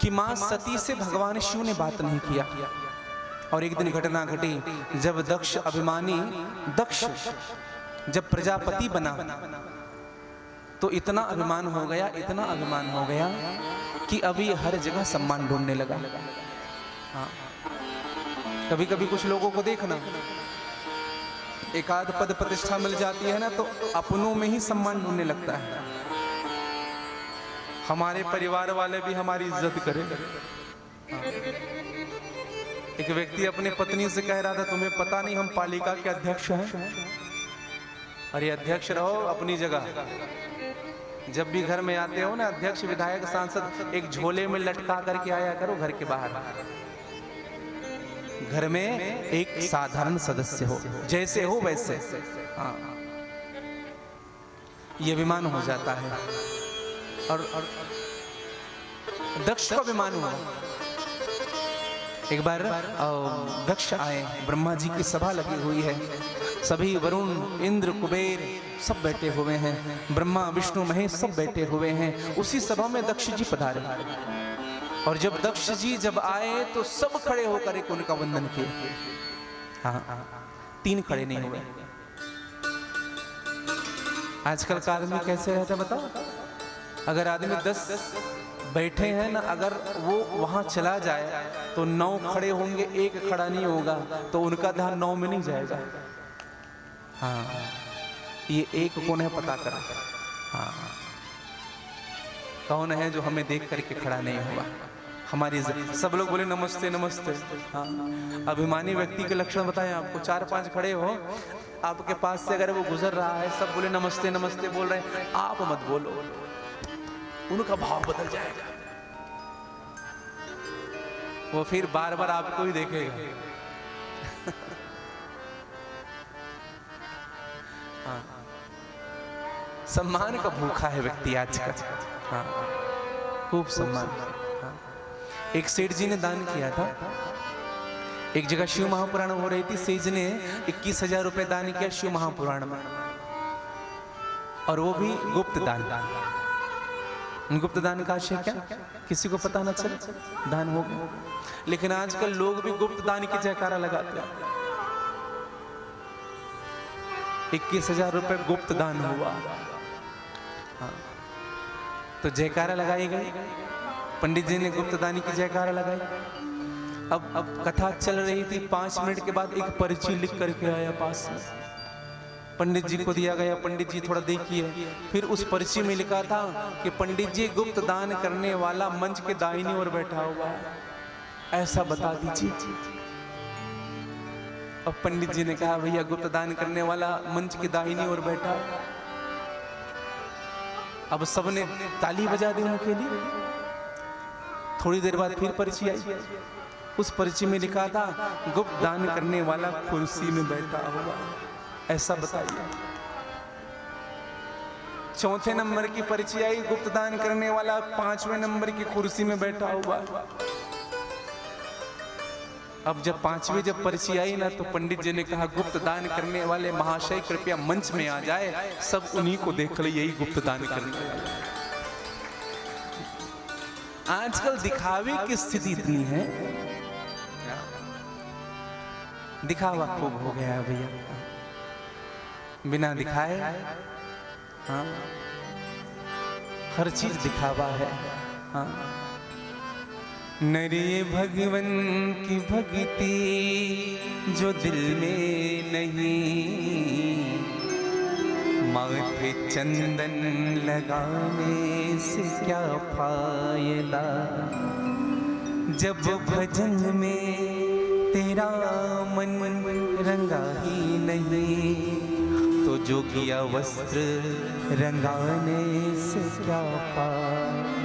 [SPEAKER 1] कि मां सती से भगवान शिव ने बात नहीं किया। और एक दिन घटना घटी जब दक्ष अभिमानी दक्ष जब प्रजापति बना तो इतना अभिमान हो गया, इतना अभिमान हो गया कि अभी हर जगह सम्मान ढूंढने लगा। हाँ, कभी कभी कुछ लोगों को देखना, एक आध पद प्रतिष्ठा मिल जाती है ना तो अपनों में ही सम्मान ढूंढने लगता है। हमारे परिवार वाले भी हमारी इज्जत करें। एक व्यक्ति अपने पत्नी से कह रहा था, तुम्हें पता नहीं हम पालिका के अध्यक्ष हैं? अरे अध्यक्ष रहो अपनी जगह, जब भी घर में आते हो ना, अध्यक्ष विधायक सांसद एक झोले में लटका करके आया करो घर के बाहर। घर में एक साधारण सदस्य हो, जैसे हो वैसे। हाँ, ये अभिमान हो जाता है। और दक्ष को अभिमान हुआ। एक बार दक्ष आए, ब्रह्मा जी की सभा लगी हुई है, सभी वरुण इंद्र कुबेर सब बैठे हुए हैं, ब्रह्मा विष्णु महेश सब बैठे हुए हैं। उसी सभा में दक्ष जी पधारे, और जब दक्ष जी जब आए तो सब खड़े होकर एक उनका वंदन किए। हाँ, 3 खड़े नहीं हुए। आजकल का आदमी कैसे रहता बताओ? अगर आदमी 10 बैठे हैं ना, अगर वो वहां चला जाए तो 9 खड़े होंगे, एक खड़ा नहीं होगा, तो उनका ध्यान 9 में नहीं जाएगा। हाँ, ये एक कौन है पता करा। हाँ, कौन है जो हमें देख करके खड़ा नहीं हुआ? हमारी सब लोग बोले नमस्ते नमस्ते। हाँ, अभिमानी व्यक्ति के लक्षण बताएं आपको। 4-5 खड़े हो, आपके पास से अगर वो गुजर रहा है, सब बोले नमस्ते नमस्ते बोल रहे हैं, आप मत बोलो, उनका भाव बदल जाएगा। वो फिर बार बार आपको ही देखेगा। हाँ, सम्मान का भूखा है व्यक्ति आज का। हाँ, खूब सम्मान। हाँ, एक सेठ जी ने दान किया था। एक जगह शिव महापुराण हो रही थी, सेठ ने 21,000 रुपए दान किया शिव महापुराण में, और वो भी गुप्त दान। गुप्त दान का आशय क्या? किसी को पता न चले, दान हो गया। लेकिन आजकल लोग भी गुप्त दान की जयकारा लगाते हैं। 21,000 रुपए गुप्त दान हुआ। हाँ, तो जयकारा लगाई गई, पंडित जी ने गुप्त दान की जयकारा लगाई। अब कथा चल रही थी, 5 मिनट के बाद एक पर्ची लिख करके आया पास में, पंडित जी को दिया गया। पंडित जी थोड़ा देखिए। फिर उस पर्ची में लिखा था कि पंडित जी गुप्त दान करने वाला मंच के दाहिनी ओर बैठा हुआ है, ऐसा बता दीजिए। अब पंडित जी ने कहा भैया गुप्त दान करने वाला मंच की दाहिनी ओर बैठा। अब सबने ताली बजा दी उनके लिए। थोड़ी देर बाद फिर पर्ची आई, उस पर्ची में लिखा था गुप्त दान करने वाला कुर्सी में बैठा हुआ, ऐसा बताइए। चौथे नंबर की पर्ची आई, गुप्त दान करने वाला 5वें नंबर की कुर्सी में बैठा हुआ। अब जब 5वीं जब पर्ची आई ना, तो पंडित जी ने कहा गुप्त दान करने वाले महाशय कृपया मंच में आ जाए, सब उन्हीं को देख ले, यही गुप्त दान करने वाले। आजकल दिखावे की स्थिति इतनी है, दिखावा खूब हो गया भैया, बिना दिखाए हाँ हर चीज दिखावा है। हाँ नरे भगवन की भक्ति जो दिल में नहीं, माथे चंदन लगाने से क्या फायदा, जब भजन में तेरा मन रंगा ही नहीं, तो जोगिया वस्त्र रंगाने से क्या फायदा।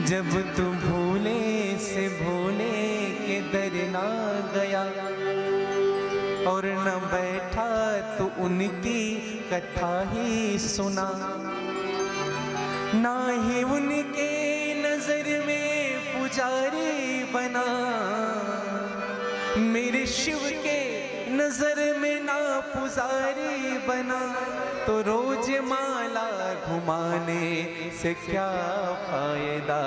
[SPEAKER 1] जब तू भूले से भूले के दर ना गया और न बैठा तो उनकी कथा ही सुना, ना ही उनके नजर में पुजारी बना, मेरे शिव के नजर में ना पुजारी बना, तो रोज माला घुमाने से क्या फायदा,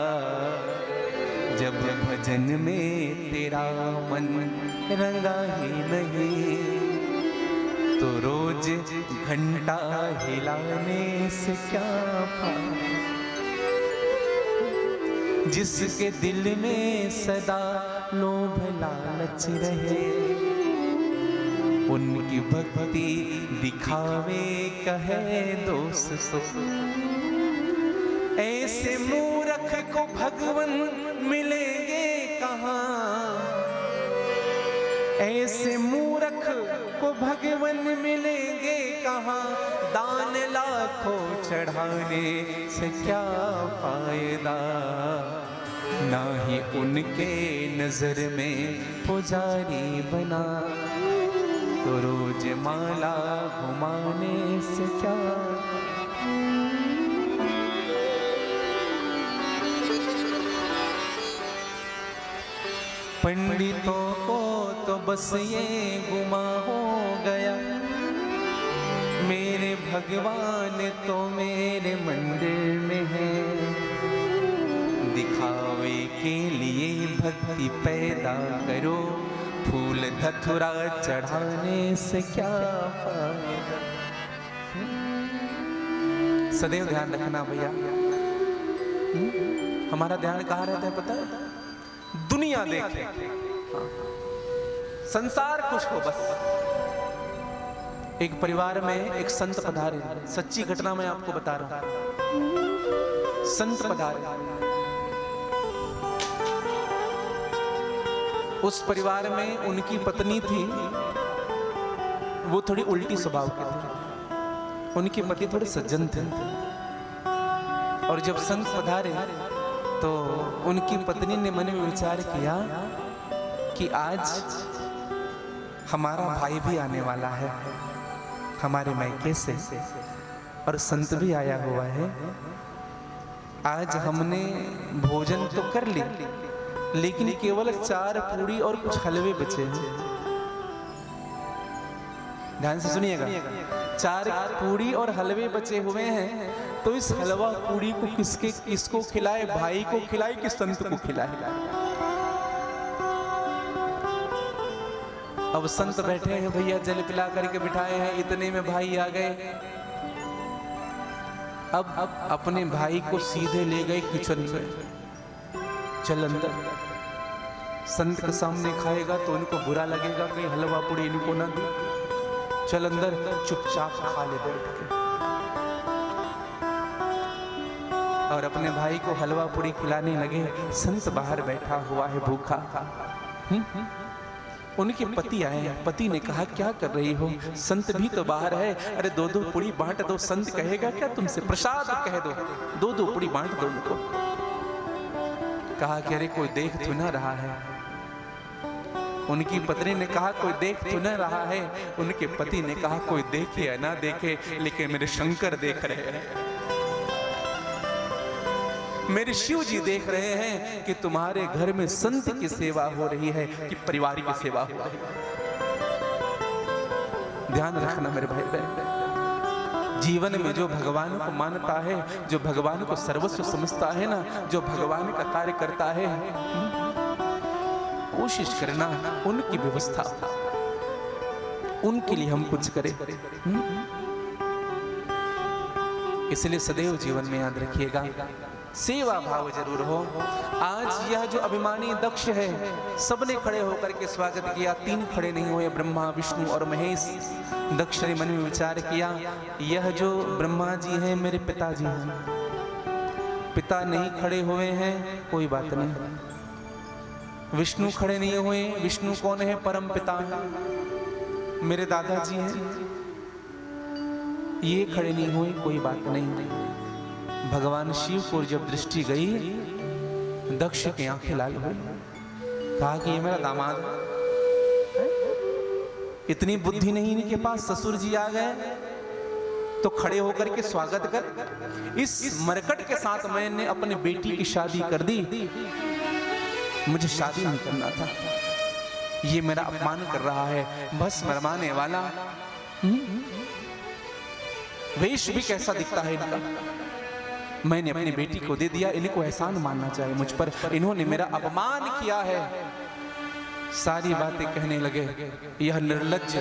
[SPEAKER 1] जब भजन में तेरा मन रंगा ही नहीं, तो रोज घंटा हिलाने से क्या फायदा। जिसके दिल में सदा लोभ लालच रहे, उनकी भक्ति दिखावे कहे दोस्त, ऐसे मूर्ख को भगवन मिलेंगे कहाँ, ऐसे मूर्ख को भगवन मिलेंगे कहाँ, दान लाखों चढ़ाने से क्या फायदा, ना ही उनके नजर में पुजारी बना, तो रोज माला घुमाने से क्या। पंडितों को तो बस ये गुमा हो गया, मेरे भगवान तो मेरे मंदिर में है, दिखावे के लिए भक्ति पैदा करो, फूल धतुरा चढ़ाने से क्या फायदा। सदैव ध्यान रखना भैया, हमारा ध्यान कहाँ रहता है पता है? दुनिया देखे, संसार खुश हो बस। एक परिवार में एक संत पधारे, सच्ची घटना मैं आपको बता रहा हूं। संत पधारे, उस परिवार में उनकी पत्नी थी, वो थोड़ी उल्टी स्वभाव के थे, उनके पति थोड़े सज्जन थे। और जब संत पधारे तो उनकी पत्नी ने मन में विचार किया कि आज हमारा भाई भी आने वाला है हमारे मायके से, और संत भी आया हुआ है, आज हमने भोजन तो कर ली, लेकिन केवल 4 पूड़ी और कुछ हलवे बचे हैं। ध्यान से सुनिएगा, 4 पूड़ी और हलवे बचे हुए हैं, तो इस हलवा पूड़ी को किसको खिलाए? भाई को खिलाए कि संत को खिलाए? अब संत बैठे हैं भैया, जल पिला करके बिठाए हैं, इतने में भाई आ गए। अब अपने भाई को सीधे ले गए किचन में, चल अंदर। संत के सामने खाएगा तो उनको बुरा लगेगा, कहीं हलवा पूड़ी इनको ना दे, चल अंदर चुपचाप खा ले बैठ के। और अपने भाई को हलवा पूड़ी खिलाने लगे। संत बाहर बैठा हुआ है भूखा। उनके पति आए हैं। पति ने कहा क्या कर रही हो? संत भी तो बाहर है। अरे दो दो पूड़ी बांट दो। संत कहेगा क्या तुमसे? प्रसाद कह दो, दो दो पूड़ी बांट दो उनको। कहा कि अरे कोई देख तो ना रहा है। उनकी पत्नी ने कहा कोई देख तो न रहा है। उनके पति ने कहा कोई देखे या ना देखे, लेकिन मेरे शंकर देख रहे हैं, मेरे शिव जी देख रहे हैं कि तुम्हारे घर में संत की सेवा हो रही है कि परिवार की सेवा हो रही है। ध्यान रखना मेरे भाई बहन, जीवन में जो भगवान को मानता है, जो भगवान को सर्वस्व समझता है ना, जो भगवान का कार्य करता है, कोशिश करना उनकी व्यवस्था, उनके लिए हम कुछ करें। इसलिए सदैव जीवन में याद रखिएगा, सेवा भाव जरूर हो। आज यह जो अभिमानी दक्ष है, सबने खड़े होकर के स्वागत किया, तीन खड़े नहीं हुए, ब्रह्मा विष्णु और महेश। दक्ष ने मन में विचार किया, यह जो ब्रह्मा जी हैं मेरे पिताजी हैं, पिता नहीं खड़े हुए हैं कोई बात नहीं। विष्णु खड़े नहीं हुए, विष्णु कौन है? परम पिता है, मेरे दादाजी हैं, ये खड़े नहीं हुए कोई बात नहीं। भगवान शिव को जब दृष्टि गई, दक्ष की आंखें लाल हुई। कहा कि ये मेरा दामाद है, इतनी बुद्धि नहीं इनके पास, ससुर जी आ गए तो खड़े होकर के स्वागत कर। इस मरकट के साथ मैंने अपने बेटी की शादी कर दी, मुझे शादी नहीं करना था, ये मेरा अपमान कर रहा है, बस मरवाने वाला। वेश भी कैसा दिखता है इनका, मैंने अपनी बेटी को दे दिया, इनको एहसान मानना चाहिए मुझ पर, इन्होंने मेरा अपमान किया है। सारी बातें कहने लगे, यह निर्लज्ज,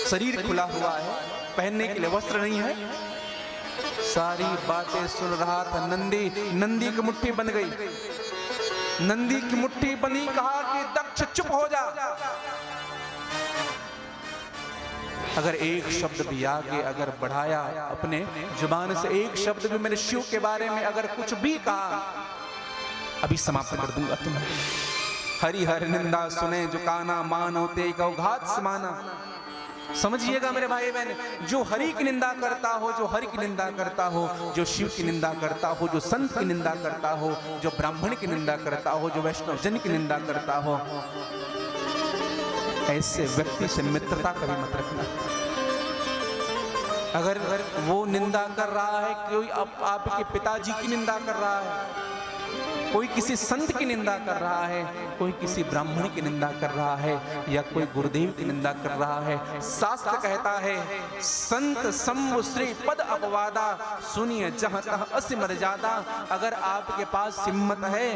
[SPEAKER 1] शरीर खुला हुआ है, पहनने के लिए वस्त्र नहीं है। सारी बातें सुन रहा था नंदी। नंदी की मुट्ठी बन गई, नंदी की मुट्ठी बनी। कहा कि दक्ष चुप हो जा, अगर एक शब्द भी आगे अगर बढ़ाया अपने जुबान से, एक शब्द भी मेरे शिव के बारे में अगर कुछ भी कहा, अभी समाप्त कर दूंगा तुम्हें। हरि हर निंदा सुने जो काना, मान होते कहो घात समाना। समझिएगा मेरे भाई बहन, जो हरि की निंदा करता हो, जो हरि की निंदा करता हो, जो शिव की निंदा करता हो, जो संत की निंदा करता हो, जो ब्राह्मण की निंदा करता हो, जो वैष्णव जन की निंदा करता हो, ऐसे व्यक्ति से मित्रता कभी मत रखना। अगर वो निंदा कर रहा है, कोई आपके पिताजी की निंदा कर रहा है, कोई किसी संत की निंदा कर रहा है, कोई किसी ब्राह्मण की निंदा कर रहा है, या कोई गुरुदेव की निंदा कर रहा है, शास्त्र कहता है संत सम्मु श्री पद अपवादा, सुनिए जहां तहां असी मर्यादा। अगर आपके पास हिम्मत है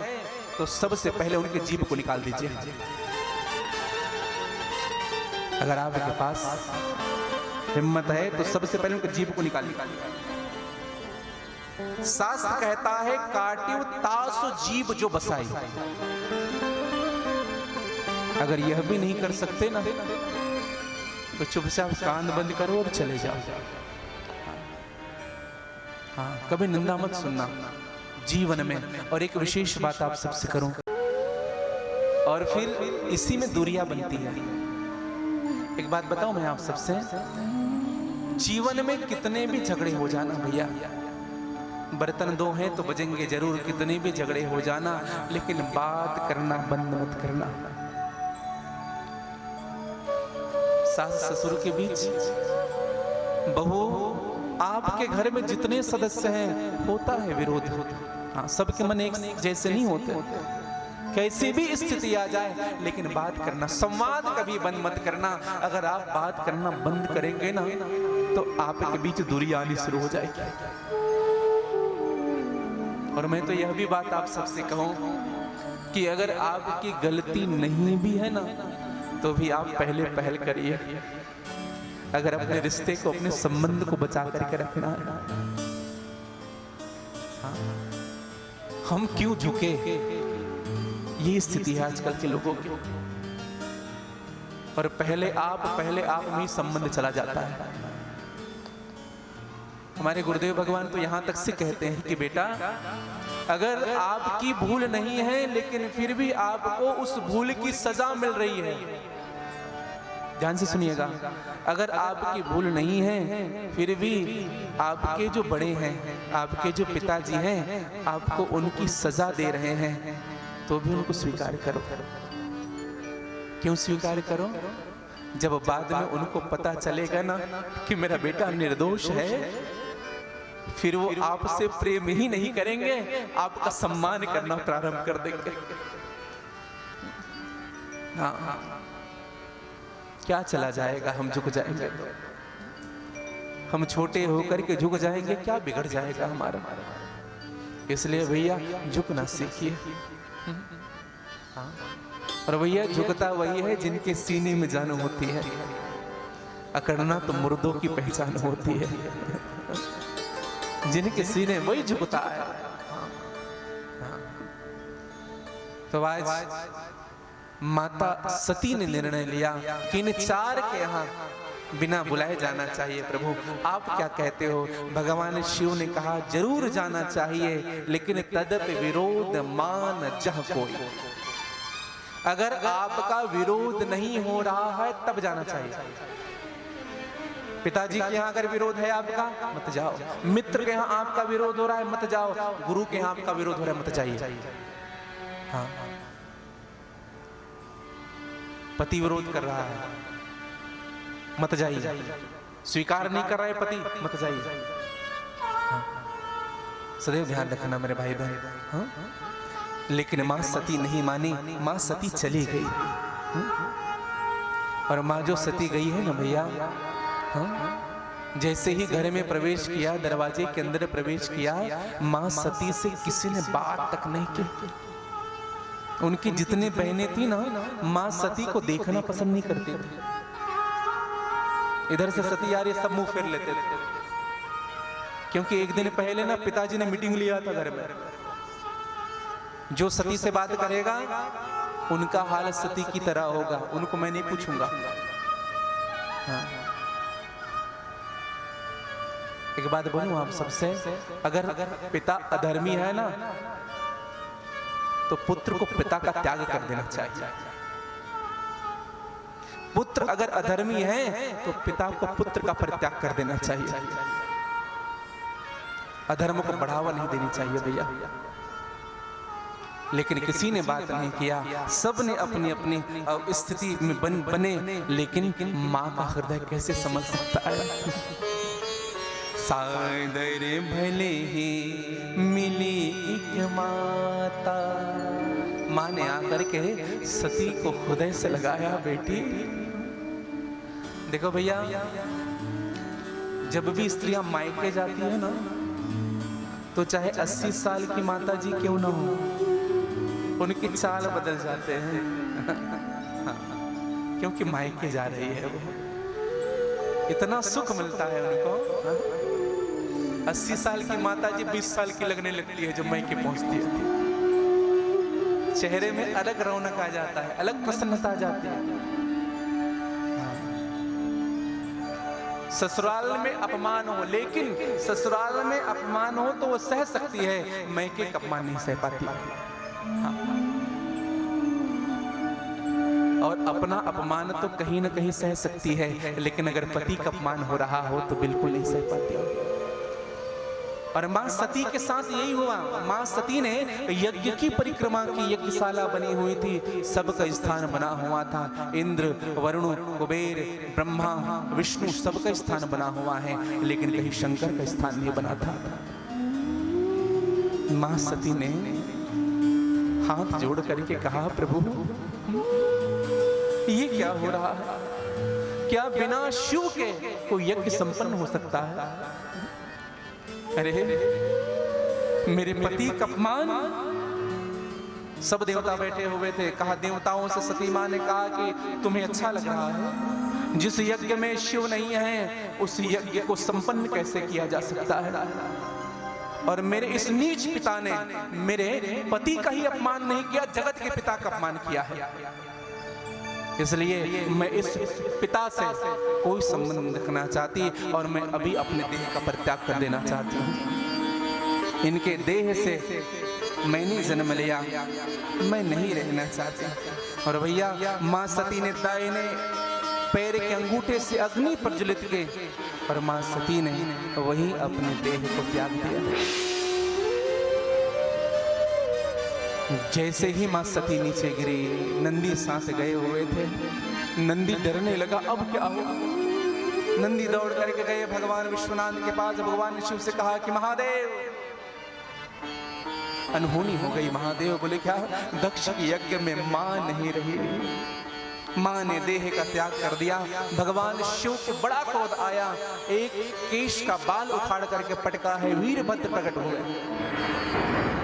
[SPEAKER 1] तो सबसे पहले उनके जीभ को निकाल दीजिए। अगर आपके पास हिम्मत है तो सबसे पहले उनके जीभ को निकालिए। शास्त्र कहता है काट्यु तासु जीभ जो बसाई। अगर यह भी नहीं कर सकते ना तो चुपचाप कान बंद करो और चले जाओ। हाँ, कभी निंदा मत सुनना जीवन में। और एक विशेष बात आप सबसे करूं, और फिर इसी में दूरियां बनती है। एक बात बताऊं मैं आप सबसे, जीवन में कितने भी झगड़े हो जाना भैया, बर्तन दो हैं तो बजेंगे जरूर, कितने भी झगड़े हो जाना, लेकिन बात करना बंद मत करना। सास ससुर के बीच, बहू, आपके घर में जितने सदस्य हैं होता है विरोध। हाँ, सबके मन एक जैसे नहीं होते, कैसी भी स्थिति आ जाए, लेकिन बात करना, संवाद कभी बंद मत करना। अगर आप बात करना बंद करेंगे ना तो आपके बीच दूरी आनी शुरू हो जाएगी। और मैं तो यह भी बात आप सबसे कहूं कि अगर आपकी गलती नहीं भी है ना तो भी आप पहले पहल करिए। अगर अपने रिश्ते को, अपने संबंध को बचा करके रखना है। हाँ, हम क्यों झुके, ये स्थिति है आजकल के लोगों की। और पहले आप में संबंध चला जाता है। हमारे गुरुदेव भगवान तो यहां तक से कहते हैं कि बेटा, अगर आपकी भूल नहीं है लेकिन फिर भी आपको उस भूल की सजा मिल रही है, ध्यान से सुनिएगा, अगर आपकी भूल नहीं है फिर भी आपके जो बड़े हैं, आपके जो पिताजी हैं, आपको उनकी सजा दे रहे हैं, तो भी उनको स्वीकार करो। क्यों स्वीकार करो? जब बाद में उनको पता चलेगा ना कि मेरा बेटा निर्दोष है, फिर वो आपसे प्रेम ही नहीं करेंगे, आपका सम्मान करना प्रारंभ कर देंगे। हाँ, क्या चला जाएगा? हम झुक जाएंगे, हम छोटे होकर के झुक जाएंगे, क्या बिगड़ जाएगा हमारा? इसलिए भैया झुकना सीखिए। हाँ, और भैया झुकता वही है जिनके सीने में जान होती है, अकड़ना तो मुर्दों की पहचान होती है। जिनके सीने वही झुकता है। तो आज माता सती ने निर्णय लिया कि इन चार के यहाँ बिना बुलाए जाना चाहिए। प्रभु आप क्या कहते हो? भगवान शिव ने कहा जरूर जाना चाहिए, लेकिन तदपि विरोध मान जह कोई। अगर आपका विरोध नहीं हो रहा है तब जाना चाहिए। पिताजी के यहाँ अगर विरोध है आपका, मत जाओ। मित्र के यहाँ आपका विरोध हो रहा है, मत जाओ। गुरु के यहाँ आपका विरोध हो रहा है, मत जाइए। हाँ, पति विरोध कर रहा है, मत जाइए। स्वीकार नहीं कर रहा है पति, मत जाइए। हाँ, सदैव ध्यान रखना मेरे भाई बहन। हाँ? लेकिन मां सती नहीं मानी, मां सती चली गई। और मां जो सती गई है ना भैया, हाँ? जैसे ही घर में प्रवेश किया, दरवाजे के अंदर प्रवेश किया, मां सती से किसी ने बात तक नहीं की। उनकी जितनी बहनें थी ना, मां सती को देखना पसंद नहीं करती थी। इधर से सती यार ये सब मुंह फेर लेते थे, क्योंकि एक दिन पहले ना पिताजी ने मीटिंग लिया था घर में। जो सती से बात करेगा उनका हाल सती की तरह होगा, उनको मैं नहीं पूछूंगा। हाँ। एक बात बोलूं आप सबसे, अगर पिता अधर्मी है ना, तो पुत्र को पिता का त्याग कर देना चाहिए। पुत्र अगर अधर्मी है तो पिता को पुत्र का परित्याग कर देना चाहिए। अधर्म को बढ़ावा नहीं देनी चाहिए भैया। लेकिन किसी ने बात नहीं किया, सब ने अपनी अपनी स्थिति में बने, लेकिन मां का हृदय कैसे समझ सकता है? सादर भले ही मिली एक माता, मां ने आकर के सती को हृदय से लगाया। बेटी देखो भैया, जब भी स्त्रियां मायके जाती है ना, तो चाहे 80 साल की माता जी क्यों ना हो, उनकी चाल बदल जाते हैं। क्योंकि मायके जा रही है वो, इतना सुख मिलता है उनको। 80 साल की माता जी 20 साल की लगने लगती है जब मायके पहुंचती है। चेहरे में अलग रौनक आ जाता है, अलग प्रसन्नता आ जाती है। ससुराल में अपमान हो, लेकिन ससुराल में अपमान हो तो वो सह सकती है, मायके का अपमान नहीं सह पाती। हाँ। और अपना अपमान तो कहीं ना कहीं सह सकती है, लेकिन अगर पति का अपमान हो रहा हो तो बिल्कुल नहीं सह पाती। और मां सती के साथ यही हुआ। मां सती ने यज्ञ की परिक्रमा की, यज्ञशाला बनी हुई थी, सबका स्थान बना हुआ था। इंद्र, वरुण, कुबेर, ब्रह्मा, विष्णु, सबका स्थान बना हुआ है, लेकिन कहीं शंकर का स्थान नहीं बना था। मां सती ने हाथ जोड़ करके कहा, प्रभु ये क्या हो रहा है? क्या बिना शिव के कोई यज्ञ संपन्न हो सकता है? अरे मेरे पति का अपमान। सब देवता बैठे हुए थे। कहा देवताओं से सती मां ने कहा कि तुम्हें अच्छा लग रहा है? जिस यज्ञ में शिव नहीं है उस यज्ञ को संपन्न कैसे किया जा सकता है? और मेरे इस नीच पिता ने मेरे पति का ही अपमान नहीं किया, जगत के पिता का अपमान किया है। इसलिए मैं इस पिता से कोई संबंध नहीं रखना चाहती और मैं अभी अपने देह का परित्याग कर देना चाहती हूँ। इनके देह से मैंने जन्म लिया, मैं नहीं रहना चाहती। और भैया माँ सती ने दाहिने पैर के अंगूठे से अग्नि प्रज्वलित किए और माँ सती ने वही अपने देह को त्याग दिया। जैसे ही माँ सती नीचे गिरी, नंदी साथ गए हुए थे, नंदी डरने लगा अब क्या हो। नंदी दौड़ करके गए भगवान विश्वनाथ के पास। भगवान ने शिव से कहा कि महादेव, अनहोनी हो गई। महादेव बोले क्या? दक्ष के यज्ञ में मां नहीं रही, मां ने देह का त्याग कर दिया। भगवान शिव को बड़ा क्रोध आया, एक केश का बाल उखाड़ करके पटका है, वीरभद्र प्रकट हो गए।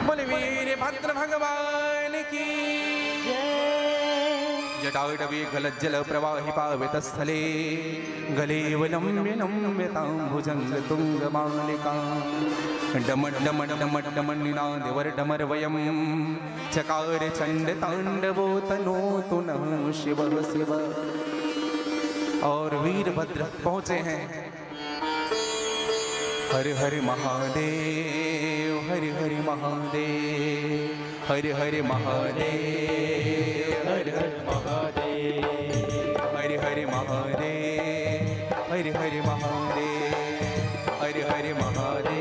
[SPEAKER 1] बोले वीरभद्र भगवान की जटाडवी गलज्जल प्रवाहि पावित स्थले गले वलम्ब्य नम्यताम्बुजंग तुंग मालिका डम डम डम डम निनाद वर डमर वयम चकार चंड तांडवो तनोतु नः शिव शिव। और वीरभद्र पहुंचे हैं। हरि हरि महादेव, हरि हरि महादेव, हरि हरि महादेव, हरि हरि महादेव, हरि हरि महादेव, हरि हरि महादेव, हरि हरि महादेव,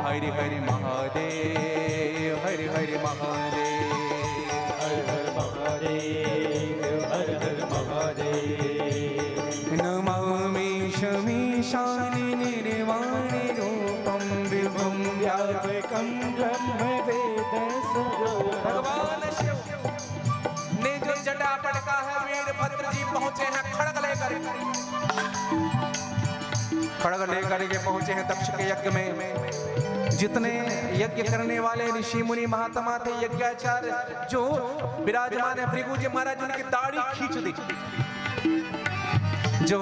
[SPEAKER 1] हरि हरि महादेव, हरि हरि महादेव, हरि हरि महादेव, हरि हरि महादेव। नमामि शमीशानि निर्वाणि रूपं विभुं व्यापकं ब्रह्म वेद स्वरूपं। भगवान शिव ने जो जटा पटका है, वीरभद्र जी पहुंचे हैं खड़ग लेकर, खड़ग लेकर के पहुंचे हैं दक्ष के यज्ञ में। जितने यज्ञ करने वाले ऋषि मुनि महात्मा थे, यज्ञाचार्य जो विराजमान है, भृगु जी महाराज उनकी दाढ़ी खींच दी। जो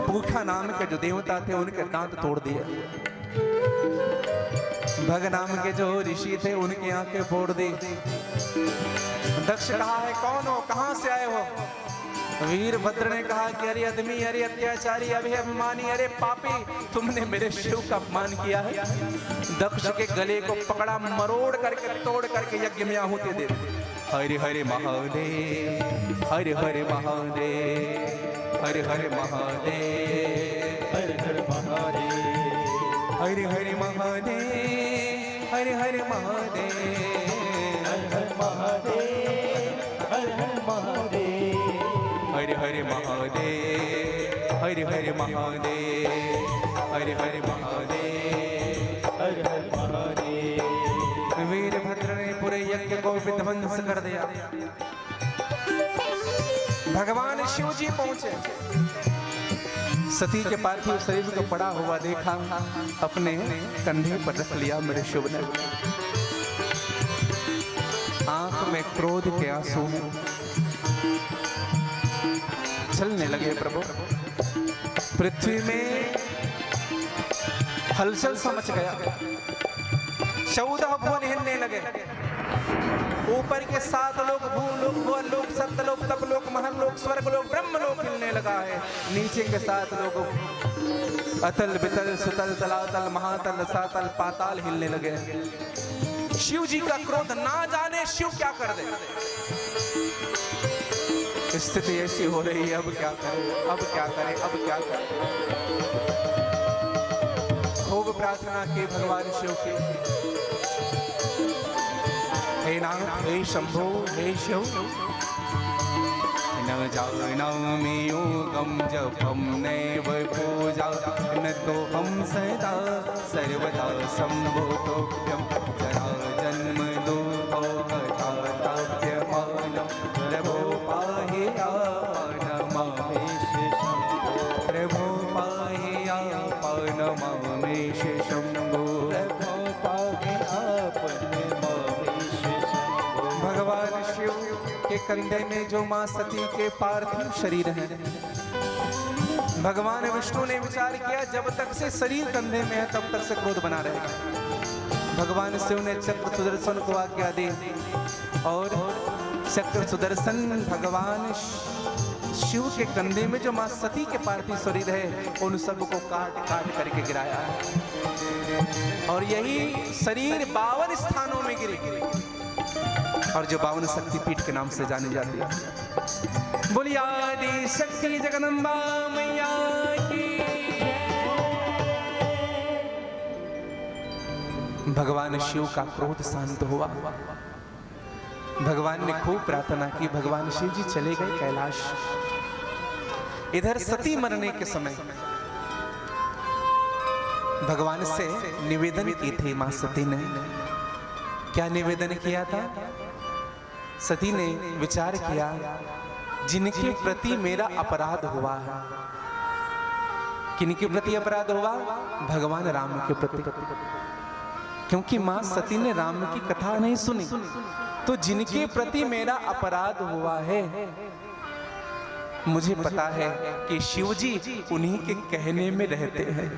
[SPEAKER 1] पूखा नाम के जो देवता थे उनके दांत तोड़ दिए। भग नाम के जो ऋषि थे उनकी आंखें फोड़ दी। दक्ष कहा है कौन हो, कहां से आए हो? वीरभद्र ने कहा कि अरे आदमी, अरे अत्याचारी, अभी अभिमानी, अरे पापी, तुमने मेरे शिव का अपमान किया है। दक्ष के गले को पकड़ा, मरोड़ करके तोड़ करके यज्ञ में आहुति दे दी। हरि हरि महादेव, हरि हरि महादेव, हरि हरि महादेव, हरि हरि महादेव, हरि हरि महादेव, हरि हरि महादेव, हरि हरि महादेव, हरि हरि महादेव, हरि हरि महादेव, हरि हरि महादेव, हरि हरि महादेव, हरि हरि महादेव। वीरभद्र ने पूरे यज्ञ को विध्वंस कर दिया। भगवान शिव जी पहुंचे, सती के पार्थिव शरीर को पड़ा हुआ देखा, अपने कंधे पर रख लिया मेरे शिव ने। आंख में क्रोध के आंसू चलने लगे प्रभु। पृथ्वी में हलचल सा मच गया, 14 भुवन हिलने लगे। ऊपर के 7 लोक, भूलोक, भुवनलोक, सत्यलोक, तपलोक, महरलोक, स्वर्गलोक, ब्रह्मलोक हिलने लगा है। नीचे के 7 लोग अतल बितल सुतल तलातल महातल रसातल पाताल हिलने लगे। शिव जी का क्रोध ना जाने शिव क्या कर दे। स्थिति ऐसी हो रही है, अब क्या करें, अब क्या करें, अब क्या करें। खूब प्रार्थना की भगवान शिव की, हे नाथ, हे शंभो, हे शिव, न जानमि योगम जपम नैव पूजा, न तो हम सदा सर्वदा संभोतोभ्यम जरा जन्म दुःखो कथाताप्यमानं प्रभो पाहि आपनमामेष शम्भो, प्रभो पाहि आपनमामेष शम्भो, प्रभो पाहि आपनमामेष शम्भो। भगवान शिव के कंधे में जो मां सती के पार्थिव शरीर हैं, भगवान विष्णु ने विचार किया जब तक से शरीर कंधे में है तब तक से क्रोध बना रहेगा। भगवान शिव ने चक्र सुदर्शन को आज्ञा दी और चक्र सुदर्शन भगवान शिव के कंधे में जो मां सती के पार्थिव शरीर है उन सबको काट काट करके गिराया है और यही शरीर 52 स्थानों में गिरे और जो 52 शक्तिपीठ के नाम से जानी जाती है। बोलिए आदि शक्ति जगदम्बा मैया की। भगवान शिव का क्रोध शांत हुआ। भगवान ने खूब प्रार्थना की। भगवान शिव जी चले गए कैलाश। इधर सती मरने के समय भगवान से निवेदन की थी मां सती ने। क्या निवेदन किया था? सती ने विचार किया जिनके प्रति मेरा अपराध हुआ है। किनके प्रति अपराध हुआ? भगवान राम के प्रति। क्योंकि मां सती ने राम की कथा नहीं सुनी, तो जिनके प्रति मेरा अपराध हुआ है मुझे पता है कि शिव जी उन्हीं के कहने में रहते हैं।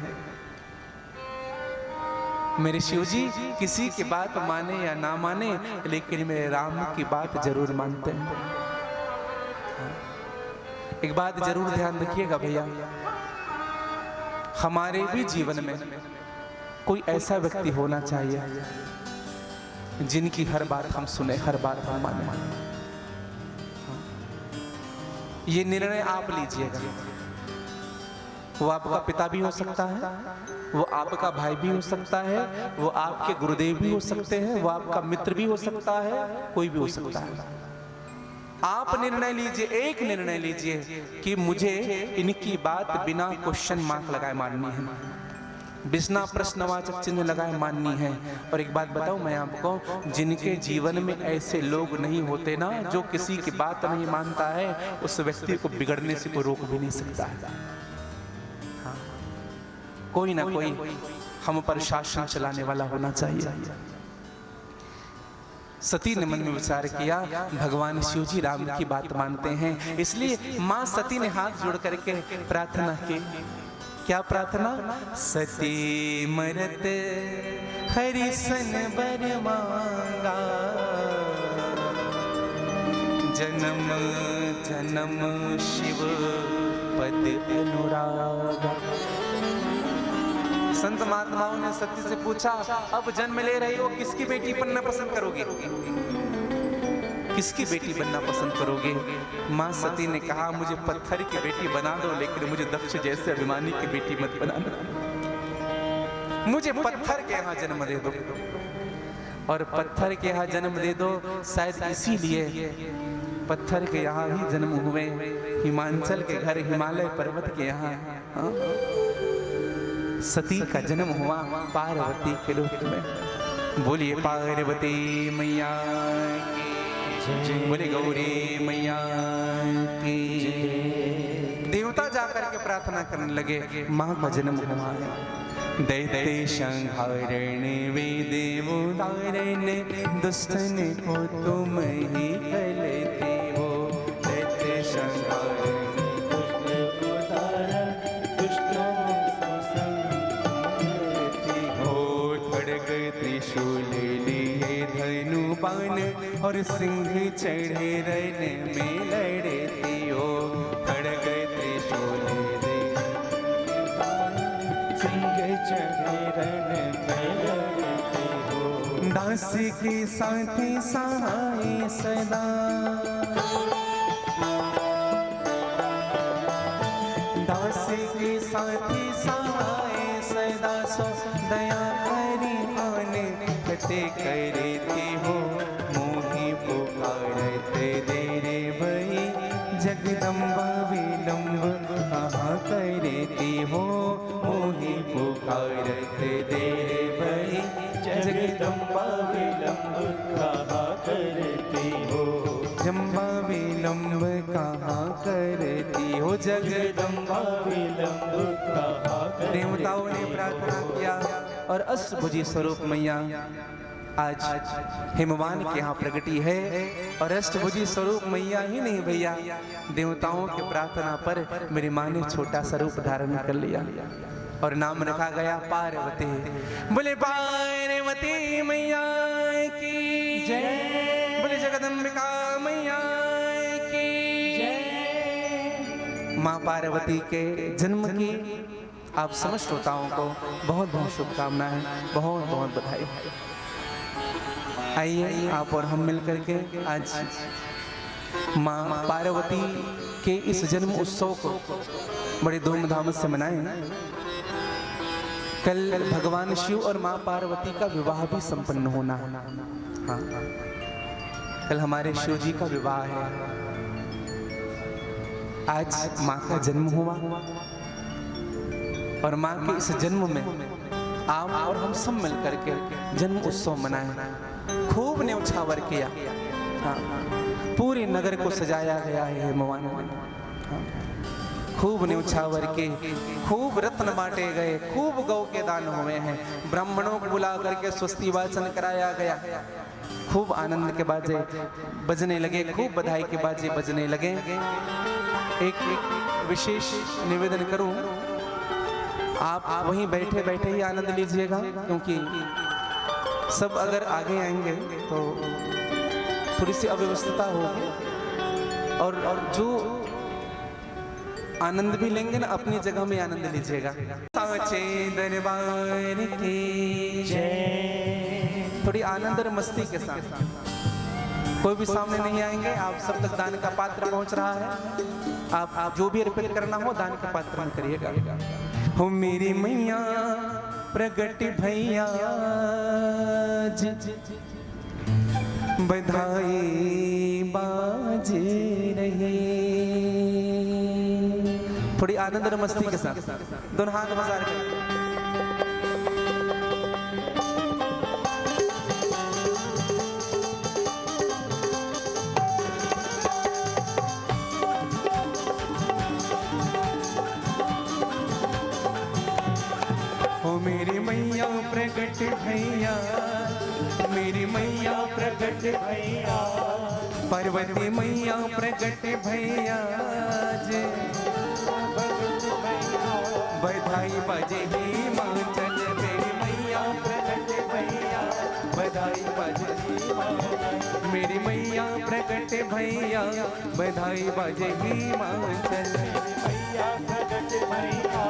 [SPEAKER 1] मेरे शिव जी किसी की बात माने या ना माने, लेकिन मेरे राम की बात जरूर मानते हैं। एक बात जरूर ध्यान रखिएगा भैया, हमारे भी जीवन में कोई ऐसा व्यक्ति होना चाहिए जिनकी हर बात हम सुने, हर बात हम माने। ये निर्णय आप लीजिएगा। वो आपका पिता भी हो सकता है, वो आपका भाई भी हो सकता है, वो आपके गुरुदेव भी हो सकते हैं, वो आपका मित्र भी हो सकता है, कोई भी हो सकता है। आप निर्णय लीजिए, एक निर्णय लीजिए कि मुझे इनकी बात बिना क्वेश्चन मार्क लगाए माननी है, बिना प्रश्नवाचक चिन्ह लगाए माननी है। और एक बात बताऊं मैं आपको, जिनके जीवन में ऐसे लोग नहीं होते ना, जो किसी की बात नहीं मानता है, उस व्यक्ति को बिगड़ने से कोई रोक भी नहीं सकता है। हाँ, कोई ना कोई हम पर शासन चलाने वाला होना चाहिए। सती ने मन में विचार किया भगवान शिव जी राम की बात मानते हैं, इसलिए मां सती ने हाथ जोड़ करके प्रार्थना की। क्या प्रार्थना? सती मरत हरिसन बर मांगा, जन्म जन्म शिव पद अनुरागा। संत महात्माओं ने सती से पूछा, अब जन्म ले रही हो, किसकी बेटी बनना पसंद करोगे? किसकी बेटी बनना पसंद करोगे? मां सती ने कहा, मुझे पत्थर की बेटी बना दो, लेकिन मुझे दक्ष जैसे अभिमानी की बेटी मत बनाना। मुझे पत्थर के यहाँ जन्म दे दो। और पत्थर के यहाँ जन्म दे दो, शायद इसीलिए पत्थर के यहाँ ही जन्म हुए, हिमाचल के घर हिमालय पर्वत के यहाँ सती का जन्म हुआ पार्वती के रूप में। बोलिए पार्वती मैया की, बोले गौरी मैया की। देवता जाकर के प्रार्थना करने लगे, माँ का जन्म हुआ है। दैत्य संहारण वे देवो तारण, दुष्टन को तुम ही कहते हो। दैत्य संहारण त्रिशूल लिए धनु बाण, और सिंह चढ़े रण में लड़ती हो। खड़ग त्रिशूल सिंह चढ़े रण में लड़ती हो। दास के साथी सहाय सदा, दास के साथी सहाय सदा, सो दया करती हो। मोही पुकारते देरे भई, जगदम्बा विलंब कहाँ करती हो। मोही पुकारते देरे भई, जगदम्बा विलंब कहाँ करती हो। जम्बा विलंब कहाँ करती हो, जगदम्बा विलंब कहाँ। देवताओं ने प्रार्थना किया और अष्टभुजी स्वरूप मैया आज हिमवान के यहाँ प्रगटी है और अष्टभुजी स्वरूप मैया ही नहीं भैया, देवताओं की प्रार्थना पर मेरी माँ ने छोटा स्वरूप धारण कर लिया और नाम रखा गया पार्वती। बोले पार्वती मैया की जय, बोले जगदम्बिका मैया की जय। माँ पार्वती के जन्म की आप समस्त श्रोताओं को बहुत बहुत शुभकामनाएं, बहुत बहुत बधाई। आइए आप और हम मिलकर के आज माँ पार्वती के इस जन्म उत्सव को बड़े धूमधाम से मनाएं। कल भगवान शिव और माँ पार्वती का विवाह भी संपन्न होना है। हाँ, कल हमारे शिव जी का विवाह है। आज माँ का जन्म हुआ और माँ के इस जन्म में आप और हम सब मिलकर के जन्म उत्सव मनाए। खूब न्यौछावर किया। हाँ, पूरे नगर को सजाया गया है हिमवान में। हाँ, खूब न्यौछावर के खूब रत्न बांटे गए, खूब गौ के दान हुए हैं, ब्राह्मणों को बुला करके स्वस्ति वाचन कराया गया, खूब आनंद के बाजे बजने लगे, खूब बधाई के बाजे बजने लगे। एक विशेष निवेदन करूं, आप वहीं बैठे बैठे ही आनंद लीजिएगा, क्योंकि सब अगर आगे आएंगे तो थोड़ी सी अव्यवस्था होगी और जो आनंद भी लेंगे ना अपनी जगह में आनंद लीजिएगा। साचे दरबार की जय। थोड़ी आनंद और मस्ती के साथ, कोई भी सामने नहीं आएंगे, आप सब तक दान का पात्र पहुंच रहा है। आप जो भी अर्पित करना हो दान के पात्र में करिएगा। हो मेरी मैया प्रगट भैया जी, बधाई बाजे रहे। थोड़ी आनंद और मस्ती के साथ दोनों हाथ बाजार के। मेरी मैया प्रगट भैया, मेरी मैया प्रगट भैया, पार्वती मैया प्रगट भैया जे, बधाई बाजे हिमाचल। मेरी मैया प्रगट भैया, बधाई बाजे हिमाचल। मेरी मैया प्रगट भैया, बधाई बाजे हिमाचल। मैया प्रगट भैया,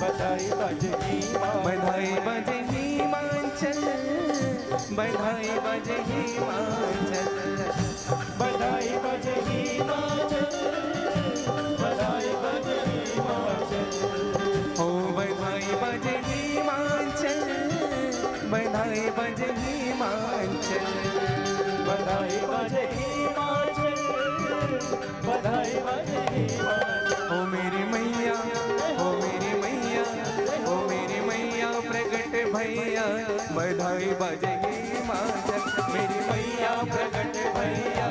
[SPEAKER 1] बधाई बाजे हिमाचल। बधाई बाजे हिमाचल, बधाई बाजे हिमाचल, बधाई बाजे हिमाचल, बधाई बाजे हिमाचल। ओ बधाई बाजे हिमाचल, बधाई बाजे हिमाचल, बधाई बाजे हिमाचल, बधाई बाजे हिमाचल। ओ मेरी मैया, ओ मेरी मैया, ओ मेरी मैया प्रगट भैया, बधाई बाजे हिमाचल। मेरी मैया प्रगट भैया,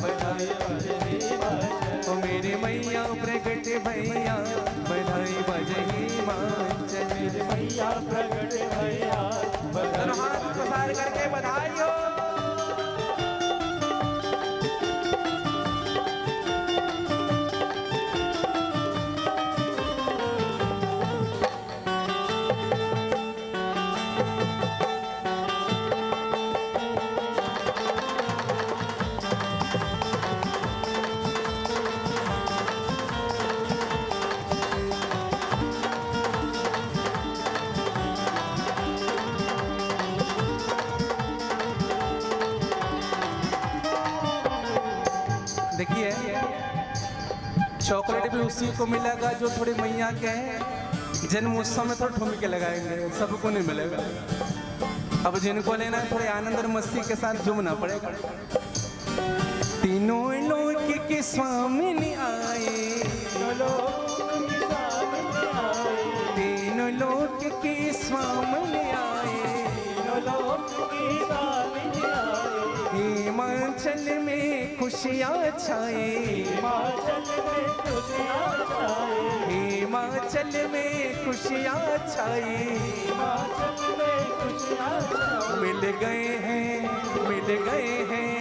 [SPEAKER 1] बधाई बाजे हिमाचल। ओ मेरी मैया प्रगट भैया, बधाई बाजे हिमाचल। मेरी मैया प्रगट भैया, बधाई। हाथ प्रसार करके बधाई हो। देखिए, चॉकलेट भी उसी को मिलेगा जो थोड़े मैया के हैं। जन्म उत्सव में थोड़े ठुमके लगाएंगे, सबको नहीं मिलेगा। अब जिनको लेना है थोड़े आनंद और मस्ती के साथ झूमना पड़ेगा। तीनों लोक के स्वामी आए, तीनों लोक के स्वामी आए, हिमाचल में खुशियाँ छाए, हिमाचल में खुशियाँ छाए। मिल मिल गए हैं, मिल गए हैं,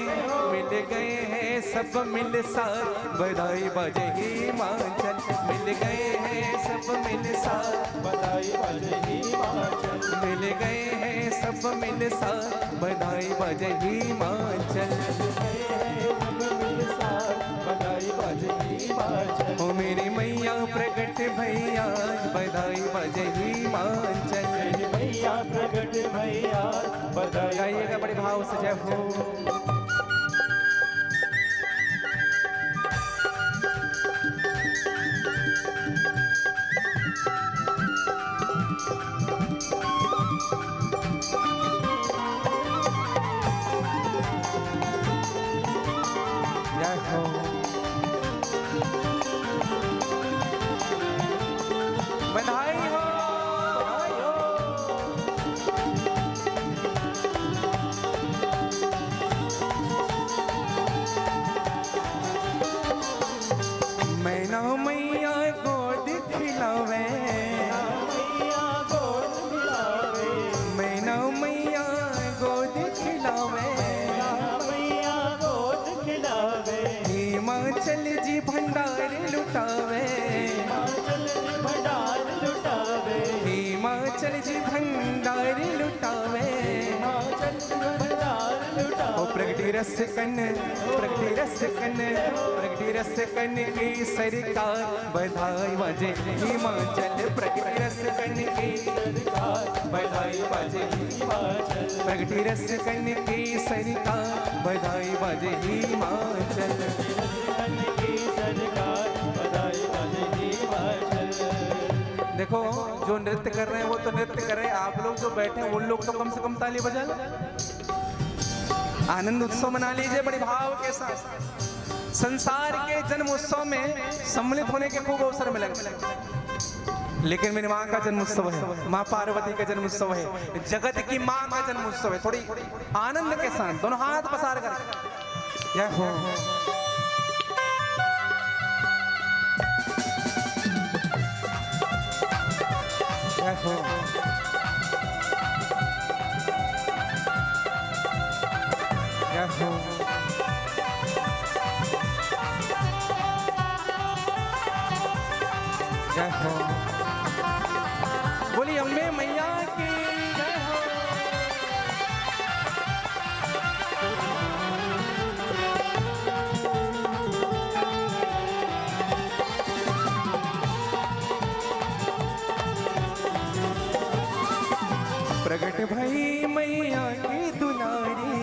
[SPEAKER 1] मिल गए हैं सब मिल साथ बधाई बजे हिमाचल। मिल गए हैं सब मिल साथ
[SPEAKER 4] बधाई बजे हिमाचल,
[SPEAKER 1] मिल गए हैं सब मिल साथ बधाई बजे हिमाचल।
[SPEAKER 4] बधाई बजे हिमाचल,
[SPEAKER 1] ओ मेरी मैया प्रगट भैया बधाई बजे हिमाचल।
[SPEAKER 4] मैया प्रगट भैया बधाई।
[SPEAKER 1] गाइएगा बड़े भाव से जय हो। जय हो। बधाई हो, बधाई हो। मैना मैया गोद खिलावे,
[SPEAKER 4] मैया गोद खिलावे,
[SPEAKER 1] मैना मैया गोद खिलावे,
[SPEAKER 4] मैया गोद खिलावे,
[SPEAKER 1] हिमाचल जी भंडार लुटावे,
[SPEAKER 4] हिमाचल भंडार लुटावे,
[SPEAKER 1] हिमाचल जी भंडार लुटावे।
[SPEAKER 4] हिमाचल भंडार लुटावे।
[SPEAKER 1] ओ प्रगति रस कन, प्रगति रस कन, प्रगति रस कन की सरकार बधाई बजे हिमाचल। प्रगति रस कन की सरकार बधाई बजे
[SPEAKER 4] हिमाचल,
[SPEAKER 1] प्रगति रस कन की सरकार बधाई बजे हिमाचल।
[SPEAKER 4] धन की सरकार बधाई बजे हिमाचल।
[SPEAKER 1] देखो जो नृत्य कर रहे हैं वो तो नृत्य कर रहे हैं, आप लोग जो बैठे हैं उन लोग तो कम से कम ताली बजा लो, आनंद उत्सव मना लीजिए बड़े भाव के साथ। संसार के जन्म उत्सव में सम्मिलित होने के खूब अवसर मिलेंगे, लेकिन मेरी माँ का जन्म उत्सव है, माँ पार्वती का जन्म उत्सव है, जगत की माँ का जन्म उत्सव है। थोड़ी आनंद के साथ दोनों हाथ पसार कर जय हो। जय हो। जय हो। जय हो। बोली अम्बे मैया की जय हो। प्रगट भई मैया की दुलारी,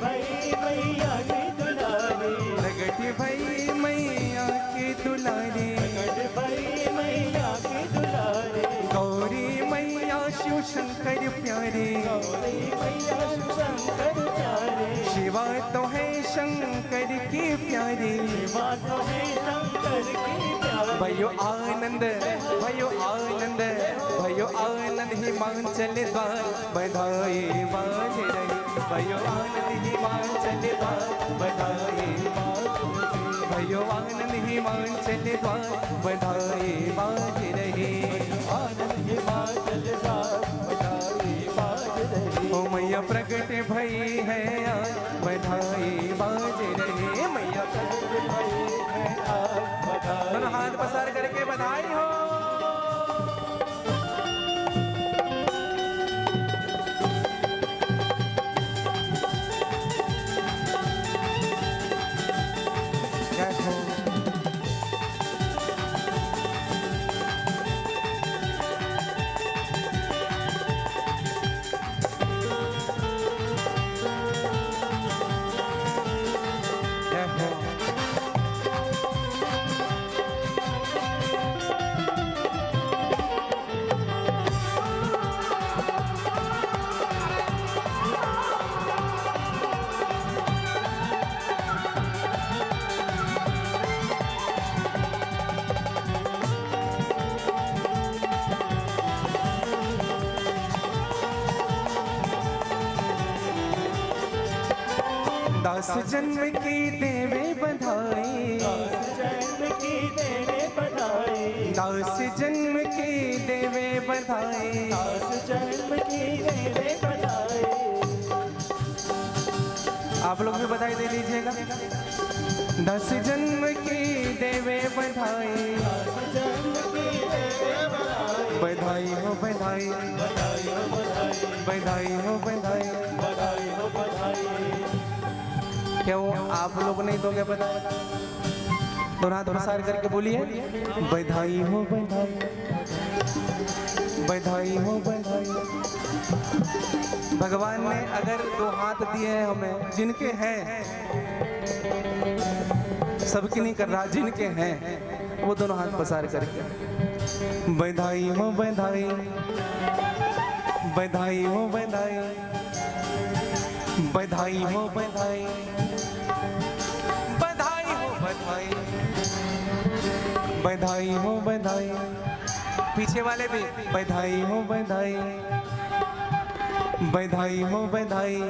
[SPEAKER 4] भाई मैया की दुलारी,
[SPEAKER 1] प्रगट भई मैया की दुलारी,
[SPEAKER 4] प्रगट भाई मैया की दुलारी,
[SPEAKER 1] गौरी मैया शिव शंकर प्यारी,
[SPEAKER 4] गौरी मैया शंकर प्यारे,
[SPEAKER 1] शिवा तो है शंकर की प्यारी।
[SPEAKER 4] शिवा तो है शंकर की प्यारी।
[SPEAKER 1] भयो आनंद, भयो आनंद, भयो आनंद हिमाचल द्वार बधाई बाज रही, भयो आनंद हिमाचल द्वार बधाई बाज रही, भयो आनंद हिमाचल द्वार बधाई बाज रही,
[SPEAKER 4] आनंद हिमाचल का बधाई बाज रही।
[SPEAKER 1] ओ मैया प्रगट भई है आज बधाई बाज रही। मैया प्रगट भई है आज
[SPEAKER 4] बधाई।
[SPEAKER 1] दोनों हाथ पसार करके बधाई हो। जय हो। जय हो। दास जन्म की देवे बधाई,
[SPEAKER 4] जन्म की देवे बधाई,
[SPEAKER 1] दास जन्म की देवे बधाई,
[SPEAKER 4] दास जन्म की देवे बधाई,
[SPEAKER 1] आप लोग भी बधाई दे लीजिएगा। 10 जन्म की देवे बधाई, बधाई हो बधाई, बधाई हो बधाई। क्या वो आप लोग नहीं दोगे बधाई? दोनों हाथ प्रसार करके बोलिए बधाई हो बधाई, बधाई हो बधाई। भगवान ने अगर 2 हाथ दिए हैं हमें, जिनके हैं, सबकी नहीं कर रहा, जिनके हैं वो दोनों हाथ प्रसार करके बधाई हो बधाई, बधाई हो बधाई, बधाई हो बधाई, बधाई हो बधाई, बधाई हो बधाई। पीछे वाले भी बधाई हो बधाई, बधाई हो बधाई।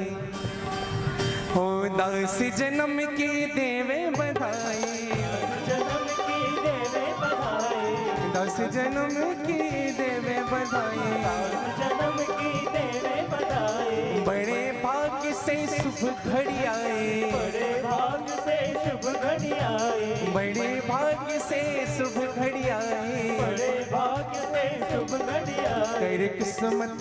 [SPEAKER 1] हो 10 जन्म की देवे बधाई, 10 जन्म की देवे बधाई। बड़े भाग्य से शुभ घड़ी आए,
[SPEAKER 4] बड़े भाग्य से शुभ घड़ी आए,
[SPEAKER 1] बड़े भाग्य से शुभ घड़ी आए।
[SPEAKER 4] बड़े भाग्य से शुभ घड़ी आए।
[SPEAKER 1] कर किस्मत,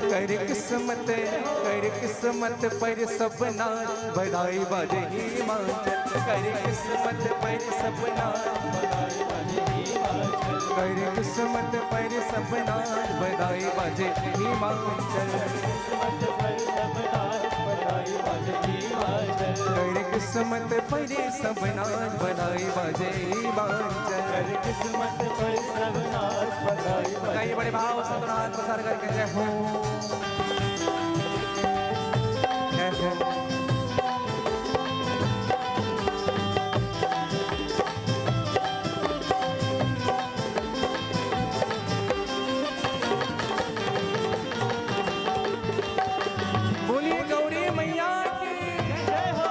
[SPEAKER 1] कर किस्मत, कर किस्मत पर सपना बधाई बाजे हिमाचल। कर किस्मत पर सपना, कर किस्मत पर सपना बधाई बाजे हिमाचल। कर किस्मत पर सपना बधाई बाजे हिमाचल।
[SPEAKER 4] किस्मत पर सर्वनाश बधाई
[SPEAKER 1] कई बड़े भाव से दोनों हाथ प्रसार करके जय हो, जय हो। बोलिए गौरी मैया की जय हो।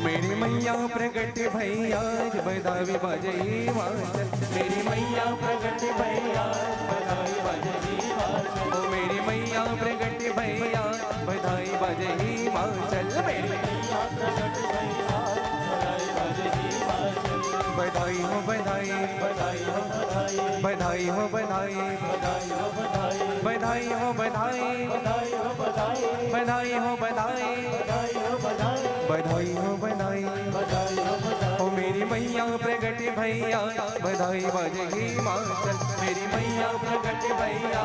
[SPEAKER 1] मेरी मैया प्रगट भैया बधाई बाजे हिमाचल। मेरी मैया प्रगट भैया बधाई बाजे हिमाचल। ओ मेरी मैया प्रगट भैया बधाई बाजे हिमाचल। मेरी मैया प्रगट भैया बधाई बाजे हिमाचल। बधाई हो बधाई, बधाई हो बधाई, बधाई हो बधाई, बधाई हो बधाई, बधाई हो बधाई, बधाई हो बधाई, बधाई हो बधाई, बधाई हो बधाई, बधाई हो बधाई, बधाई हो बधाई। ओ मेरी मैया प्रगट भैया बधाई बाजे हिमाचल। मेरी मैया प्रगट भैया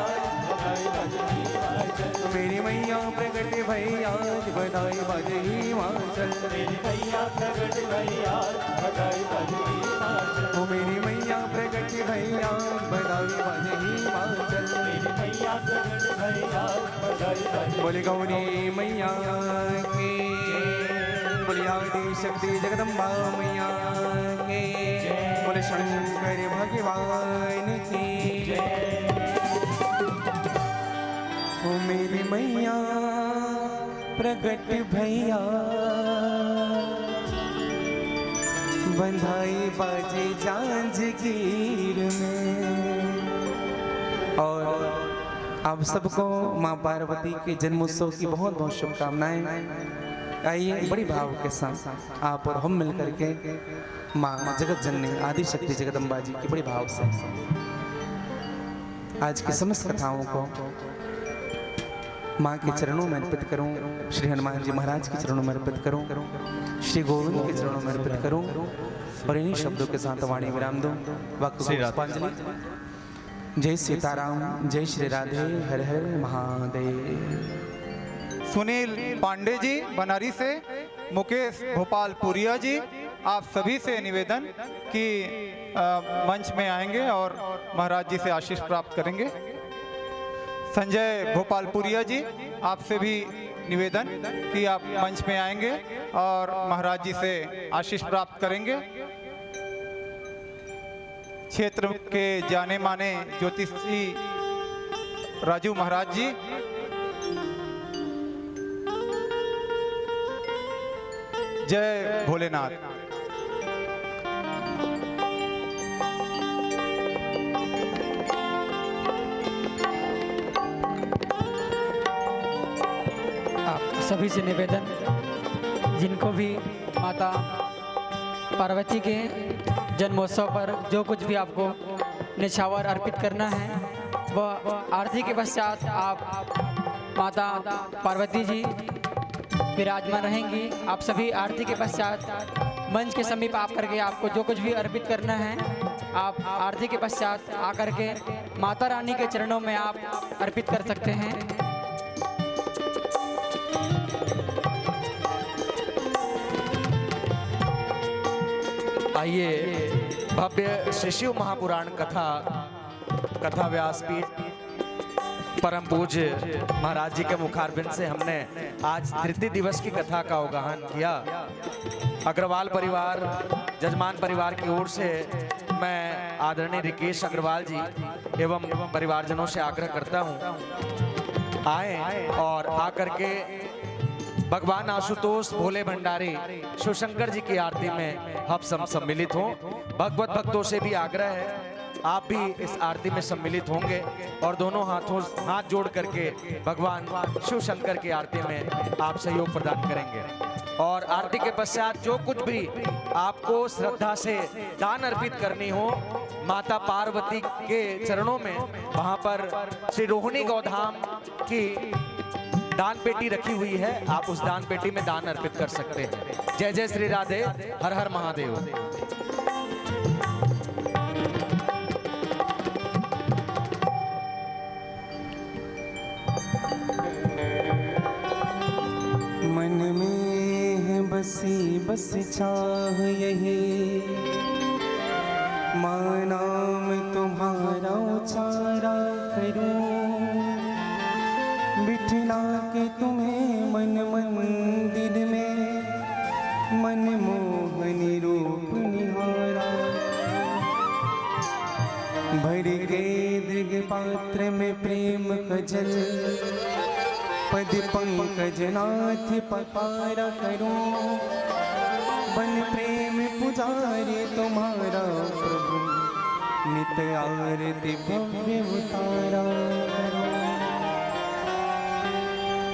[SPEAKER 1] बधाई बाजे हिमाचल। मेरी मैया प्रगट भैया बधाई बाजे हिमाचल।
[SPEAKER 4] मेरी मैया प्रगट भैया बधाई बाजे हिमाचल।
[SPEAKER 1] ओ मेरी मैया प्रगट भैया बधाई बाजे हिमाचल।
[SPEAKER 4] मेरी मैया प्रगट भैया बधाई बाजे।
[SPEAKER 1] बोले गौरी मैया की, बोले आदि शक्ति जगदम्बा मैया की, बोले शंकर भगवान की। ओ मेरी मैया प्रगट भैया बंधाई बाजे जांजगीर में। और आप सबको माँ पार्वती के जन्मोत्सव की बहुत बहुत शुभकामनाएं। आइए बड़ी भाव के साथ आप और हम मिलकर के माँ जगत जननी आदि शक्ति जगदम्बा जी की बड़ी भाव से आज की समस्त कथाओं को माँ के चरणों में अर्पित करूं, श्री हनुमान जी महाराज के चरणों में अर्पित करूं, श्री गोविंद के चरणों में अर्पित करूं और इन्हीं शब्दों के साथ वाणी विराम दूं। वाक्य पुष्पांजलि। जय सीताराम, जय श्री राधे, हर हर महादेव।
[SPEAKER 5] सुनील पांडे जी बनारी से, मुकेश भोपालपुरिया जी, आप सभी से निवेदन कि मंच में आएंगे और महाराज जी से आशीष प्राप्त करेंगे। संजय भोपालपुरिया जी, आपसे भी निवेदन कि आप मंच में आएंगे और महाराज जी से आशीष प्राप्त करेंगे। क्षेत्र के जाने माने ज्योतिषी राजू महाराज जी, जय भोलेनाथ।
[SPEAKER 6] सभी से निवेदन, जिनको भी माता पार्वती के जन्मोत्सव पर जो कुछ भी आपको निछावर अर्पित करना है वह आरती के पश्चात आप माता पार्वती जी विराजमान रहेंगी। आप सभी आरती के पश्चात मंच के समीप आकर के आपको जो कुछ भी अर्पित करना है आप आरती के पश्चात आकर के माता रानी के चरणों में आप अर्पित कर सकते हैं।
[SPEAKER 3] आइए भव्य श्री शिव महापुराण कथा व्यासपीठ परम पूज्य महाराज जी के मुखारबिंद से हमने आज तृतीय दिवस की कथा का अवगाहन किया। अग्रवाल परिवार जजमान परिवार की ओर से मैं आदरणीय रिकेश अग्रवाल जी एवं परिवारजनों से आग्रह करता हूं आए और आकर के भगवान आशुतोष भोले भंडारी शिवशंकर जी की आरती में हम सब सम्मिलित हों। भगवत भक्तों से भी आग्रह है आप भी इस आरती में सम्मिलित होंगे और दोनों हाथ जोड़ करके भगवान शिव शंकर की आरती में आप सहयोग प्रदान करेंगे। और आरती के पश्चात जो कुछ भी आपको श्रद्धा से दान अर्पित करनी हो माता पार्वती के चरणों में, वहां पर श्री रोहिणी गौधाम की दान पेटी रखी हुई है, आप उस दान पेटी में दान अर्पित कर सकते हैं। जय जय श्री राधे, हर हर महादेव।
[SPEAKER 1] मन में है बसी बस चाह यही, माँ नाम तुम्हारा उचारा करूं, बिठला के तुम्हें मन मंदिर में, मनमोहनी रूप निहारा, भर के दृग पात्र में प्रेम का जल, पद पंकज नाथ पकारा करूं, बन प्रेम पुजारी तुम्हारा प्रभु, नित आरती भव्य उतारा करूं।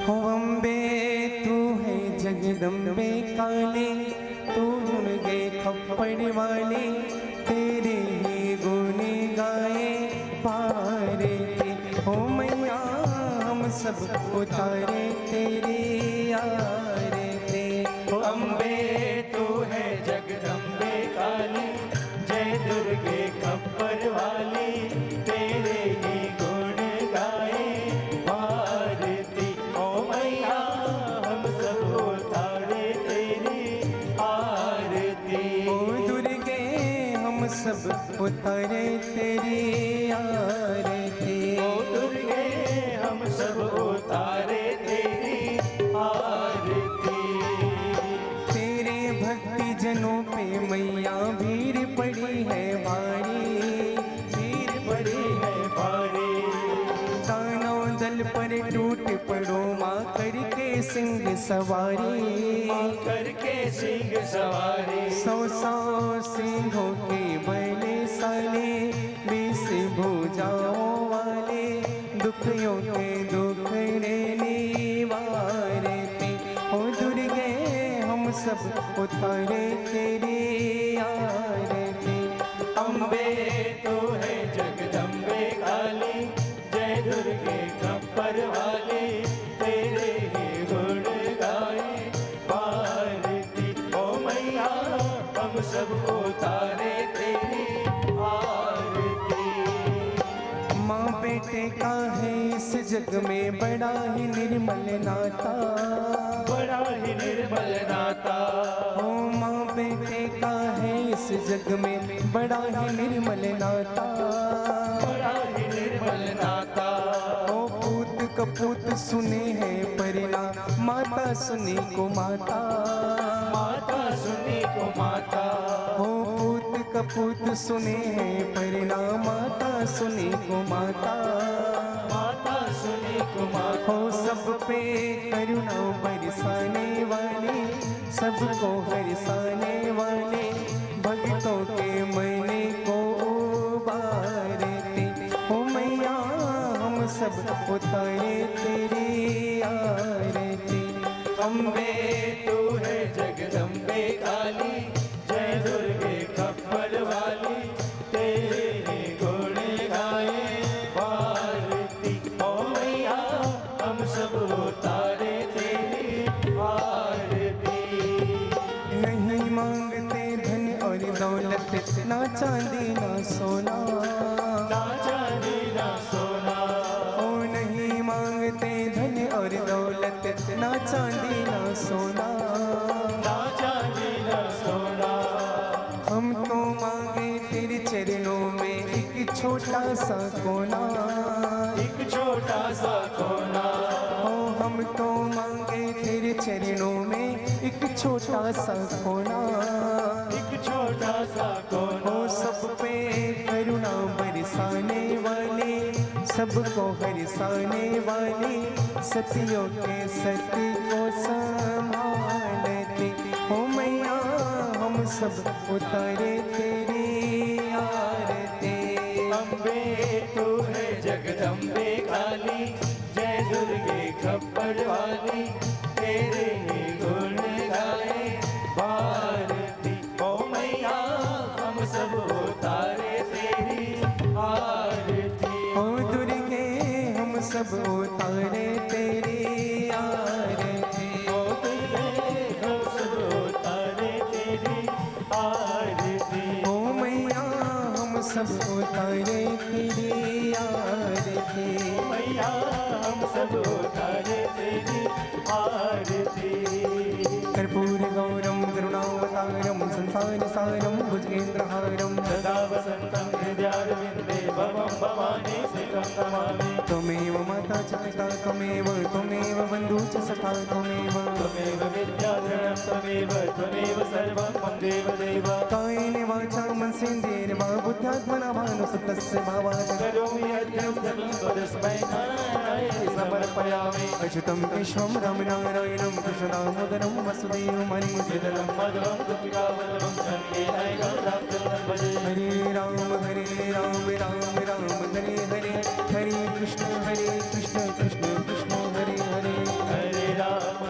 [SPEAKER 1] हो अम्बे तू है जगदम्बे काली, तू दुर्गे खप्पड़ वाली, तेरे ही गुण गाए पारे के। हो मैया हम सब उतारे तेरी आरती।
[SPEAKER 4] हो अम्बे तू है जगदम्बे काली, जय दुर्गे खप्पर वाली, तेरे ही गुण गाए भारती। ओ मैया हम सब उतारे तेरी आरती।
[SPEAKER 1] ओ दुर्गे हम सब उतारे तेरी आरती।
[SPEAKER 4] ओ दुर्गे हम सब उतारे तेरी आरती।
[SPEAKER 1] तेरे भक्ति जनों पे मैया भीड़ पड़ी है भारी, भीड़ पड़ी है
[SPEAKER 4] भारी।
[SPEAKER 1] दानव दल पर टूट पड़ो माँ करके सिंह सवारी,
[SPEAKER 4] करके सिंह सवारी।
[SPEAKER 1] 100 सिंहों के बले साले, 20 भुजाओं वाले, दुखियों के दुख निवारते। ओ दुर्गे हम सब उतारे तेरी आरती।
[SPEAKER 4] अम्बे तू है जगदम्बे काली, जय दुर्गे खप्पर वाली, तेरे ही गुण गाए भारती। ओ मैया हम सब उतारे तेरी आरती।
[SPEAKER 1] माँ बेटे का है इस जग में बड़ा ही निर्मल नाता,
[SPEAKER 4] बड़ा ही निर्मल नाता।
[SPEAKER 1] ओ माँ बेटे का है इस जग में बड़ा ही निर्मल नाता,
[SPEAKER 4] बड़ा ही निर्मल नाता।
[SPEAKER 1] ओ पूत कपूत सुने हैं परिणाम, माता सुनी को माता,
[SPEAKER 4] माता सुनी को माता।
[SPEAKER 1] ओ पूत कपूत सुने हैं परिणाम, माता सुनी को माता,
[SPEAKER 4] माता सुनी को माता।
[SPEAKER 1] हो सब पे करुणा बरसाने वाली, सबको हरसाने वाले, भक्तों के मन को उबारते। हो मैया हम सब उतारे तेरी आरती।
[SPEAKER 4] अम्बे तू है जगदम्बे काली, जय दुर्गे खप्पर वाली, तेरे गुण गाए भारती। ओ मैया हम सब उतारे तेरी आरती।
[SPEAKER 7] नहीं मांगते धन और दौलत, ना चांदी ना सोना,
[SPEAKER 4] ना चांदी ना सोना,
[SPEAKER 7] ओ नहीं मांगते धन और दौलत, ना चांदी ना सोना,
[SPEAKER 4] ना चांदी ना सोना।
[SPEAKER 7] हम तो मांगे तेरे चरणों में एक छोटा सा कोना,
[SPEAKER 4] एक छोटा सा कोना,
[SPEAKER 7] ओ हम तो मांगे तेरे चरणों में एक छोटा सा कोना,
[SPEAKER 4] एक छोटा सा कोना।
[SPEAKER 7] ओ सब पे करुणा बरसाने वाले, सबको हरसाने वाले, सतियों के सत्य को संभालते। ओ मैया हम सब उतारे तेरी आरती।
[SPEAKER 4] अम्बे तू है जगदम्बे काली, जय दुर्गे खप्पर वाली, तेरे ही गुण गाए भारती। ओ मैया हम सब उतारे तेरी आरती।
[SPEAKER 7] ओ दुर्गे हम सब उतारे तेरी आरती।
[SPEAKER 4] ओ दुर्गे हम सब उतारे तेरी आरती।
[SPEAKER 7] ओ मैया हम सब उतारे तेरी आरती।
[SPEAKER 4] मैया हम सब उतारे तेरी आरती।
[SPEAKER 7] कर्पूर गौरम करुणावतारम संसार सारम भुजगेन्द्रहारम
[SPEAKER 4] सदा वसन्तं हृदयारविन्दे भवं भवानी स्थितं नमामि।
[SPEAKER 7] त्वमेव माता च पिता त्वमेव बन्धु च सखा त्वमेव
[SPEAKER 4] त्वमेव विद्याधरणं त्वमेव सर्वं मम देवदेव।
[SPEAKER 7] कायेन वाचा मनसेन्द्रियैर्वा बुद्ध्यात्मना भानुसुतस्य भावात्
[SPEAKER 4] करोमि यज्ञं सकलं तस्मै नारायणाय समर्पयामि।
[SPEAKER 7] अच्युतं विश्वं रामनारायणं कृष्णदामोदरं वसुदेवं हरिमुद्रितम्
[SPEAKER 4] मधुरं गोपिकावल्लभं शङ्केनैकं रामचन्द्रं भजे।
[SPEAKER 7] हरे राम हरे राम राम राम हरे हरे, हरे कृष्ण कृष्ण कृष्ण हरे हरे।
[SPEAKER 4] हरे राम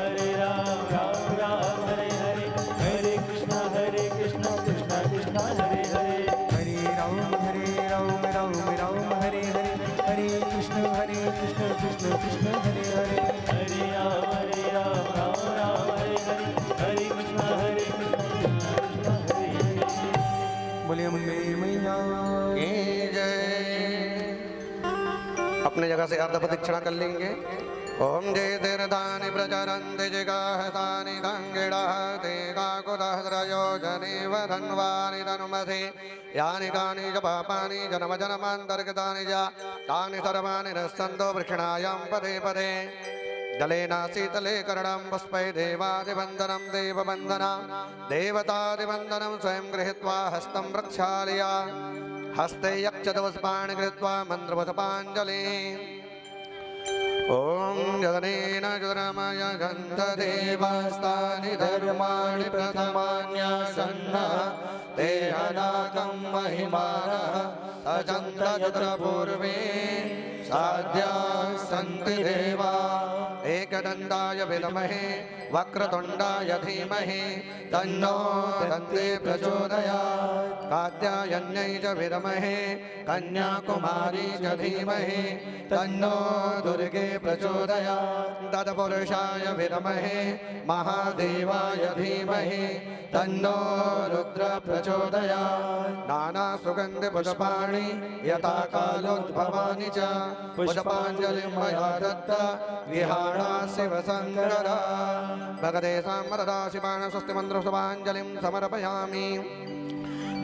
[SPEAKER 4] राम राम हरे हरे, हरे कृष्ण कृष्ण कृष्ण हरे हरे।
[SPEAKER 7] हरे राम राम राम हरे हरे, हरे कृष्ण कृष्ण कृष्ण हरे हरे।
[SPEAKER 4] हरे राम राम हरे हरे, हरे कृष्ण कृष्ण कृष्ण हरे हरे।
[SPEAKER 7] बोले अम्बे मैया
[SPEAKER 2] की जय। अपने जगह से अर्ध प्रदक्षिणा कर लेंगे। ओम जय तीर्थानि प्रचरन्ति जिगाहतानि गङ्गिडः ते काकुदहस्रयोजने वधन्वानि तनुमसे यानि कानि च पापानि जन्मजन्मान्तर्गतानि च तानि सर्वाणि नश्यन्तो वृषणायां पदे पदे। जलेन शीतले कर्णं पुष्पै देवादिवन्दनं देववन्दना देवतादिवन्दनं स्वयं गृहीत्वा हस्तं प्रक्षालय हस्ते यक्षतपुष्पाणि कृत्वा मन्त्रपुष्पाञ्जलि। ॐ जगनेन जुरमय गन्धदेवास्तानि धर्माणि प्रथमान्यासन्न देहनाकं महिमानः अजन्तपूर्वे साध्या सन्ति देवा। एकदन्ताय विद्महे वक्रतुण्डाय धीमहि तन्नो दन्ते प्रचोदयात्। कात्यायन्यै च विद्महे कन्याकुमारी च धीमहि तन्नो दुर्गे प्रचोदयात्। तत्पुरुषाय विद्महे महादेवाय धीमहि तन्नो रुद्र प्रचोदयात्। नानासुगन्धिपुष्पाणि यथा कालोद्भवानि च पुष्पाञ्जलिं मया दत्ता विहाणा शिवशङ्करा। भगते साम्प्रदा शिवान स्वस्ति मन्त्रपुष्पाञ्जलिं समर्पयामि।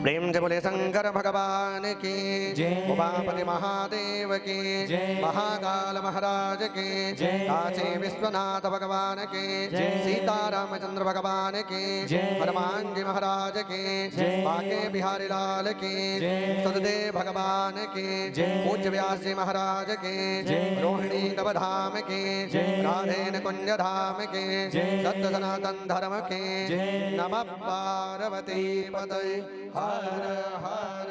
[SPEAKER 2] प्रेम से बोले शंकर भगवान की
[SPEAKER 3] जय।
[SPEAKER 2] उमापति महादेव की
[SPEAKER 3] जय।
[SPEAKER 2] महाकाल महाराज की
[SPEAKER 3] जय।
[SPEAKER 2] काशी विश्वनाथ भगवान की
[SPEAKER 3] जय।
[SPEAKER 2] सीतारामचंद्र भगवान की
[SPEAKER 3] जय।
[SPEAKER 2] हनुमान जी महाराज की
[SPEAKER 3] जय।
[SPEAKER 2] बाके बिहारी लाल की
[SPEAKER 3] जय।
[SPEAKER 2] सतदेव भगवान की
[SPEAKER 3] जय।
[SPEAKER 2] पूज्य व्यास जी महाराज की
[SPEAKER 3] जय।
[SPEAKER 2] रोहिणी नवधाम की
[SPEAKER 3] जय।
[SPEAKER 2] राधेन कुंज धाम की
[SPEAKER 3] जय।
[SPEAKER 2] सत्य सनातन धर्म की
[SPEAKER 3] जय।
[SPEAKER 2] नमः पार्वती पतये हर हर